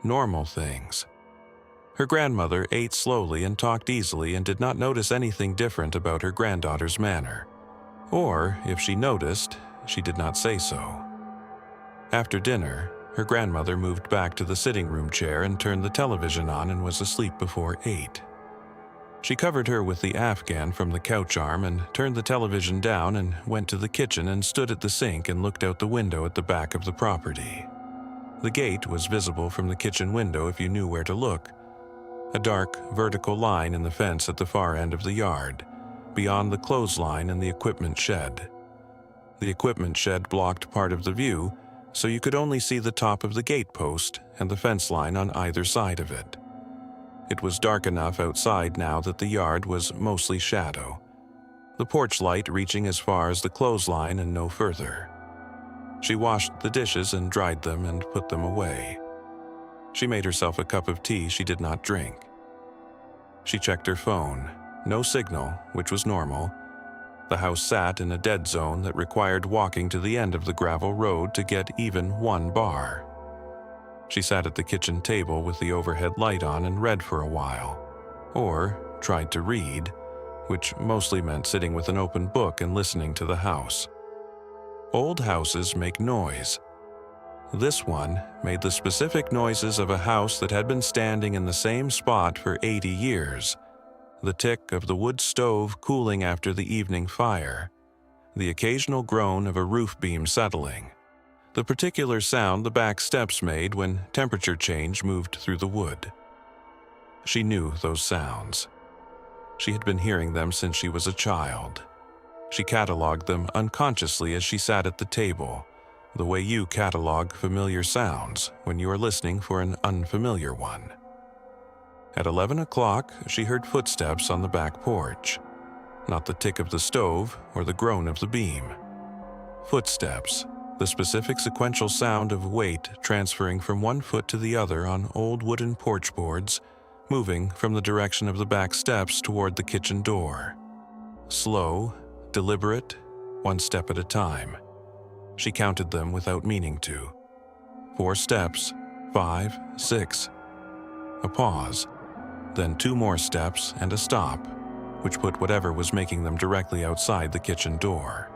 Normal things. Her grandmother ate slowly and talked easily and did not notice anything different about her granddaughter's manner. Or, if she noticed, she did not say so. After dinner, her grandmother moved back to the sitting room chair and turned the television on and was asleep before 8. She covered her with the Afghan from the couch arm and turned the television down and went to the kitchen and stood at the sink and looked out the window at the back of the property. The gate was visible from the kitchen window if you knew where to look, a dark, vertical line in the fence at the far end of the yard, beyond the clothesline and the equipment shed. The equipment shed blocked part of the view, so you could only see the top of the gate post and the fence line on either side of it. It was dark enough outside now that the yard was mostly shadow, the porch light reaching as far as the clothesline and no further. She washed the dishes and dried them and put them away. She made herself a cup of tea she did not drink. She checked her phone. No signal, which was normal. The house sat in a dead zone that required walking to the end of the gravel road to get even one bar. She sat at the kitchen table with the overhead light on and read for a while, or tried to read, which mostly meant sitting with an open book and listening to the house. Old houses make noise. This one made the specific noises of a house that had been standing in the same spot for 80 years. The tick of the wood stove cooling after the evening fire, the occasional groan of a roof beam settling, the particular sound the back steps made when temperature change moved through the wood. She knew those sounds. She had been hearing them since she was a child. She cataloged them unconsciously as she sat at the table, the way you catalog familiar sounds when you are listening for an unfamiliar one. At 11 o'clock, she heard footsteps on the back porch. Not the tick of the stove or the groan of the beam. Footsteps, the specific sequential sound of weight transferring from one foot to the other on old wooden porch boards, moving from the direction of the back steps toward the kitchen door. Slow, deliberate, one step at a time. She counted them without meaning to. 4 steps, 5, 6. A pause, then 2 more steps and a stop, which put whatever was making them directly outside the kitchen door.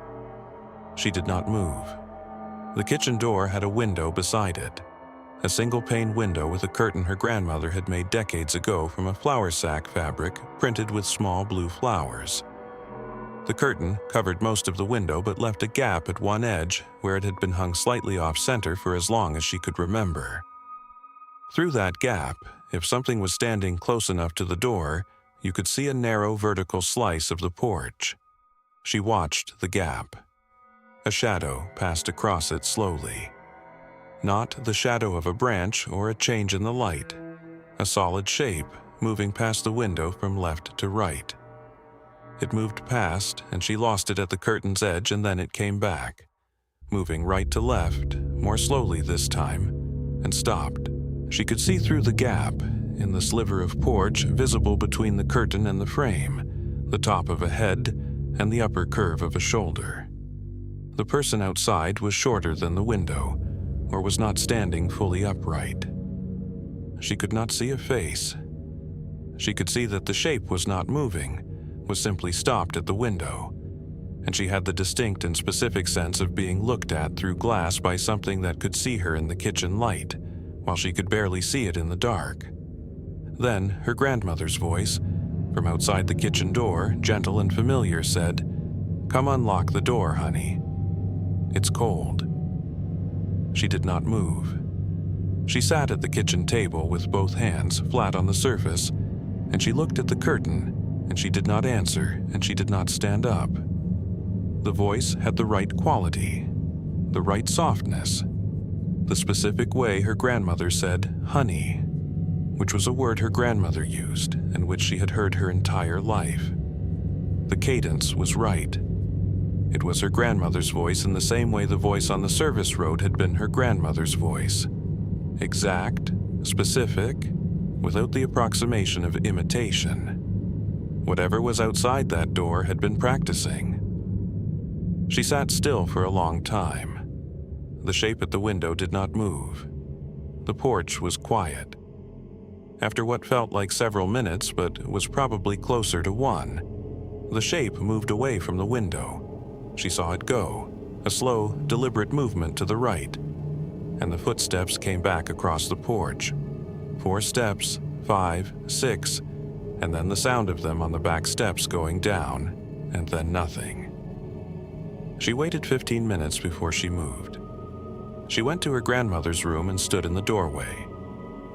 She did not move. The kitchen door had a window beside it, a single-pane window with a curtain her grandmother had made decades ago from a flour sack fabric printed with small blue flowers. The curtain covered most of the window but left a gap at one edge where it had been hung slightly off-center for as long as she could remember. Through that gap, if something was standing close enough to the door, you could see a narrow vertical slice of the porch. She watched the gap. A shadow passed across it slowly. Not the shadow of a branch or a change in the light. A solid shape moving past the window from left to right. It moved past, and she lost it at the curtain's edge, and then it came back, moving right to left, more slowly this time, and stopped. She could see through the gap, in the sliver of porch visible between the curtain and the frame, the top of a head and the upper curve of a shoulder. The person outside was shorter than the window, or was not standing fully upright. She could not see a face. She could see that the shape was not moving, was simply stopped at the window, and she had the distinct and specific sense of being looked at through glass by something that could see her in the kitchen light, while she could barely see it in the dark. Then her grandmother's voice, from outside the kitchen door, gentle and familiar, said, "Come unlock the door, honey. It's cold." She did not move. She sat at the kitchen table with both hands flat on the surface, and she looked at the curtain, and she did not answer, and she did not stand up. The voice had the right quality, the right softness, the specific way her grandmother said honey, which was a word her grandmother used and which she had heard her entire life. The cadence was right. It was her grandmother's voice in the same way the voice on the service road had been her grandmother's voice. Exact, specific, without the approximation of imitation. Whatever was outside that door had been practicing. She sat still for a long time. The shape at the window did not move. The porch was quiet. After what felt like several minutes but was probably closer to 1, the shape moved away from the window. She saw it go, a slow, deliberate movement to the right, and the footsteps came back across the porch. 4 steps, 5, 6, and then the sound of them on the back steps going down, and then nothing. She waited 15 minutes before she moved. She went to her grandmother's room and stood in the doorway.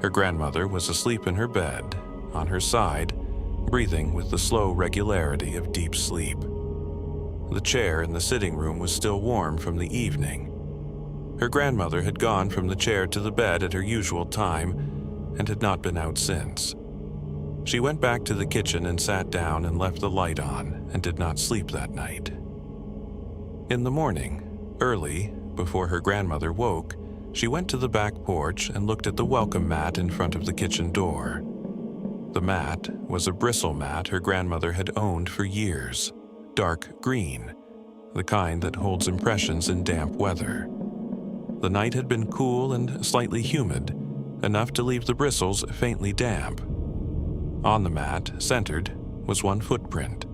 Her grandmother was asleep in her bed, on her side, breathing with the slow regularity of deep sleep. The chair in the sitting room was still warm from the evening. Her grandmother had gone from the chair to the bed at her usual time and had not been out since. She went back to the kitchen and sat down and left the light on and did not sleep that night. In the morning, early, before her grandmother woke, she went to the back porch and looked at the welcome mat in front of the kitchen door. The mat was a bristle mat her grandmother had owned for years, dark green, the kind that holds impressions in damp weather. The night had been cool and slightly humid, enough to leave the bristles faintly damp. On the mat, centered, was one footprint,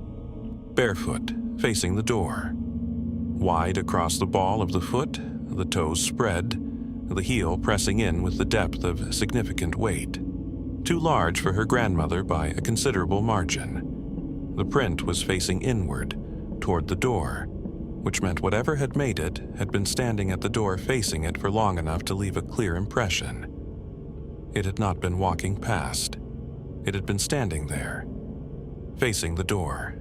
barefoot, facing the door. Wide across the ball of the foot, the toes spread, the heel pressing in with the depth of significant weight. Too large for her grandmother by a considerable margin. The print was facing inward, toward the door, which meant whatever had made it had been standing at the door facing it for long enough to leave a clear impression. It had not been walking past. It had been standing there, facing the door.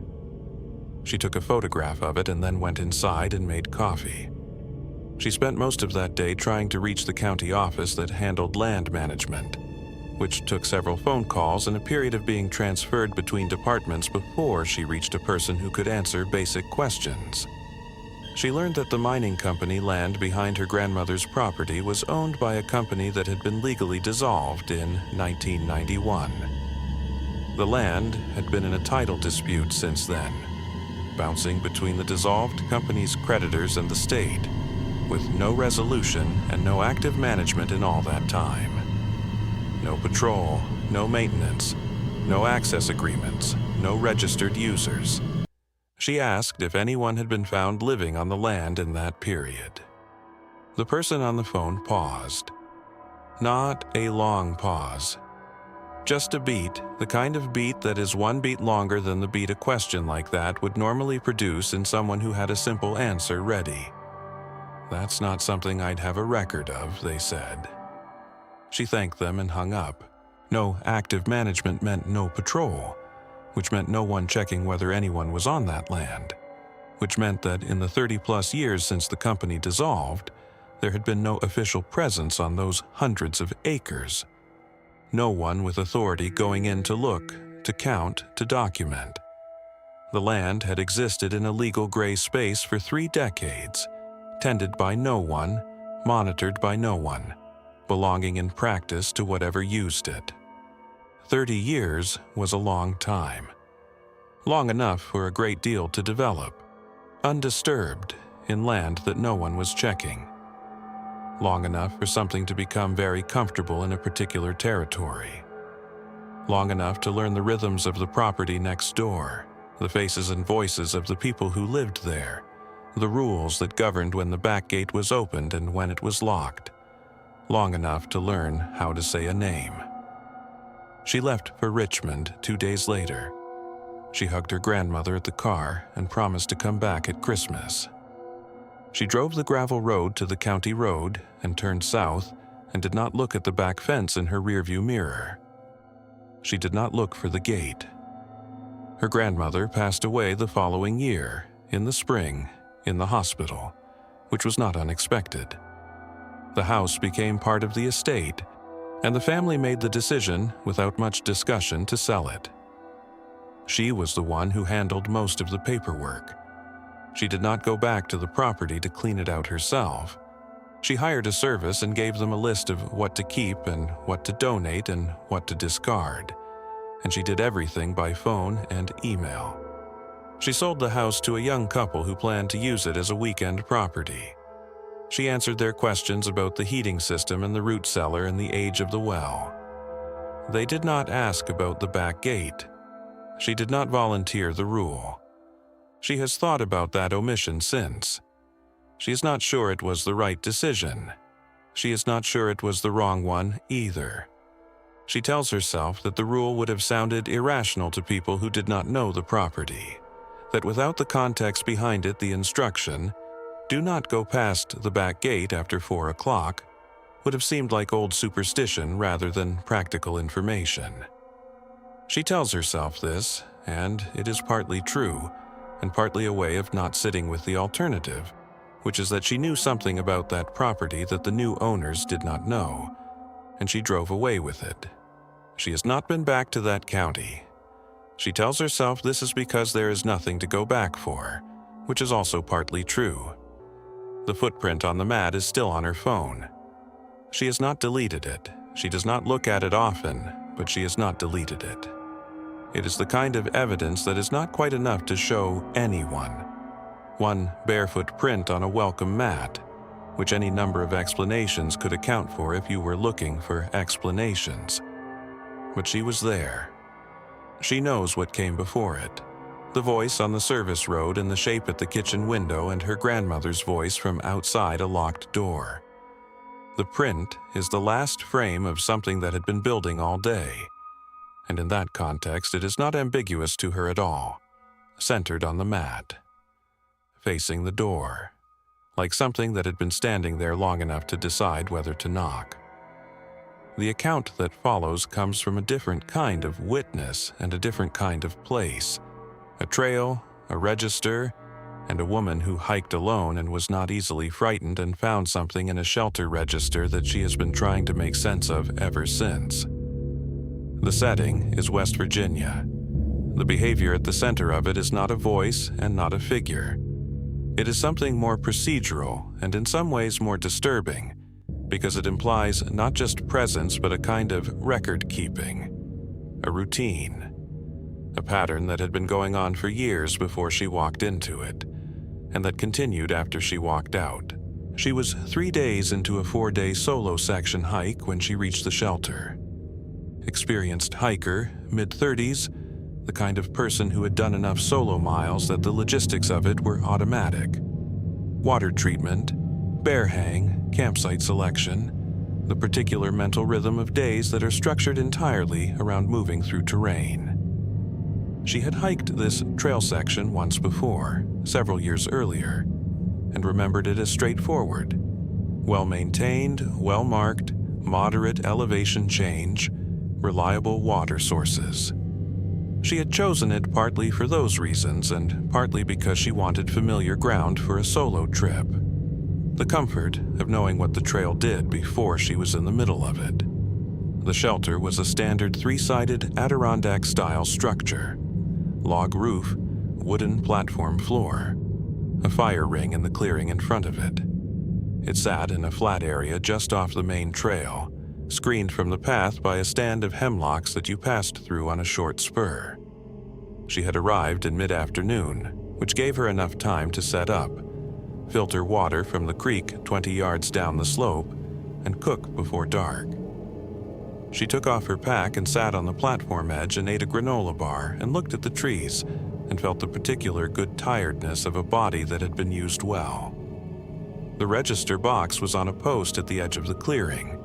She took a photograph of it and then went inside and made coffee. She spent most of that day trying to reach the county office that handled land management, which took several phone calls and a period of being transferred between departments before she reached a person who could answer basic questions. She learned that the mining company land behind her grandmother's property was owned by a company that had been legally dissolved in 1991. The land had been in a title dispute since then, bouncing between the dissolved company's creditors and the state, with no resolution and no active management in all that time. No patrol, no maintenance, no access agreements, no registered users. She asked if anyone had been found living on the land in that period. The person on the phone paused. Not a long pause. Just a beat, the kind of beat that is one beat longer than the beat a question like that would normally produce in someone who had a simple answer ready. That's not something I'd have a record of, they said. She thanked them and hung up. No active management meant no patrol, which meant no one checking whether anyone was on that land, which meant that in the 30-plus years since the company dissolved, there had been no official presence on those hundreds of acres. No one with authority going in to look, to count, to document. The land had existed in a legal gray space for 3 decades, tended by no one, monitored by no one, belonging in practice to whatever used it. 30 years was a long time. Long enough for a great deal to develop, undisturbed, in land that no one was checking. Long enough for something to become very comfortable in a particular territory. Long enough to learn the rhythms of the property next door, the faces and voices of the people who lived there, the rules that governed when the back gate was opened and when it was locked. Long enough to learn how to say a name. She left for Richmond 2 days later. She hugged her grandmother at the car and promised to come back at Christmas. She drove the gravel road to the county road and turned south and did not look at the back fence in her rearview mirror. She did not look for the gate. Her grandmother passed away the following year, in the spring, in the hospital, which was not unexpected. The house became part of the estate, and the family made the decision, without much discussion, to sell it. She was the one who handled most of the paperwork. She did not go back to the property to clean it out herself. She hired a service and gave them a list of what to keep and what to donate and what to discard, and she did everything by phone and email. She sold the house to a young couple who planned to use it as a weekend property. She answered their questions about the heating system and the root cellar and the age of the well. They did not ask about the back gate. She did not volunteer the rule. She has thought about that omission since. She is not sure it was the right decision. She is not sure it was the wrong one either. She tells herself that the rule would have sounded irrational to people who did not know the property, that without the context behind it, the instruction, "Do not go past the back gate after 4 o'clock," would have seemed like old superstition rather than practical information. She tells herself this, and it is partly true, and partly a way of not sitting with the alternative, which is that she knew something about that property that the new owners did not know, and she drove away with it. She has not been back to that county. She tells herself this is because there is nothing to go back for, which is also partly true. The footprint on the mat is still on her phone. She has not deleted it. She does not look at it often, but she has not deleted it. It is the kind of evidence that is not quite enough to show anyone. One barefoot print on a welcome mat, which any number of explanations could account for if you were looking for explanations. But she was there. She knows what came before it. The voice on the service road and the shape at the kitchen window and her grandmother's voice from outside a locked door. The print is the last frame of something that had been building all day, and in that context it is not ambiguous to her at all, centered on the mat. facing the door, like something that had been standing there long enough to decide whether to knock. The account that follows comes from a different kind of witness and a different kind of place. A trail, a register, and a woman who hiked alone and was not easily frightened and found something in a shelter register that she has been trying to make sense of ever since. The setting is West Virginia. The behavior at the center of it is not a voice and not a figure. It is something more procedural and in some ways more disturbing, because it implies not just presence but a kind of record-keeping, a routine, a pattern that had been going on for years before she walked into it, and that continued after she walked out. She was 3 days into a 4-day solo section hike when she reached the shelter. Experienced hiker, mid-30s, the kind of person who had done enough solo miles that the logistics of it were automatic. Water treatment, bear hang, campsite selection, the particular mental rhythm of days that are structured entirely around moving through terrain. She had hiked this trail section once before, several years earlier, and remembered it as straightforward. Well-maintained, well-marked, moderate elevation change, reliable water sources. She had chosen it partly for those reasons and partly because she wanted familiar ground for a solo trip. The comfort of knowing what the trail did before she was in the middle of it. The shelter was a standard 3-sided Adirondack-style structure. Log roof, wooden platform floor, a fire ring in the clearing in front of it. It sat in a flat area just off the main trail, screened from the path by a stand of hemlocks that you passed through on a short spur. She had arrived in mid-afternoon, which gave her enough time to set up, filter water from the creek 20 yards down the slope, and cook before dark. She took off her pack and sat on the platform edge and ate a granola bar and looked at the trees and felt the particular good tiredness of a body that had been used well. The register box was on a post at the edge of the clearing,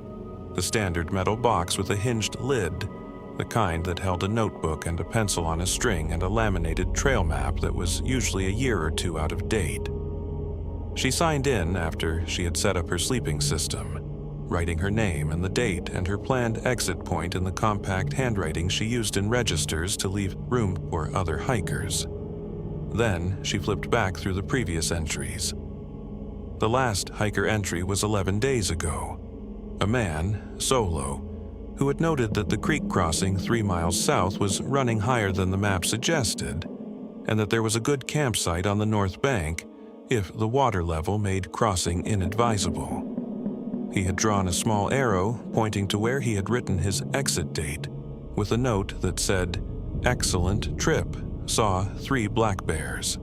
the standard metal box with a hinged lid, the kind that held a notebook and a pencil on a string and a laminated trail map that was usually a year or 2 out of date. She signed in after she had set up her sleeping system, writing her name and the date and her planned exit point in the compact handwriting she used in registers to leave room for other hikers. Then she flipped back through the previous entries. The last hiker entry was 11 days ago. A man, solo, who had noted that the creek crossing 3 miles south was running higher than the map suggested, and that there was a good campsite on the north bank if the water level made crossing inadvisable. He had drawn a small arrow pointing to where he had written his exit date, with a note that said, "Excellent trip, saw 3 black bears."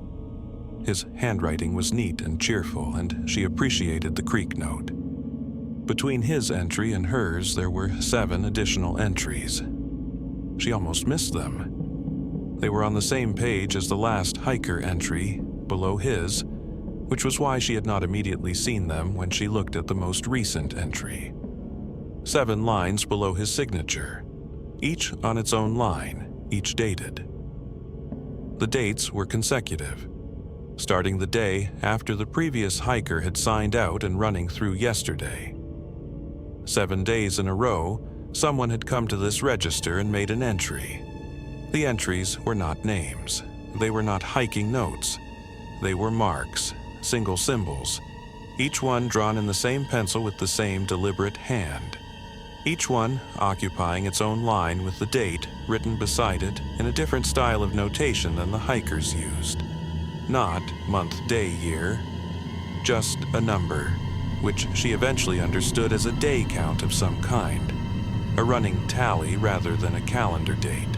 His handwriting was neat and cheerful, and she appreciated the creek note. Between his entry and hers, there were 7 additional entries. She almost missed them. They were on the same page as the last hiker entry, below his, which was why she had not immediately seen them when she looked at the most recent entry. 7 lines below his signature, each on its own line, each dated. The dates were consecutive, starting the day after the previous hiker had signed out and running through yesterday. 7 days in a row, someone had come to this register and made an entry. The entries were not names. They were not hiking notes. They were marks, single symbols, each one drawn in the same pencil with the same deliberate hand, each one occupying its own line with the date written beside it in a different style of notation than the hikers used. Not month, day, year, just a number, which she eventually understood as a day count of some kind, a running tally rather than a calendar date.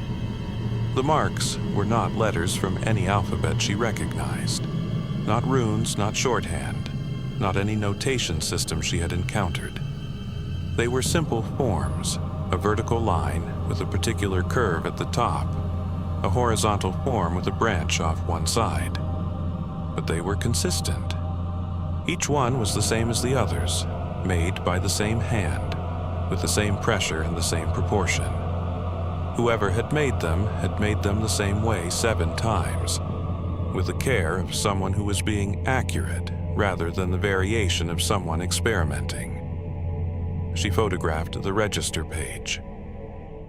The marks were not letters from any alphabet she recognized. Not runes, not shorthand, not any notation system she had encountered. They were simple forms, a vertical line with a particular curve at the top, a horizontal form with a branch off one side. But they were consistent. Each one was the same as the others, made by the same hand, with the same pressure and the same proportion. Whoever had made them the same way 7 times. with the care of someone who was being accurate rather than the variation of someone experimenting. She photographed the register page.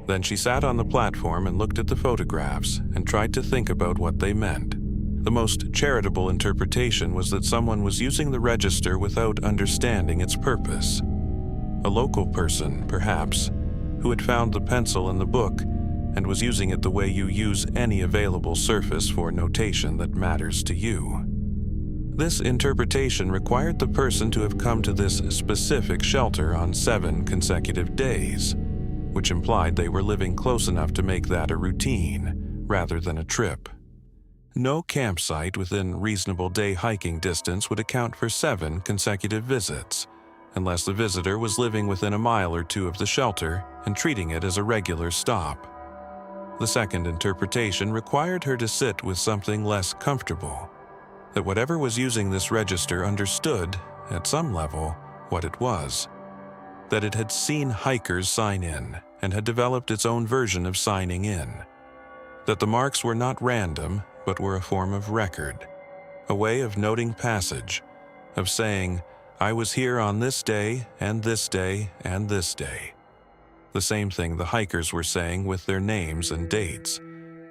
Then she sat on the platform and looked at the photographs and tried to think about what they meant. The most charitable interpretation was that someone was using the register without understanding its purpose. A local person, perhaps, who had found the pencil in the book and was using it the way you use any available surface for notation that matters to you. This interpretation required the person to have come to this specific shelter on 7 consecutive days, which implied they were living close enough to make that a routine rather than a trip. No campsite within reasonable day hiking distance would account for 7 consecutive visits, unless the visitor was living within a mile or 2 of the shelter and treating it as a regular stop. The second interpretation required her to sit with something less comfortable, that whatever was using this register understood, at some level, what it was, that it had seen hikers sign in and had developed its own version of signing in, that the marks were not random but were a form of record, a way of noting passage, of saying, I was here on this day and this day and this day. The same thing the hikers were saying with their names and dates,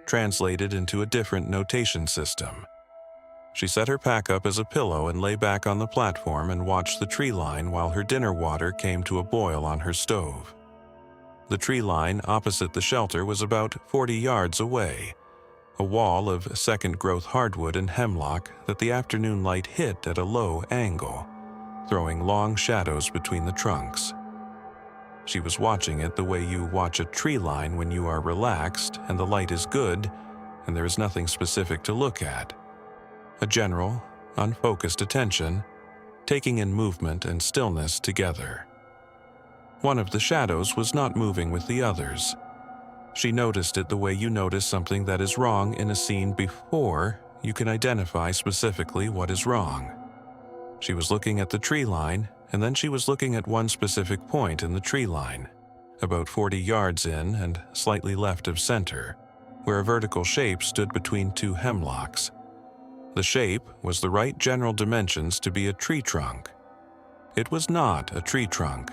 translated into a different notation system. She set her pack up as a pillow and lay back on the platform and watched the tree line while her dinner water came to a boil on her stove. The tree line opposite the shelter was about 40 yards away, a wall of second-growth hardwood and hemlock that the afternoon light hit at a low angle, throwing long shadows between the trunks. She was watching it the way you watch a tree line when you are relaxed and the light is good and there is nothing specific to look at. A general, unfocused attention, taking in movement and stillness together. One of the shadows was not moving with the others. She noticed it the way you notice something that is wrong in a scene before you can identify specifically what is wrong. She was looking at the tree line, and then she was looking at one specific point in the tree line, about 40 yards in and slightly left of center, where a vertical shape stood between 2 hemlocks. The shape was the right general dimensions to be a tree trunk. It was not a tree trunk.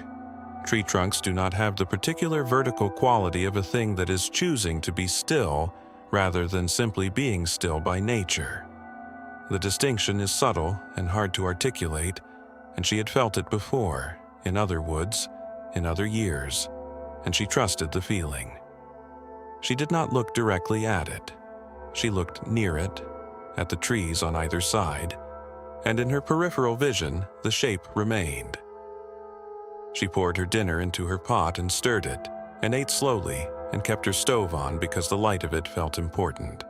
Tree trunks do not have the particular vertical quality of a thing that is choosing to be still rather than simply being still by nature. The distinction is subtle and hard to articulate, and she had felt it before, in other woods, in other years, and she trusted the feeling. She did not look directly at it. She looked near it, at the trees on either side, and in her peripheral vision, the shape remained. She poured her dinner into her pot and stirred it, and ate slowly, and kept her stove on because the light of it felt important.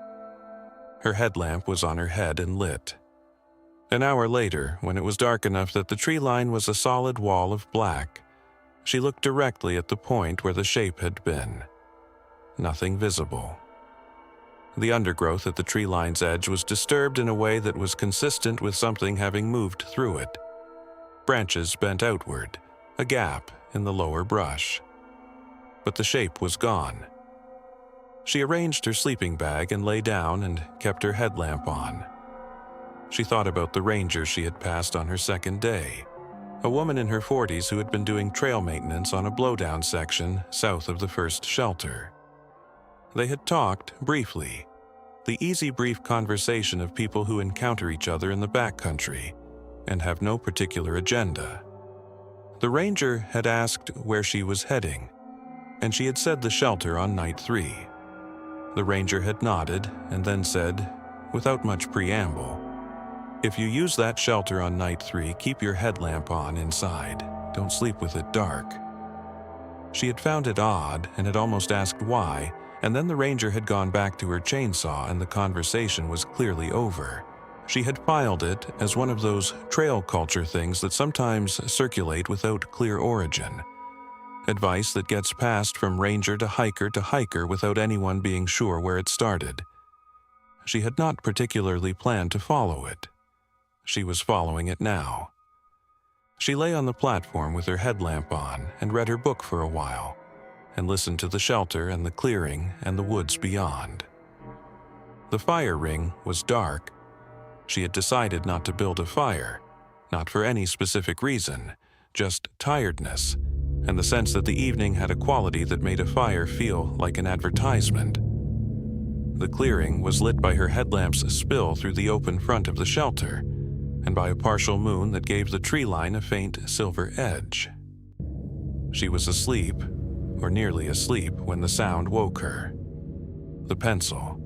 Her headlamp was on her head and lit. An hour later, when it was dark enough that the tree line was a solid wall of black, she looked directly at the point where the shape had been. Nothing visible. The undergrowth at the tree line's edge was disturbed in a way that was consistent with something having moved through it. Branches bent outward, a gap in the lower brush. But the shape was gone. She arranged her sleeping bag and lay down and kept her headlamp on. She thought about the ranger she had passed on her second day, a woman in her 40s who had been doing trail maintenance on a blowdown section south of the first shelter. They had talked briefly, the easy brief conversation of people who encounter each other in the backcountry and have no particular agenda. The ranger had asked where she was heading, and she had said the shelter on night 3. The ranger had nodded and then said, without much preamble, "If you use that shelter on night 3, keep your headlamp on inside. Don't sleep with it dark." She had found it odd and had almost asked why, and then the ranger had gone back to her chainsaw and the conversation was clearly over. She had filed it as one of those trail culture things that sometimes circulate without clear origin. Advice that gets passed from ranger to hiker without anyone being sure where it started. She had not particularly planned to follow it. She was following it now. She lay on the platform with her headlamp on and read her book for a while, and listened to the shelter and the clearing and the woods beyond. The fire ring was dark, She had decided not to build a fire, not for any specific reason, just tiredness, and the sense that the evening had a quality that made a fire feel like an advertisement. The clearing was lit by her headlamp's spill through the open front of the shelter, and by a partial moon that gave the tree line a faint silver edge. She was asleep, or nearly asleep, when the sound woke her. The pencil.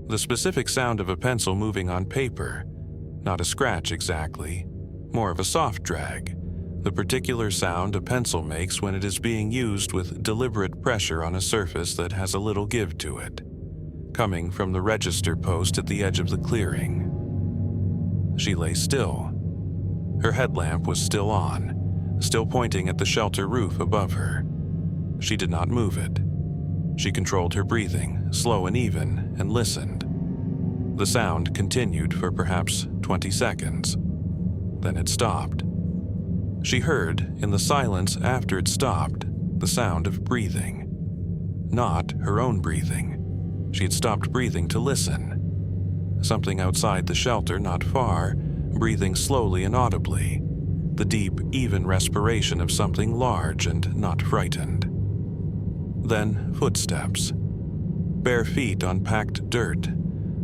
The specific sound of a pencil moving on paper, not a scratch exactly, more of a soft drag, the particular sound a pencil makes when it is being used with deliberate pressure on a surface that has a little give to it, coming from the register post at the edge of the clearing. She lay still. Her headlamp was still on, still pointing at the shelter roof above her. She did not move it. She controlled her breathing, slow and even, and listened. The sound continued for perhaps 20 seconds. Then it stopped. She heard, in the silence after it stopped, the sound of breathing. Not her own breathing. She had stopped breathing to listen. Something outside the shelter not far, breathing slowly and audibly. The deep, even respiration of something large and not frightened. Then footsteps. Bare feet on packed dirt.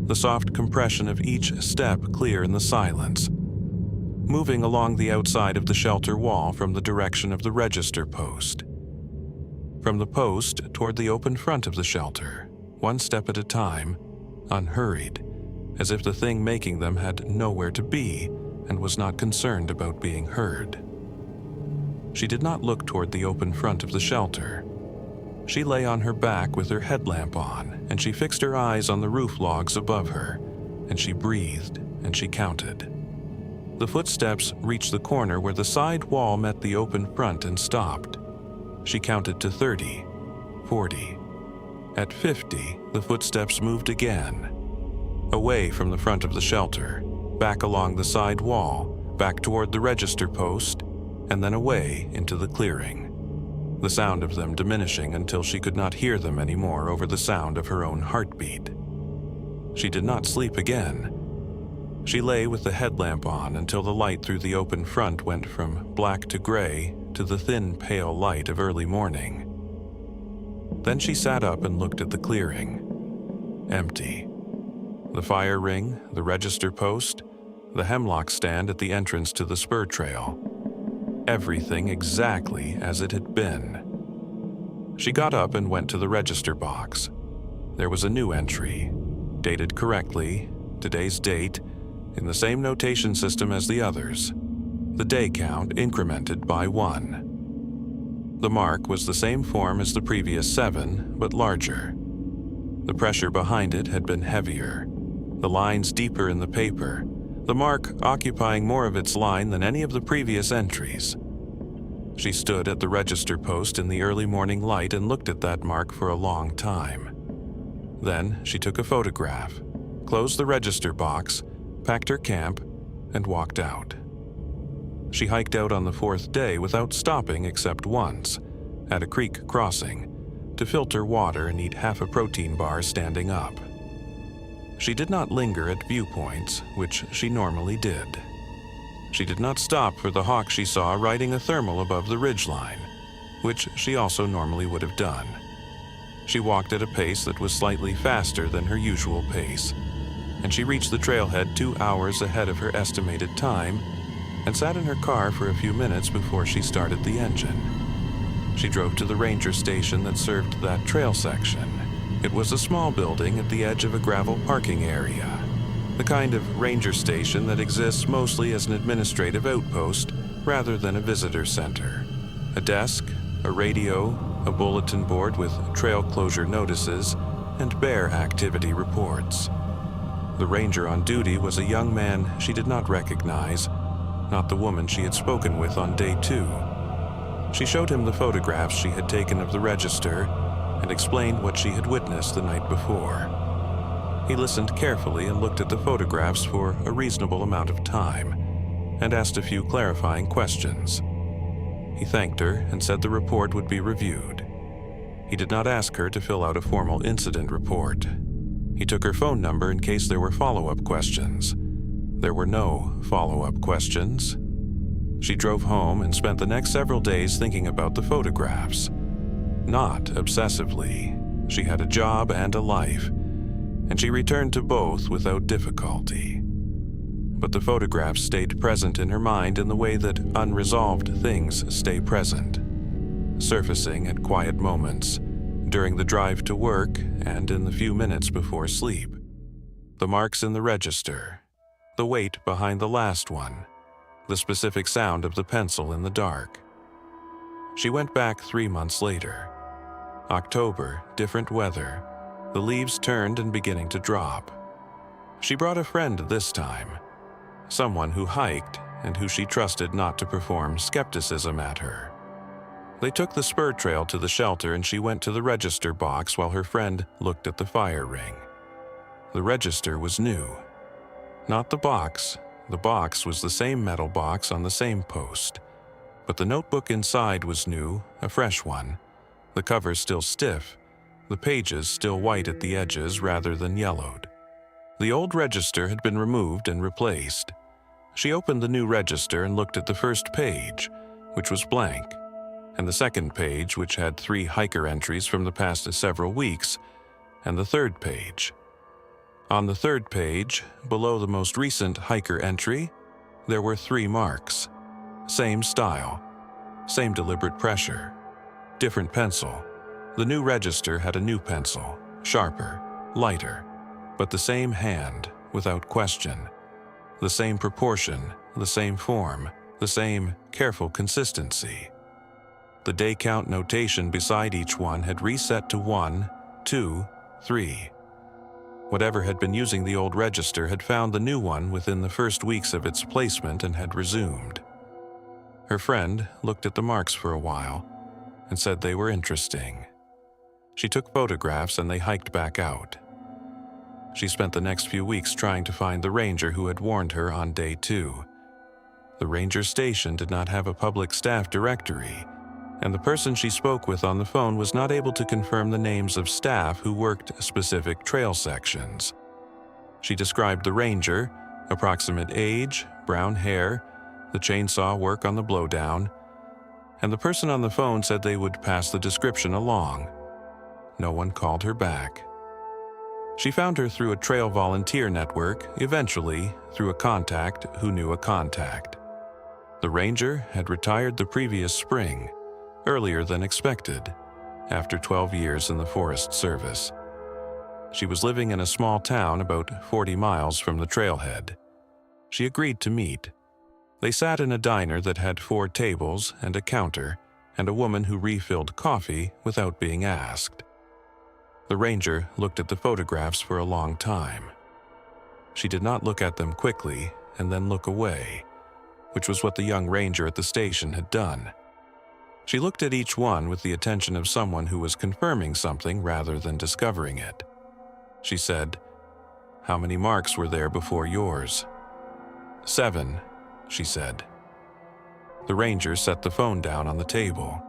The soft compression of each step clear in the silence. Moving along the outside of the shelter wall from the direction of the register post. From the post toward the open front of the shelter, one step at a time, unhurried, as if the thing making them had nowhere to be and was not concerned about being heard. She did not look toward the open front of the shelter. She lay on her back with her headlamp on, and she fixed her eyes on the roof logs above her, and she breathed, and she counted. The footsteps reached the corner where the side wall met the open front and stopped. She counted to 30, 40. At 50, the footsteps moved again. Away from the front of the shelter, back along the side wall, back toward the register post, and then away into the clearing. The sound of them diminishing until she could not hear them anymore over the sound of her own heartbeat. She did not sleep again. She lay with the headlamp on until the light through the open front went from black to gray to the thin, pale light of early morning. Then she sat up and looked at the clearing. Empty. The fire ring, the register post, the hemlock stand at the entrance to the spur trail. Everything exactly as it had been. She got up and went to the register box. There was a new entry, dated correctly, today's date, in the same notation system as the others. The day count incremented by 1. The mark was the same form as the previous 7, but larger. The pressure behind it had been heavier, the lines deeper in the paper, the mark occupying more of its line than any of the previous entries. She stood at the register post in the early morning light and looked at that mark for a long time. Then she took a photograph, closed the register box, packed her camp, and walked out. She hiked out on the 4th day without stopping except once, at a creek crossing, to filter water and eat half a protein bar standing up. She did not linger at viewpoints, which she normally did. She did not stop for the hawk she saw riding a thermal above the ridgeline, which she also normally would have done. She walked at a pace that was slightly faster than her usual pace, and she reached the trailhead 2 hours ahead of her estimated time and sat in her car for a few minutes before she started the engine. She drove to the ranger station that served that trail section. It was a small building at the edge of a gravel parking area, the kind of ranger station that exists mostly as an administrative outpost rather than a visitor center. A desk, a radio, a bulletin board with trail closure notices, and bear activity reports. The ranger on duty was a young man she did not recognize, not the woman she had spoken with on day 2. She showed him the photographs she had taken of the register and explained what she had witnessed the night before. He listened carefully and looked at the photographs for a reasonable amount of time and asked a few clarifying questions. He thanked her and said the report would be reviewed. He did not ask her to fill out a formal incident report. He took her phone number in case there were follow-up questions, There were no follow-up questions. She drove home and spent the next several days thinking about the photographs. Not obsessively. She had a job and a life, and she returned to both without difficulty. But the photographs stayed present in her mind in the way that unresolved things stay present, surfacing at quiet moments, during the drive to work and in the few minutes before sleep. The marks in the register, the weight behind the last one, the specific sound of the pencil in the dark. She went back 3 months later. October, different weather. The leaves turned and beginning to drop. She brought a friend this time, someone who hiked and who she trusted not to perform skepticism at her. They took the spur trail to the shelter and she went to the register box while her friend looked at the fire ring. The register was new. Not the box. The box was the same metal box on the same post. But the notebook inside was new, a fresh one. The cover still stiff, the pages still white at the edges rather than yellowed. The old register had been removed and replaced. She opened the new register and looked at the first page, which was blank, and the second page, which had 3 hiker entries from the past several weeks, and the third page. On the third page, below the most recent hiker entry, there were 3 marks. Same style, same deliberate pressure, different pencil. The new register had a new pencil, sharper, lighter, but the same hand, without question. The same proportion, the same form, the same careful consistency. The day count notation beside each one had reset to 1, 2, 3. Whatever had been using the old register had found the new one within the first weeks of its placement and had resumed. Her friend looked at the marks for a while and said they were interesting. She took photographs and they hiked back out. She spent the next few weeks trying to find the ranger who had warned her on day 2. The ranger station did not have a public staff directory, and the person she spoke with on the phone was not able to confirm the names of staff who worked specific trail sections. She described the ranger, approximate age, brown hair, the chainsaw work on the blowdown, and the person on the phone said they would pass the description along. No one called her back. She found her through a trail volunteer network, eventually through a contact who knew a contact. The ranger had retired the previous spring, earlier than expected, after 12 years in the Forest Service. She was living in a small town about 40 miles from the trailhead. She agreed to meet. They sat in a diner that had 4 tables and a counter, and a woman who refilled coffee without being asked. The ranger looked at the photographs for a long time. She did not look at them quickly and then look away, which was what the young ranger at the station had done. She looked at each one with the attention of someone who was confirming something rather than discovering it. She said, "How many marks were there before yours?" 7, she said. The ranger set the phone down on the table.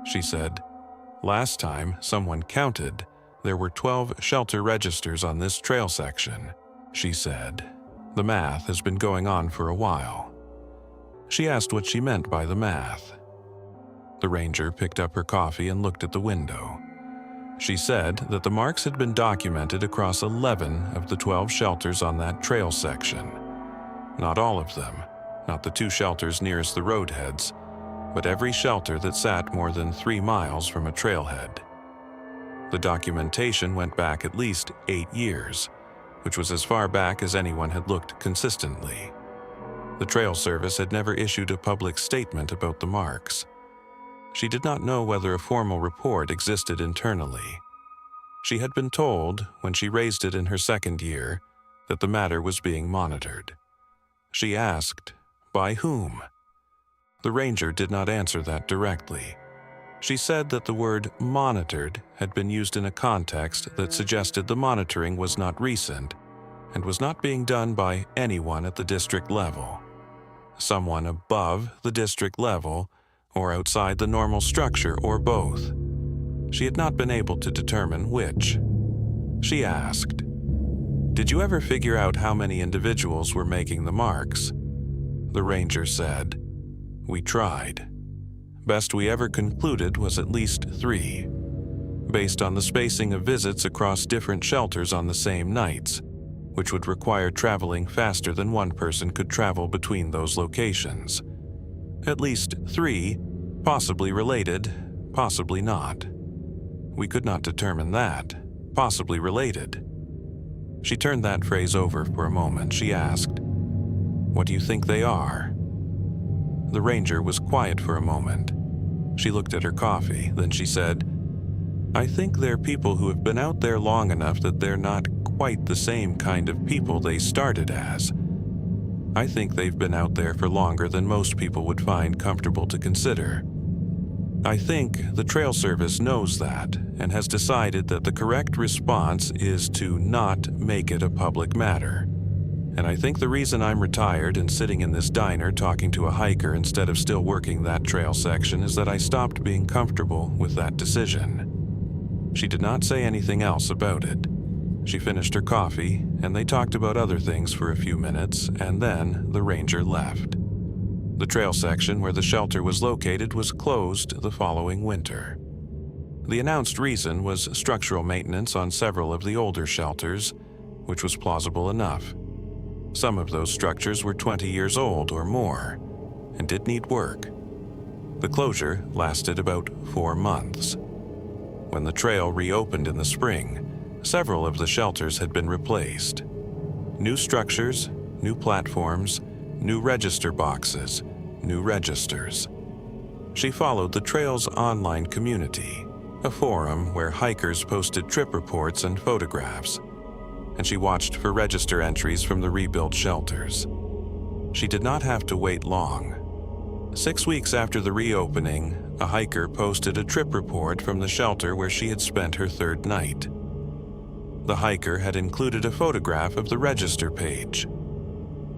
She said, "Last time someone counted, there were 12 shelter registers on this trail section," she said. "The math has been going on for a while." She asked what she meant by the math. The ranger picked up her coffee and looked at the window. She said that the marks had been documented across 11 of the 12 shelters on that trail section. Not all of them, not the 2 shelters nearest the roadheads, but every shelter that sat more than 3 miles from a trailhead. The documentation went back at least 8 years, which was as far back as anyone had looked consistently. The Trail Service had never issued a public statement about the marks. She did not know whether a formal report existed internally. She had been told, when she raised it in her 2nd year, that the matter was being monitored. She asked, by whom? The ranger did not answer that directly. She said that the word monitored had been used in a context that suggested the monitoring was not recent and was not being done by anyone at the district level. Someone above the district level or outside the normal structure, or both. She had not been able to determine which. She asked, "Did you ever figure out how many individuals were making the marks?" The ranger said, "We tried. Best we ever concluded was at least 3, based on the spacing of visits across different shelters on the same nights, which would require traveling faster than one person could travel between those locations. At least 3, possibly related, possibly not. We could not determine that, possibly related." She turned that phrase over for a moment. She asked, "What do you think they are?" The ranger was quiet for a moment. She looked at her coffee, then she said, "I think they're people who have been out there long enough that they're not quite the same kind of people they started as. I think they've been out there for longer than most people would find comfortable to consider. I think the Trail Service knows that and has decided that the correct response is to not make it a public matter. And I think the reason I'm retired and sitting in this diner talking to a hiker instead of still working that trail section is that I stopped being comfortable with that decision." She did not say anything else about it. She finished her coffee, and they talked about other things for a few minutes, and then the ranger left. The trail section where the shelter was located was closed the following winter. The announced reason was structural maintenance on several of the older shelters, which was plausible enough. Some of those structures were 20 years old or more, and did need work. The closure lasted about 4 months. When the trail reopened in the spring, several of the shelters had been replaced. New structures, new platforms, new register boxes, new registers. She followed the trail's online community, a forum where hikers posted trip reports and photographs, and she watched for register entries from the rebuilt shelters. She did not have to wait long. 6 weeks after the reopening, a hiker posted a trip report from the shelter where she had spent her 3rd night. The hiker had included a photograph of the register page.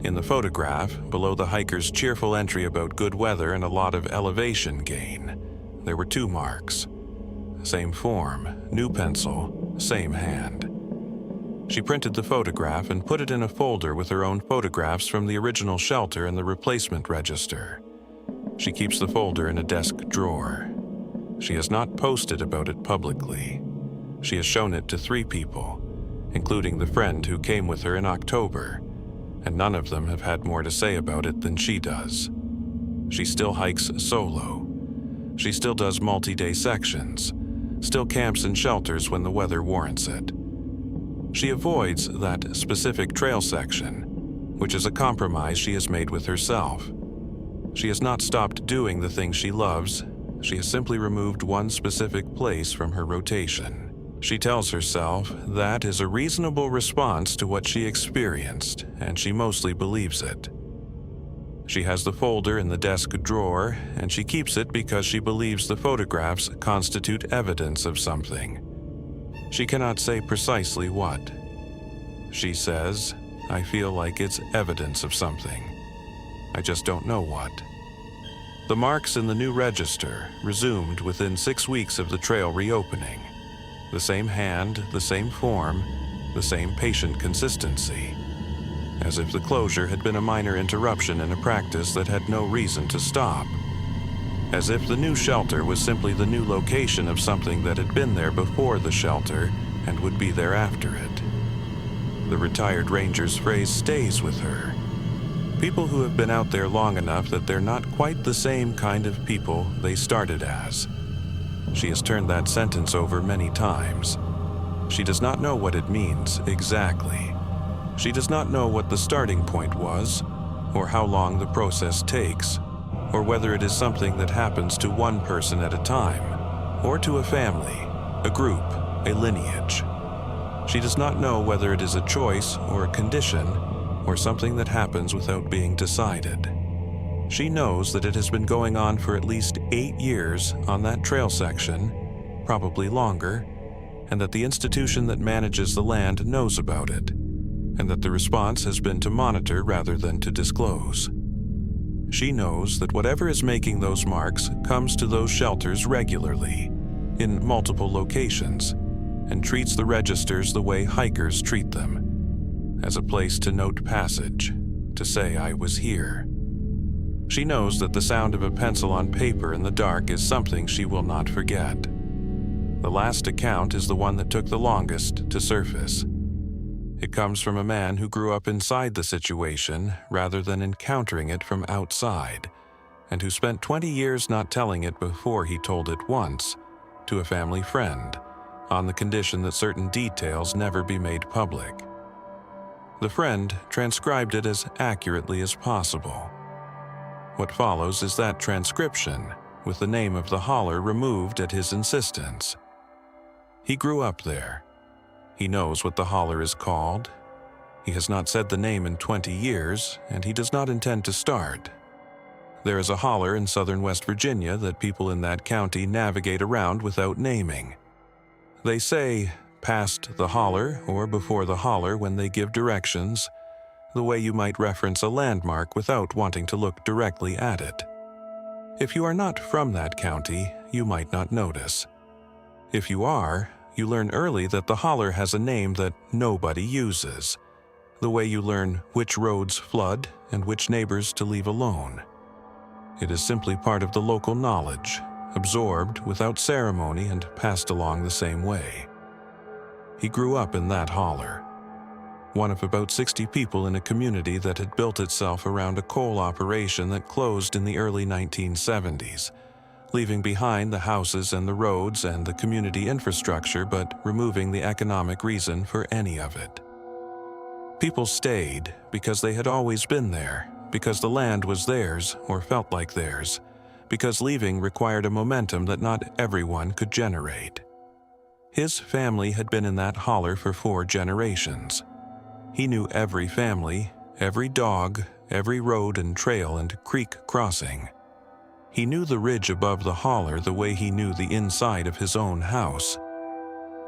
In the photograph, below the hiker's cheerful entry about good weather and a lot of elevation gain, there were 2 marks. Same form, new pencil, same hand. She printed the photograph and put it in a folder with her own photographs from the original shelter and the replacement register. She keeps the folder in a desk drawer. She has not posted about it publicly. She has shown it to 3 people, including the friend who came with her in October, and none of them have had more to say about it than she does. She still hikes solo. She still does multi-day sections, still camps in shelters when the weather warrants it. She avoids that specific trail section, which is a compromise she has made with herself. She has not stopped doing the things she loves. She has simply removed one specific place from her rotation. She tells herself that is a reasonable response to what she experienced, and she mostly believes it. She has the folder in the desk drawer, and she keeps it because she believes the photographs constitute evidence of something. She cannot say precisely what. She says, "I feel like it's evidence of something. I just don't know what." The marks in the new register resumed within 6 weeks of the trail reopening. The same hand, the same form, the same patient consistency. As if the closure had been a minor interruption in a practice that had no reason to stop. As if the new shelter was simply the new location of something that had been there before the shelter and would be there after it. The retired ranger's phrase stays with her. People who have been out there long enough that they're not quite the same kind of people they started as. She has turned that sentence over many times. She does not know what it means exactly. She does not know what the starting point was, or how long the process takes, or whether it is something that happens to one person at a time, or to a family, a group, a lineage. She does not know whether it is a choice or a condition, or something that happens without being decided. She knows that it has been going on for at least 8 years on that trail section, probably longer, and that the institution that manages the land knows about it, and that the response has been to monitor rather than to disclose. She knows that whatever is making those marks comes to those shelters regularly, in multiple locations, and treats the registers the way hikers treat them, as a place to note passage, to say I was here. She knows that the sound of a pencil on paper in the dark is something she will not forget. The last account is the one that took the longest to surface. It comes from a man who grew up inside the situation rather than encountering it from outside, and who spent 20 years not telling it before he told it once to a family friend, on the condition that certain details never be made public. The friend transcribed it as accurately as possible. What follows is that transcription, with the name of the holler removed at his insistence. He grew up there. He knows what the holler is called. He has not said the name in 20 years, and he does not intend to start. There is a holler in southern West Virginia that people in that county navigate around without naming. They say, past the holler or before the holler when they give directions, the way you might reference a landmark without wanting to look directly at it. If you are not from that county, you might not notice. If you are, you learn early that the holler has a name that nobody uses, the way you learn which roads flood and which neighbors to leave alone. It is simply part of the local knowledge, absorbed without ceremony and passed along the same way. He grew up in that holler, one of about 60 people in a community that had built itself around a coal operation that closed in the early 1970s, leaving behind the houses and the roads and the community infrastructure, but removing the economic reason for any of it. People stayed because they had always been there, because the land was theirs or felt like theirs, because leaving required a momentum that not everyone could generate. His family had been in that holler for 4 generations. He knew every family, every dog, every road and trail and creek crossing. He knew the ridge above the holler the way he knew the inside of his own house.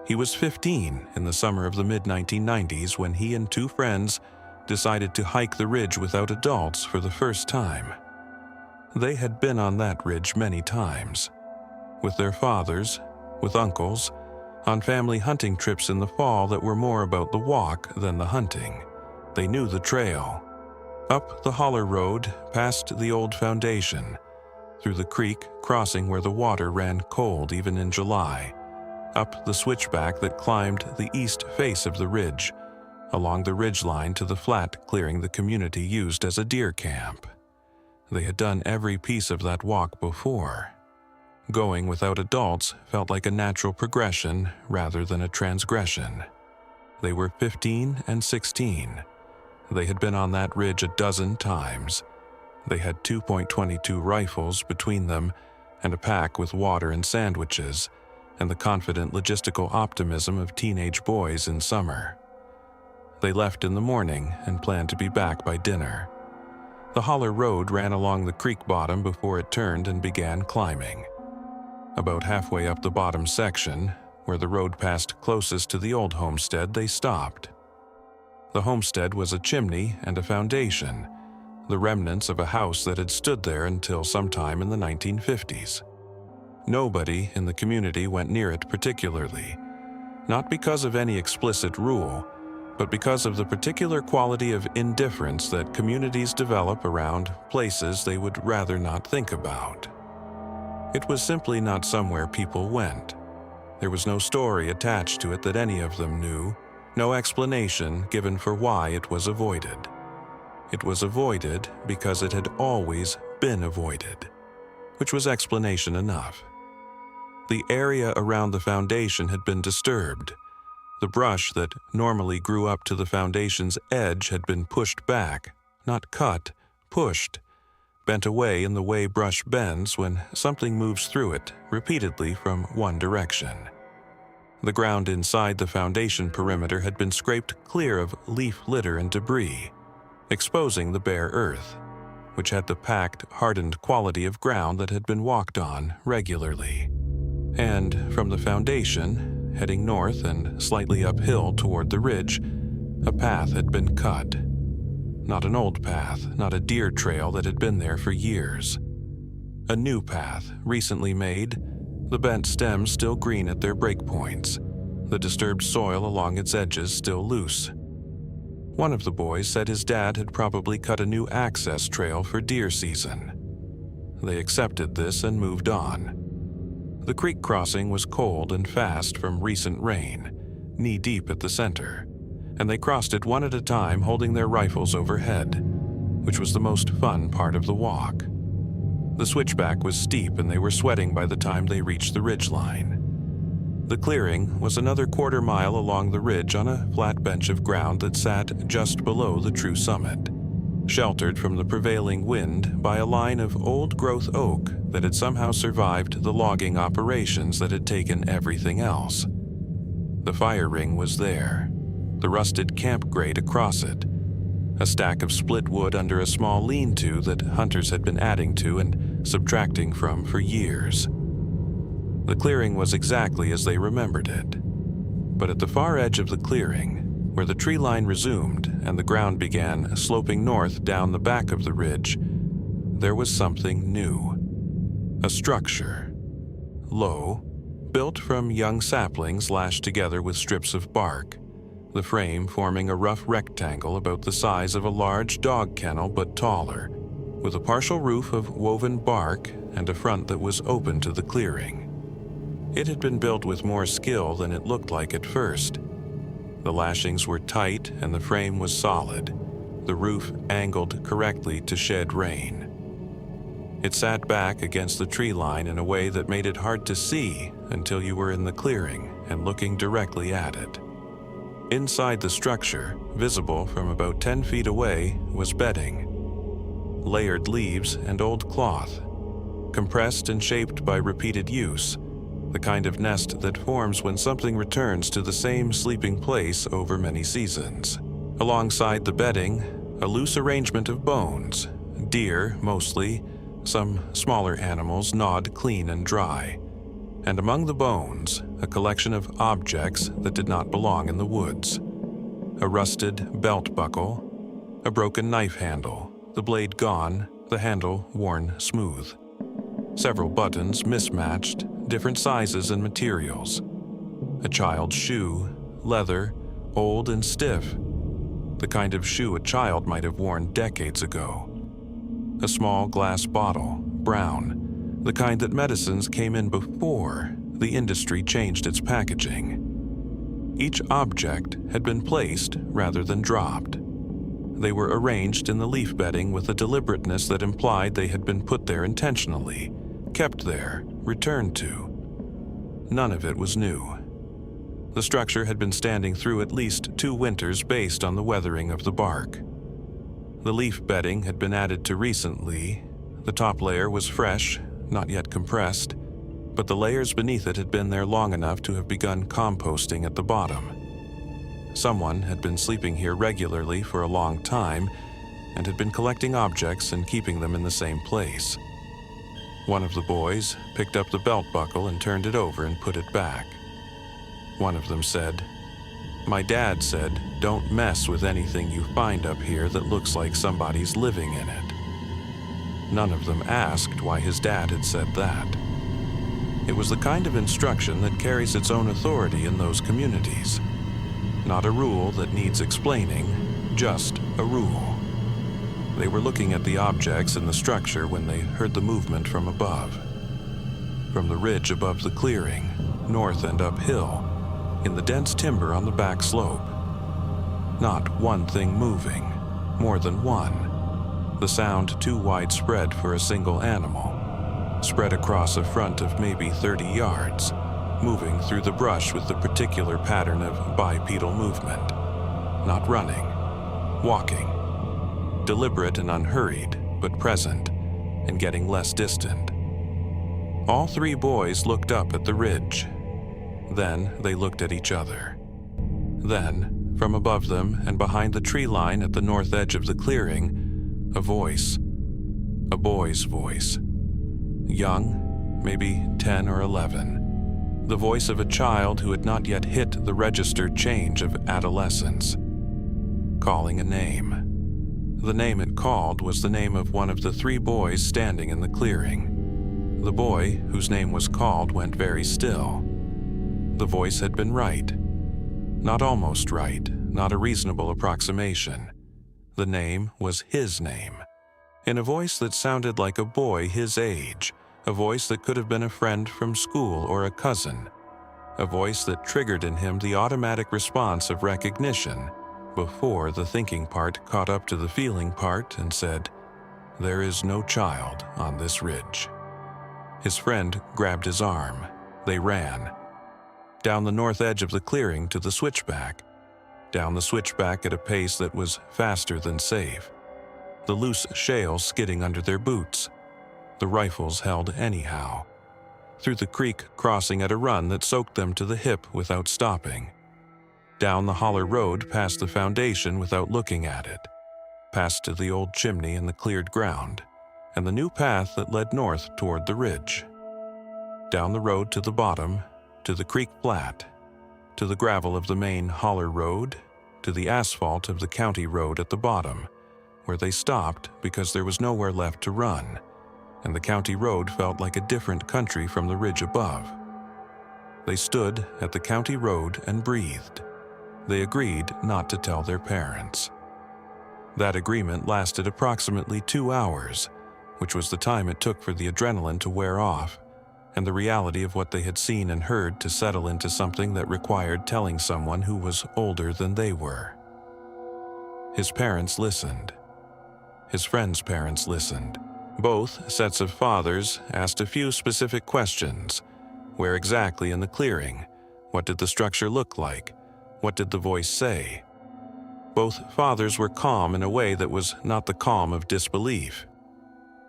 He was 15 in the summer of the mid-1990s when he and 2 friends decided to hike the ridge without adults for the first time. They had been on that ridge many times, with their fathers, with uncles, on family hunting trips in the fall that were more about the walk than the hunting. They knew the trail. Up the holler road, past the old foundation, through the creek crossing where the water ran cold even in July, up the switchback that climbed the east face of the ridge, along the ridgeline to the flat clearing the community used as a deer camp. They had done every piece of that walk before. Going without adults felt like a natural progression rather than a transgression. They were 15 and 16. They had been on that ridge a dozen times. They had 2.22 rifles between them and a pack with water and sandwiches, and the confident logistical optimism of teenage boys in summer. They left in the morning and planned to be back by dinner. The holler road ran along the creek bottom before it turned and began climbing. About halfway up the bottom section, where the road passed closest to the old homestead, they stopped. The homestead was a chimney and a foundation, the remnants of a house that had stood there until sometime in the 1950s. Nobody in the community went near it particularly, not because of any explicit rule, but because of the particular quality of indifference that communities develop around places they would rather not think about. It was simply not somewhere people went. There was no story attached to it that any of them knew, no explanation given for why it was avoided. It was avoided because it had always been avoided, which was explanation enough. The area around the foundation had been disturbed. The brush that normally grew up to the foundation's edge had been pushed back, not cut, pushed, bent away in the way brush bends when something moves through it repeatedly from one direction. The ground inside the foundation perimeter had been scraped clear of leaf litter and debris, exposing the bare earth, which had the packed, hardened quality of ground that had been walked on regularly. And from the foundation, heading north and slightly uphill toward the ridge, a path had been cut. Not an old path, not a deer trail that had been there for years. A new path, recently made, the bent stems still green at their breakpoints, the disturbed soil along its edges still loose. One of the boys said his dad had probably cut a new access trail for deer season. They accepted this and moved on. The creek crossing was cold and fast from recent rain, knee-deep at the center, and they crossed it one at a time holding their rifles overhead, which was the most fun part of the walk. The switchback was steep and they were sweating by the time they reached the ridgeline. The clearing was another quarter-mile along the ridge on a flat bench of ground that sat just below the true summit, sheltered from the prevailing wind by a line of old-growth oak that had somehow survived the logging operations that had taken everything else. The fire ring was there, the rusted camp grate across it, a stack of split wood under a small lean-to that hunters had been adding to and subtracting from for years. The clearing was exactly as they remembered it. But at the far edge of the clearing, where the tree line resumed and the ground began sloping north down the back of the ridge, there was something new. A structure. Low, built from young saplings lashed together with strips of bark, the frame forming a rough rectangle about the size of a large dog kennel but taller, with a partial roof of woven bark and a front that was open to the clearing. It had been built with more skill than it looked like at first. The lashings were tight and the frame was solid, the roof angled correctly to shed rain. It sat back against the tree line in a way that made it hard to see until you were in the clearing and looking directly at it. Inside the structure, visible from about 10 feet away, was bedding. Layered leaves and old cloth, compressed and shaped by repeated use, the kind of nest that forms when something returns to the same sleeping place over many seasons. Alongside the bedding, a loose arrangement of bones, deer mostly, some smaller animals gnawed clean and dry, and among the bones, a collection of objects that did not belong in the woods. A rusted belt buckle, a broken knife handle, the blade gone, the handle worn smooth. Several buttons mismatched, different sizes and materials. A child's shoe, leather, old and stiff, the kind of shoe a child might have worn decades ago. A small glass bottle, brown, the kind that medicines came in before the industry changed its packaging. Each object had been placed rather than dropped. They were arranged in the leaf bedding with a deliberateness that implied they had been put there intentionally, kept there, returned to. None of it was new. The structure had been standing through at least 2 winters based on the weathering of the bark. The leaf bedding had been added to recently. The top layer was fresh, not yet compressed, but the layers beneath it had been there long enough to have begun composting at the bottom. Someone had been sleeping here regularly for a long time and had been collecting objects and keeping them in the same place. One of the boys picked up the belt buckle and turned it over and put it back. One of them said, "My dad said, don't mess with anything you find up here that looks like somebody's living in it." None of them asked why his dad had said that. It was the kind of instruction that carries its own authority in those communities. Not a rule that needs explaining, just a rule. They were looking at the objects in the structure when they heard the movement from above. From the ridge above the clearing, north and uphill, in the dense timber on the back slope. Not one thing moving, more than one. The sound too widespread for a single animal, spread across a front of maybe 30 yards, moving through the brush with the particular pattern of bipedal movement. Not running, walking. Deliberate and unhurried, but present, and getting less distant. All 3 boys looked up at the ridge. Then they looked at each other. Then, from above them and behind the tree line at the north edge of the clearing, a voice. A boy's voice. Young, maybe 10 or 11. The voice of a child who had not yet hit the registered change of adolescence. Calling a name. The name it called was the name of one of the 3 boys standing in the clearing. The boy whose name was called went very still. The voice had been right. Not almost right, not a reasonable approximation. The name was his name, in a voice that sounded like a boy his age, a voice that could have been a friend from school or a cousin, a voice that triggered in him the automatic response of recognition before the thinking part caught up to the feeling part and said, "There is no child on this ridge." His friend grabbed his arm. They ran. Down the north edge of the clearing to the switchback. Down the switchback at a pace that was faster than safe. The loose shale skidding under their boots. The rifles held anyhow. Through the creek crossing at a run that soaked them to the hip without stopping. Down the holler road past the foundation without looking at it. Past to the old chimney in the cleared ground, and the new path that led north toward the ridge. Down the road to the bottom, to the creek flat, to the gravel of the main holler road, to the asphalt of the county road at the bottom, where they stopped because there was nowhere left to run, and the county road felt like a different country from the ridge above. They stood at the county road and breathed. They agreed not to tell their parents. That agreement lasted approximately 2 hours, which was the time it took for the adrenaline to wear off, and the reality of what they had seen and heard to settle into something that required telling someone who was older than they were. His parents listened. His friend's parents listened. Both sets of fathers asked a few specific questions. Where exactly in the clearing? What did the structure look like? What did the voice say? Both fathers were calm in a way that was not the calm of disbelief.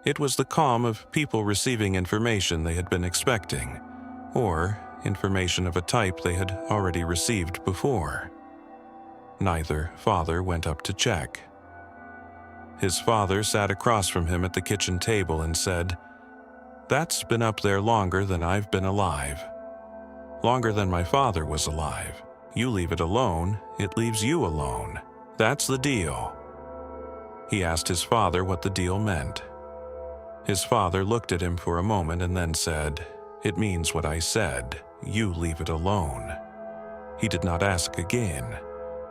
It was the calm of people receiving information they had been expecting, or information of a type they had already received before. Neither father went up to check. His father sat across from him at the kitchen table and said, "That's been up there longer than I've been alive. Longer than my father was alive. You leave it alone, it leaves you alone. That's the deal." He asked his father what the deal meant. His father looked at him for a moment and then said, "It means what I said. You leave it alone." He did not ask again.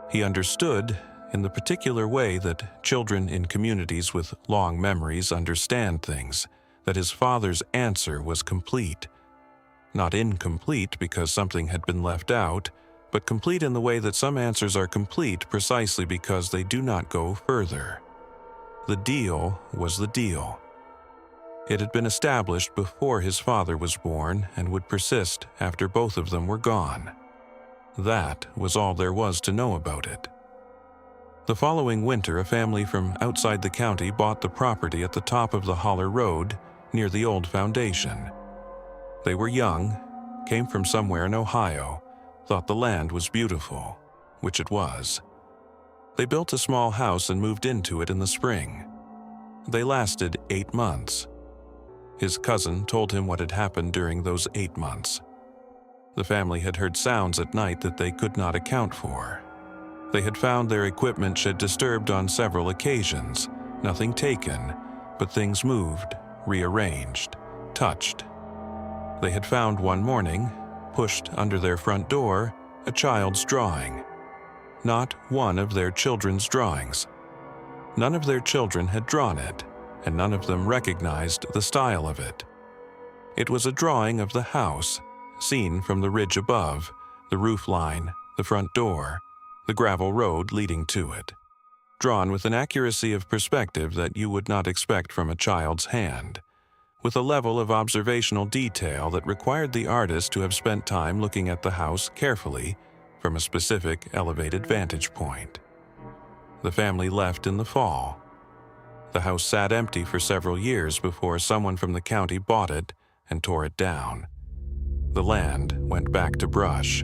He understood, in the particular way that children in communities with long memories understand things, that his father's answer was complete. Not incomplete because something had been left out, but complete in the way that some answers are complete precisely because they do not go further. The deal was the deal. It had been established before his father was born and would persist after both of them were gone. That was all there was to know about it. The following winter, a family from outside the county bought the property at the top of the holler road near the old foundation. They were young, came from somewhere in Ohio, thought the land was beautiful, which it was. They built a small house and moved into it in the spring. They lasted 8 months. His cousin told him what had happened during those 8 months. The family had heard sounds at night that they could not account for. They had found their equipment shed disturbed on several occasions, nothing taken, but things moved, rearranged, touched. They had found one morning, pushed under their front door, a child's drawing. Not one of their children's drawings. None of their children had drawn it, and none of them recognized the style of it. It was a drawing of the house, seen from the ridge above, the roof line, the front door, the gravel road leading to it, drawn with an accuracy of perspective that you would not expect from a child's hand, with a level of observational detail that required the artist to have spent time looking at the house carefully from a specific elevated vantage point. The family left in the fall. The house sat empty for several years before someone from the county bought it and tore it down. The land went back to brush.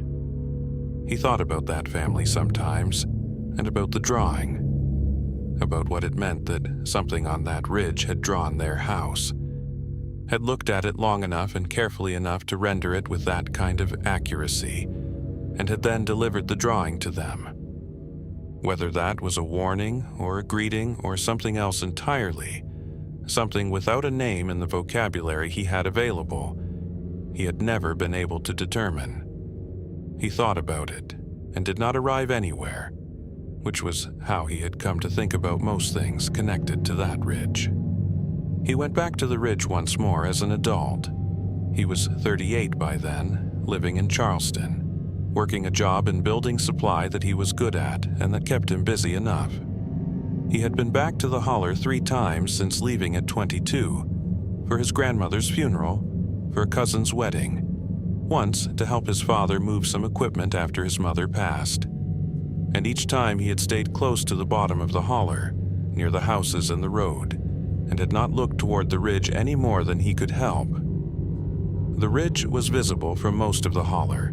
He thought about that family sometimes, and about the drawing, about what it meant that something on that ridge had drawn their house, had looked at it long enough and carefully enough to render it with that kind of accuracy, and had then delivered the drawing to them. Whether that was a warning or a greeting or something else entirely, something without a name in the vocabulary he had available, he had never been able to determine. He thought about it and did not arrive anywhere, which was how he had come to think about most things connected to that ridge. He went back to the ridge once more as an adult. He was 38 by then, living in Charleston, working a job in building supply that he was good at and that kept him busy enough. He had been back to the holler 3 times since leaving at 22, for his grandmother's funeral, for a cousin's wedding, once to help his father move some equipment after his mother passed. And each time he had stayed close to the bottom of the holler, near the houses and the road, and had not looked toward the ridge any more than he could help. The ridge was visible from most of the holler,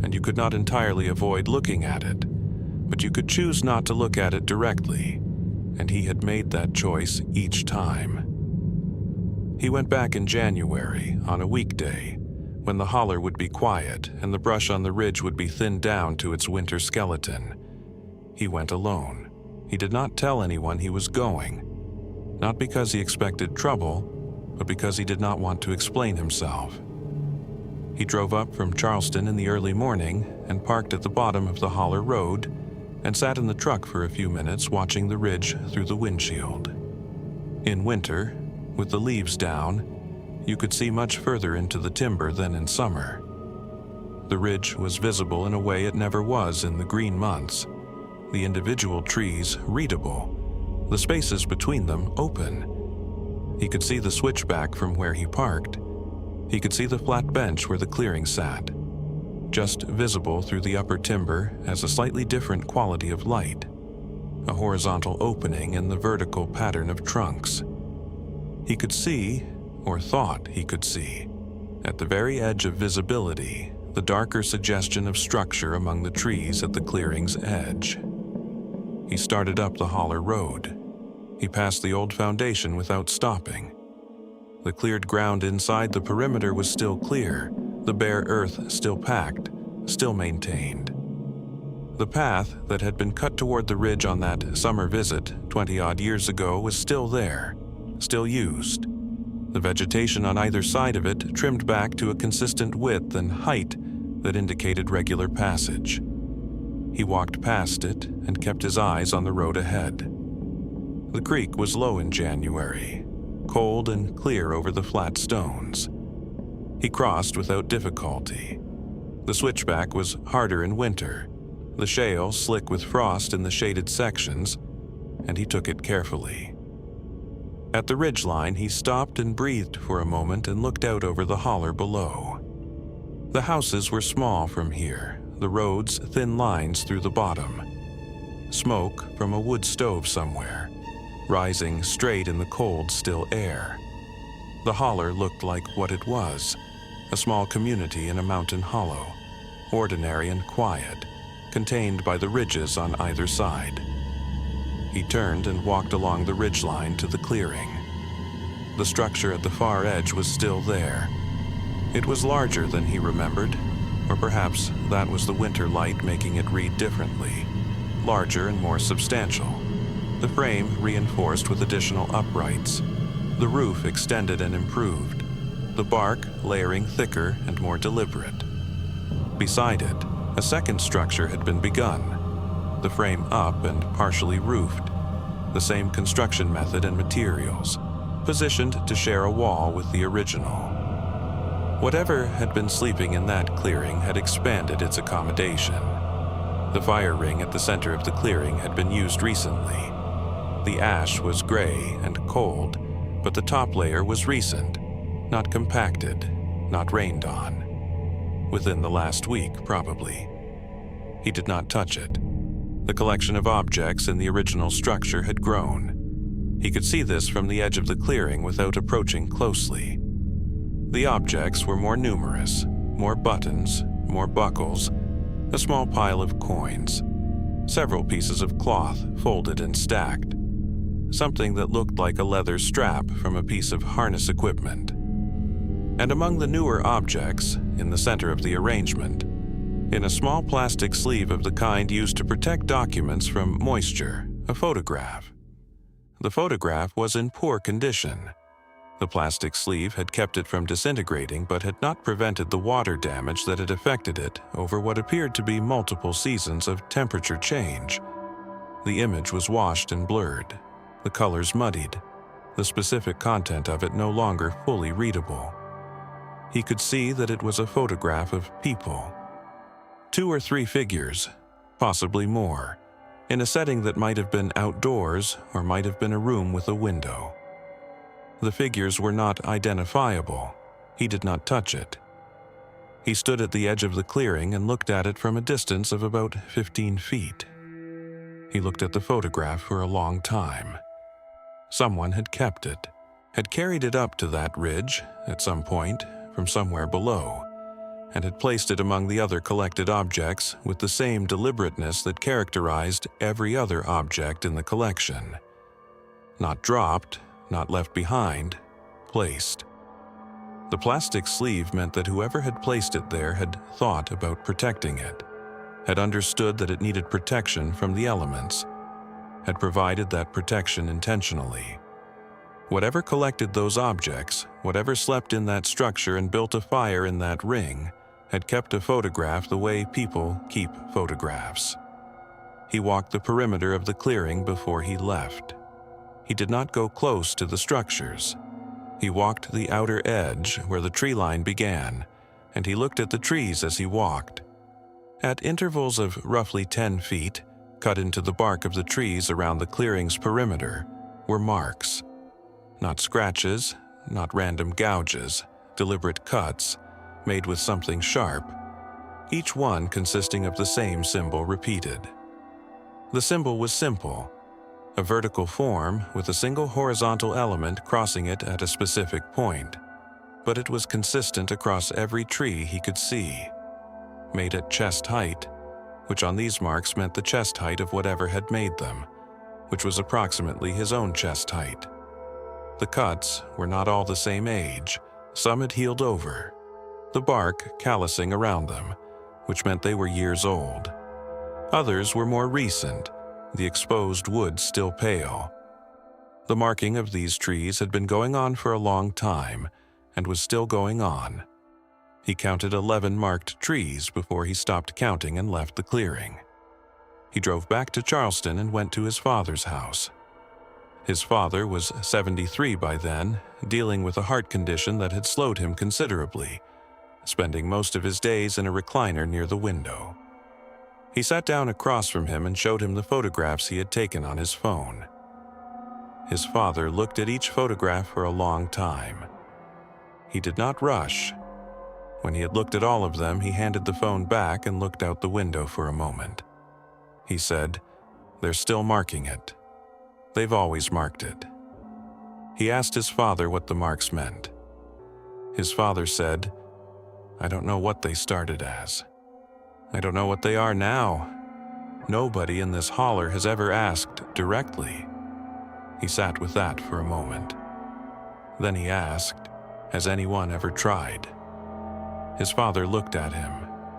and you could not entirely avoid looking at it, but you could choose not to look at it directly, and he had made that choice each time. He went back in January, on a weekday, when the holler would be quiet and the brush on the ridge would be thinned down to its winter skeleton. He went alone. He did not tell anyone he was going, not because he expected trouble, but because he did not want to explain himself. He drove up from Charleston in the early morning and parked at the bottom of the holler road and sat in the truck for a few minutes watching the ridge through the windshield. In winter, with the leaves down, you could see much further into the timber than in summer. The ridge was visible in a way it never was in the green months, the individual trees readable, the spaces between them open. He could see the switchback from where he parked. He could see the flat bench where the clearing sat, just visible through the upper timber as a slightly different quality of light, a horizontal opening in the vertical pattern of trunks. He could see, or thought he could see, at the very edge of visibility, the darker suggestion of structure among the trees at the clearing's edge. He started up the holler road. He passed the old foundation without stopping. The cleared ground inside the perimeter was still clear, the bare earth still packed, still maintained. The path that had been cut toward the ridge on that summer visit 20-odd years ago was still there, still used. The vegetation on either side of it trimmed back to a consistent width and height that indicated regular passage. He walked past it and kept his eyes on the road ahead. The creek was low in January, cold and clear over the flat stones. He crossed without difficulty. The switchback was harder in winter, the shale slick with frost in the shaded sections, and he took it carefully. At the ridgeline, he stopped and breathed for a moment and looked out over the holler below. The houses were small from here, the roads thin lines through the bottom. Smoke from a wood stove somewhere, rising straight in the cold, still air. The holler looked like what it was, a small community in a mountain hollow, ordinary and quiet, contained by the ridges on either side. He turned and walked along the ridgeline to the clearing. The structure at the far edge was still there. It was larger than he remembered, or perhaps that was the winter light making it read differently, larger and more substantial. The frame reinforced with additional uprights, the roof extended and improved, the bark layering thicker and more deliberate. Beside it, a second structure had been begun, the frame up and partially roofed, the same construction method and materials, positioned to share a wall with the original. Whatever had been sleeping in that clearing had expanded its accommodation. The fire ring at the center of the clearing had been used recently. The ash was gray and cold, but the top layer was recent, not compacted, not rained on. Within the last week, probably. He did not touch it. The collection of objects in the original structure had grown. He could see this from the edge of the clearing without approaching closely. The objects were more numerous, more buttons, more buckles, a small pile of coins, several pieces of cloth folded and stacked, something that looked like a leather strap from a piece of harness equipment. And among the newer objects, in the center of the arrangement, in a small plastic sleeve of the kind used to protect documents from moisture, a photograph. The photograph was in poor condition. The plastic sleeve had kept it from disintegrating but had not prevented the water damage that had affected it over what appeared to be multiple seasons of temperature change. The image was washed and blurred, the colors muddied, the specific content of it no longer fully readable. He could see that it was a photograph of people. 2 or 3 figures, possibly more, in a setting that might have been outdoors or might have been a room with a window. The figures were not identifiable. He did not touch it. He stood at the edge of the clearing and looked at it from a distance of about 15 feet. He looked at the photograph for a long time. Someone had kept it, had carried it up to that ridge at some point from somewhere below, and had placed it among the other collected objects with the same deliberateness that characterized every other object in the collection. Not dropped, not left behind, placed. The plastic sleeve meant that whoever had placed it there had thought about protecting it, had understood that it needed protection from the elements, had provided that protection intentionally. Whatever collected those objects, whatever slept in that structure and built a fire in that ring, had kept a photograph the way people keep photographs. He walked the perimeter of the clearing before he left. He did not go close to the structures. He walked the outer edge where the tree line began, and he looked at the trees as he walked. At intervals of roughly 10 feet, cut into the bark of the trees around the clearing's perimeter, were marks. Not scratches, not random gouges, deliberate cuts, made with something sharp, each one consisting of the same symbol repeated. The symbol was simple, a vertical form with a single horizontal element crossing it at a specific point, but it was consistent across every tree he could see. Made at chest height, which on these marks meant the chest height of whatever had made them, which was approximately his own chest height. The cuts were not all the same age. Some had healed over, the bark callousing around them, which meant they were years old. Others were more recent, the exposed wood still pale. The marking of these trees had been going on for a long time and was still going on. He counted 11 marked trees before he stopped counting and left the clearing. He drove back to Charleston and went to his father's house. His father was 73 by then, dealing with a heart condition that had slowed him considerably, spending most of his days in a recliner near the window. He sat down across from him and showed him the photographs he had taken on his phone. His father looked at each photograph for a long time. He did not rush. When he had looked at all of them, he handed the phone back and looked out the window for a moment. He said, "They're still marking it. They've always marked it." He asked his father what the marks meant. His father said, "I don't know what they started as. I don't know what they are now. Nobody in this holler has ever asked directly." He sat with that for a moment. Then he asked, "Has anyone ever tried?" His father looked at him.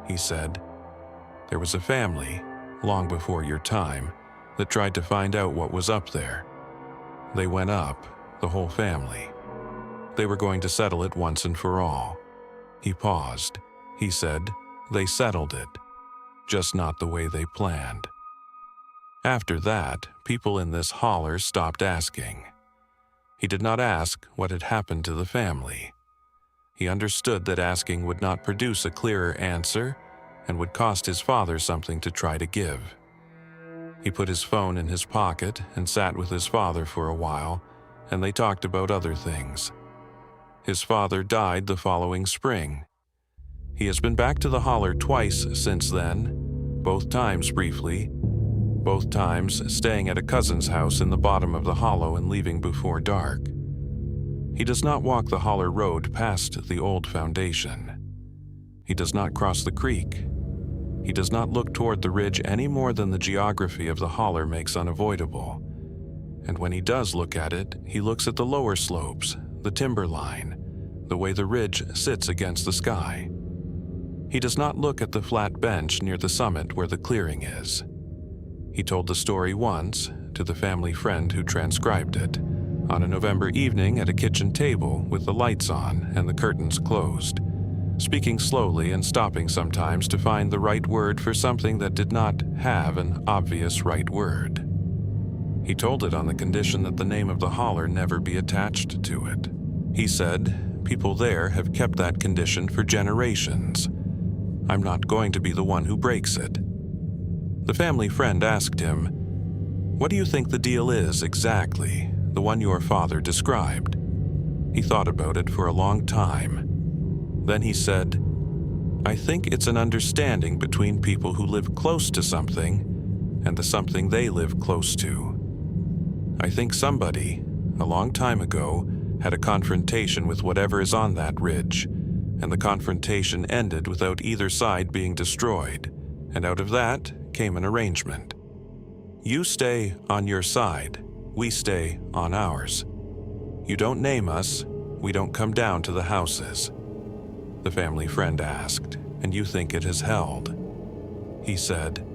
He said, "There was a family, long before your time, that tried to find out what was up there. They went up, the whole family. They were going to settle it once and for all." He paused. He said, "They settled it, just not the way they planned." After that, people in this holler stopped asking. He did not ask what had happened to the family. He understood that asking would not produce a clearer answer and would cost his father something to try to give. He put his phone in his pocket and sat with his father for a while, and they talked about other things. His father died the following spring. He has been back to the holler twice since then, both times briefly, both times staying at a cousin's house in the bottom of the hollow and leaving before dark. He does not walk the holler road past the old foundation. He does not cross the creek. He does not look toward the ridge any more than the geography of the holler makes unavoidable. And when he does look at it, he looks at the lower slopes, the timber line, the way the ridge sits against the sky. He does not look at the flat bench near the summit where the clearing is. He told the story once to the family friend who transcribed it, on a November evening at a kitchen table with the lights on and the curtains closed, speaking slowly and stopping sometimes to find the right word for something that did not have an obvious right word. He told it on the condition that the name of the holler never be attached to it. He said, people there have kept that condition for generations. I'm not going to be the one who breaks it. The family friend asked him, "What do you think the deal is exactly, the one your father described?" He thought about it for a long time. Then he said, "I think it's an understanding between people who live close to something and the something they live close to. I think somebody, a long time ago, had a confrontation with whatever is on that ridge, and the confrontation ended without either side being destroyed, and out of that came an arrangement. You stay on your side, we stay on ours. You don't name us, we don't come down to the houses." The family friend asked, "And you think it has held?" He said,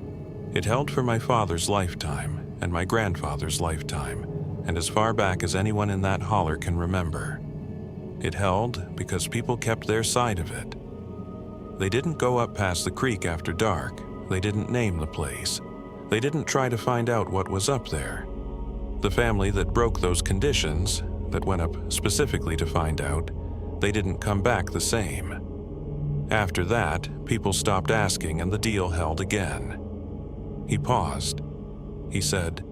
"It held for my father's lifetime and my grandfather's lifetime, and as far back as anyone in that holler can remember. It held because people kept their side of it. They didn't go up past the creek after dark. They didn't name the place. They didn't try to find out what was up there. The family that broke those conditions, that went up specifically to find out, they didn't come back the same. After that, people stopped asking and the deal held again." He paused. He said,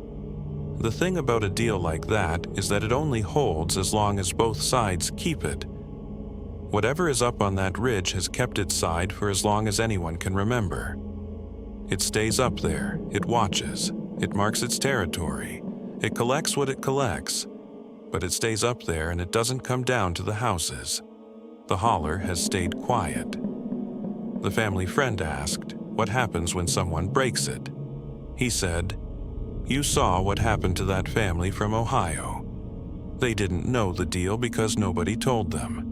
"The thing about a deal like that is that it only holds as long as both sides keep it. Whatever is up on that ridge has kept its side for as long as anyone can remember. It stays up there, it watches, it marks its territory, it collects what it collects, but it stays up there and it doesn't come down to the houses. The holler has stayed quiet." The family friend asked, "What happens when someone breaks it?" He said, "You saw what happened to that family from Ohio. They didn't know the deal because nobody told them.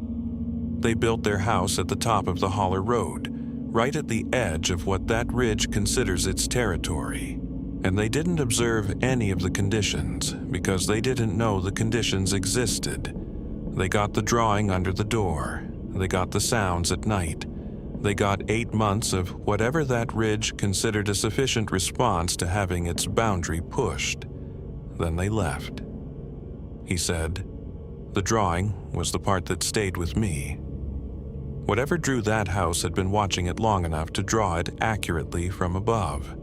They built their house at the top of the holler road, right at the edge of what that ridge considers its territory. And they didn't observe any of the conditions because they didn't know the conditions existed. They got the drawing under the door. They got the sounds at night. They got 8 months of whatever that ridge considered a sufficient response to having its boundary pushed. Then they left." He said, "The drawing was the part that stayed with me. Whatever drew that house had been watching it long enough to draw it accurately from above.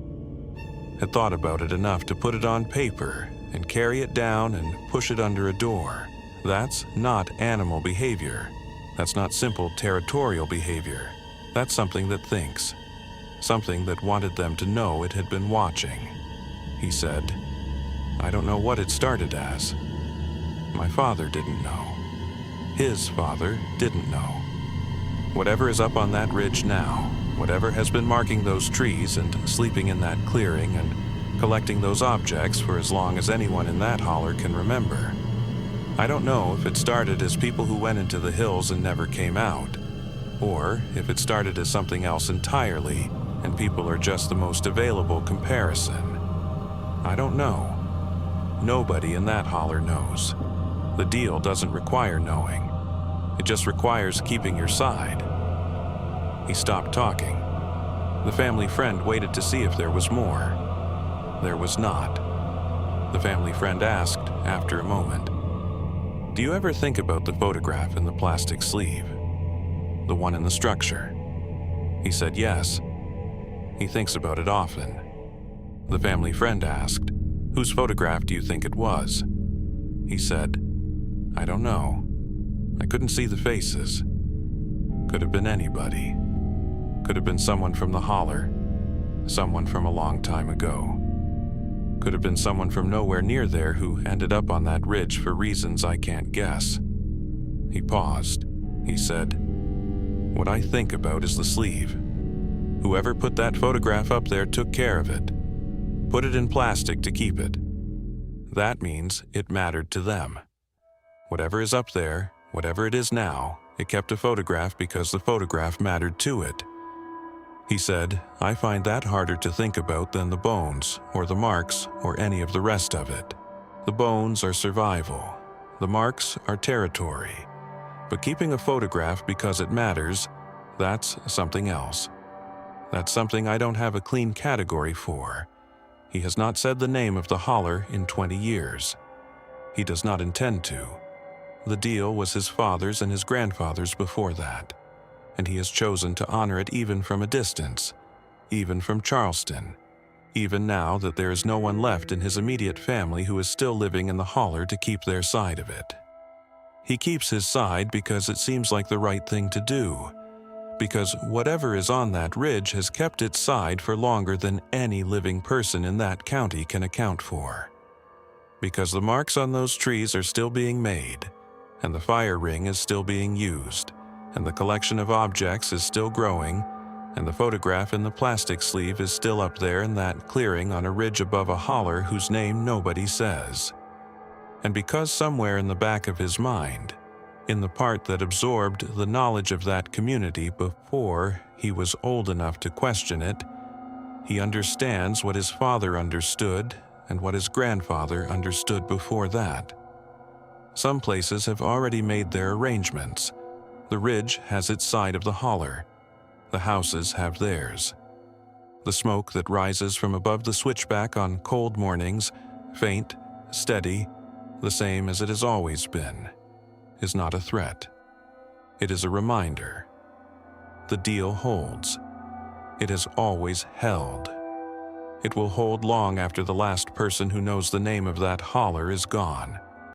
Had thought about it enough to put it on paper and carry it down and push it under a door. That's not animal behavior. That's not simple territorial behavior. That's something that thinks. Something that wanted them to know it had been watching." He said, "I don't know what it started as. My father didn't know. His father didn't know. Whatever is up on that ridge now, whatever has been marking those trees and sleeping in that clearing and collecting those objects for as long as anyone in that holler can remember. I don't know if it started as people who went into the hills and never came out, or if it started as something else entirely and people are just the most available comparison. I don't know. Nobody in that holler knows. The deal doesn't require knowing. It just requires keeping your side." He stopped talking. The family friend waited to see if there was more. There was not. The family friend asked after a moment, "Do you ever think about the photograph in the plastic sleeve? The one in the structure?" He said yes. He thinks about it often. The family friend asked, "Whose photograph do you think it was?" He said, "I don't know. I couldn't see the faces. Could have been anybody. Could have been someone from the holler. Someone from a long time ago. Could have been someone from nowhere near there who ended up on that ridge for reasons I can't guess." He paused. He said, "What I think about is the sleeve. Whoever put that photograph up there took care of it. Put it in plastic to keep it. That means it mattered to them. Whatever is up there, whatever it is now, it kept a photograph because the photograph mattered to it." He said, "I find that harder to think about than the bones, or the marks, or any of the rest of it. The bones are survival. The marks are territory. But keeping a photograph because it matters, that's something else. That's something I don't have a clean category for." He has not said the name of the holler in 20 years. He does not intend to. The deal was his father's and his grandfather's before that, and he has chosen to honor it even from a distance, even from Charleston, even now that there is no one left in his immediate family who is still living in the holler to keep their side of it. He keeps his side because it seems like the right thing to do, because whatever is on that ridge has kept its side for longer than any living person in that county can account for. Because the marks on those trees are still being made, and the fire ring is still being used, and the collection of objects is still growing, and the photograph in the plastic sleeve is still up there in that clearing on a ridge above a holler whose name nobody says. And because somewhere in the back of his mind, in the part that absorbed the knowledge of that community before he was old enough to question it, he understands what his father understood and what his grandfather understood before that. Some places have already made their arrangements. The ridge has its side of the holler. The houses have theirs. The smoke that rises from above the switchback on cold mornings, faint, steady, the same as it has always been, is not a threat. It is a reminder. The deal holds. It has always held. It will hold long after the last person who knows the name of that holler is gone.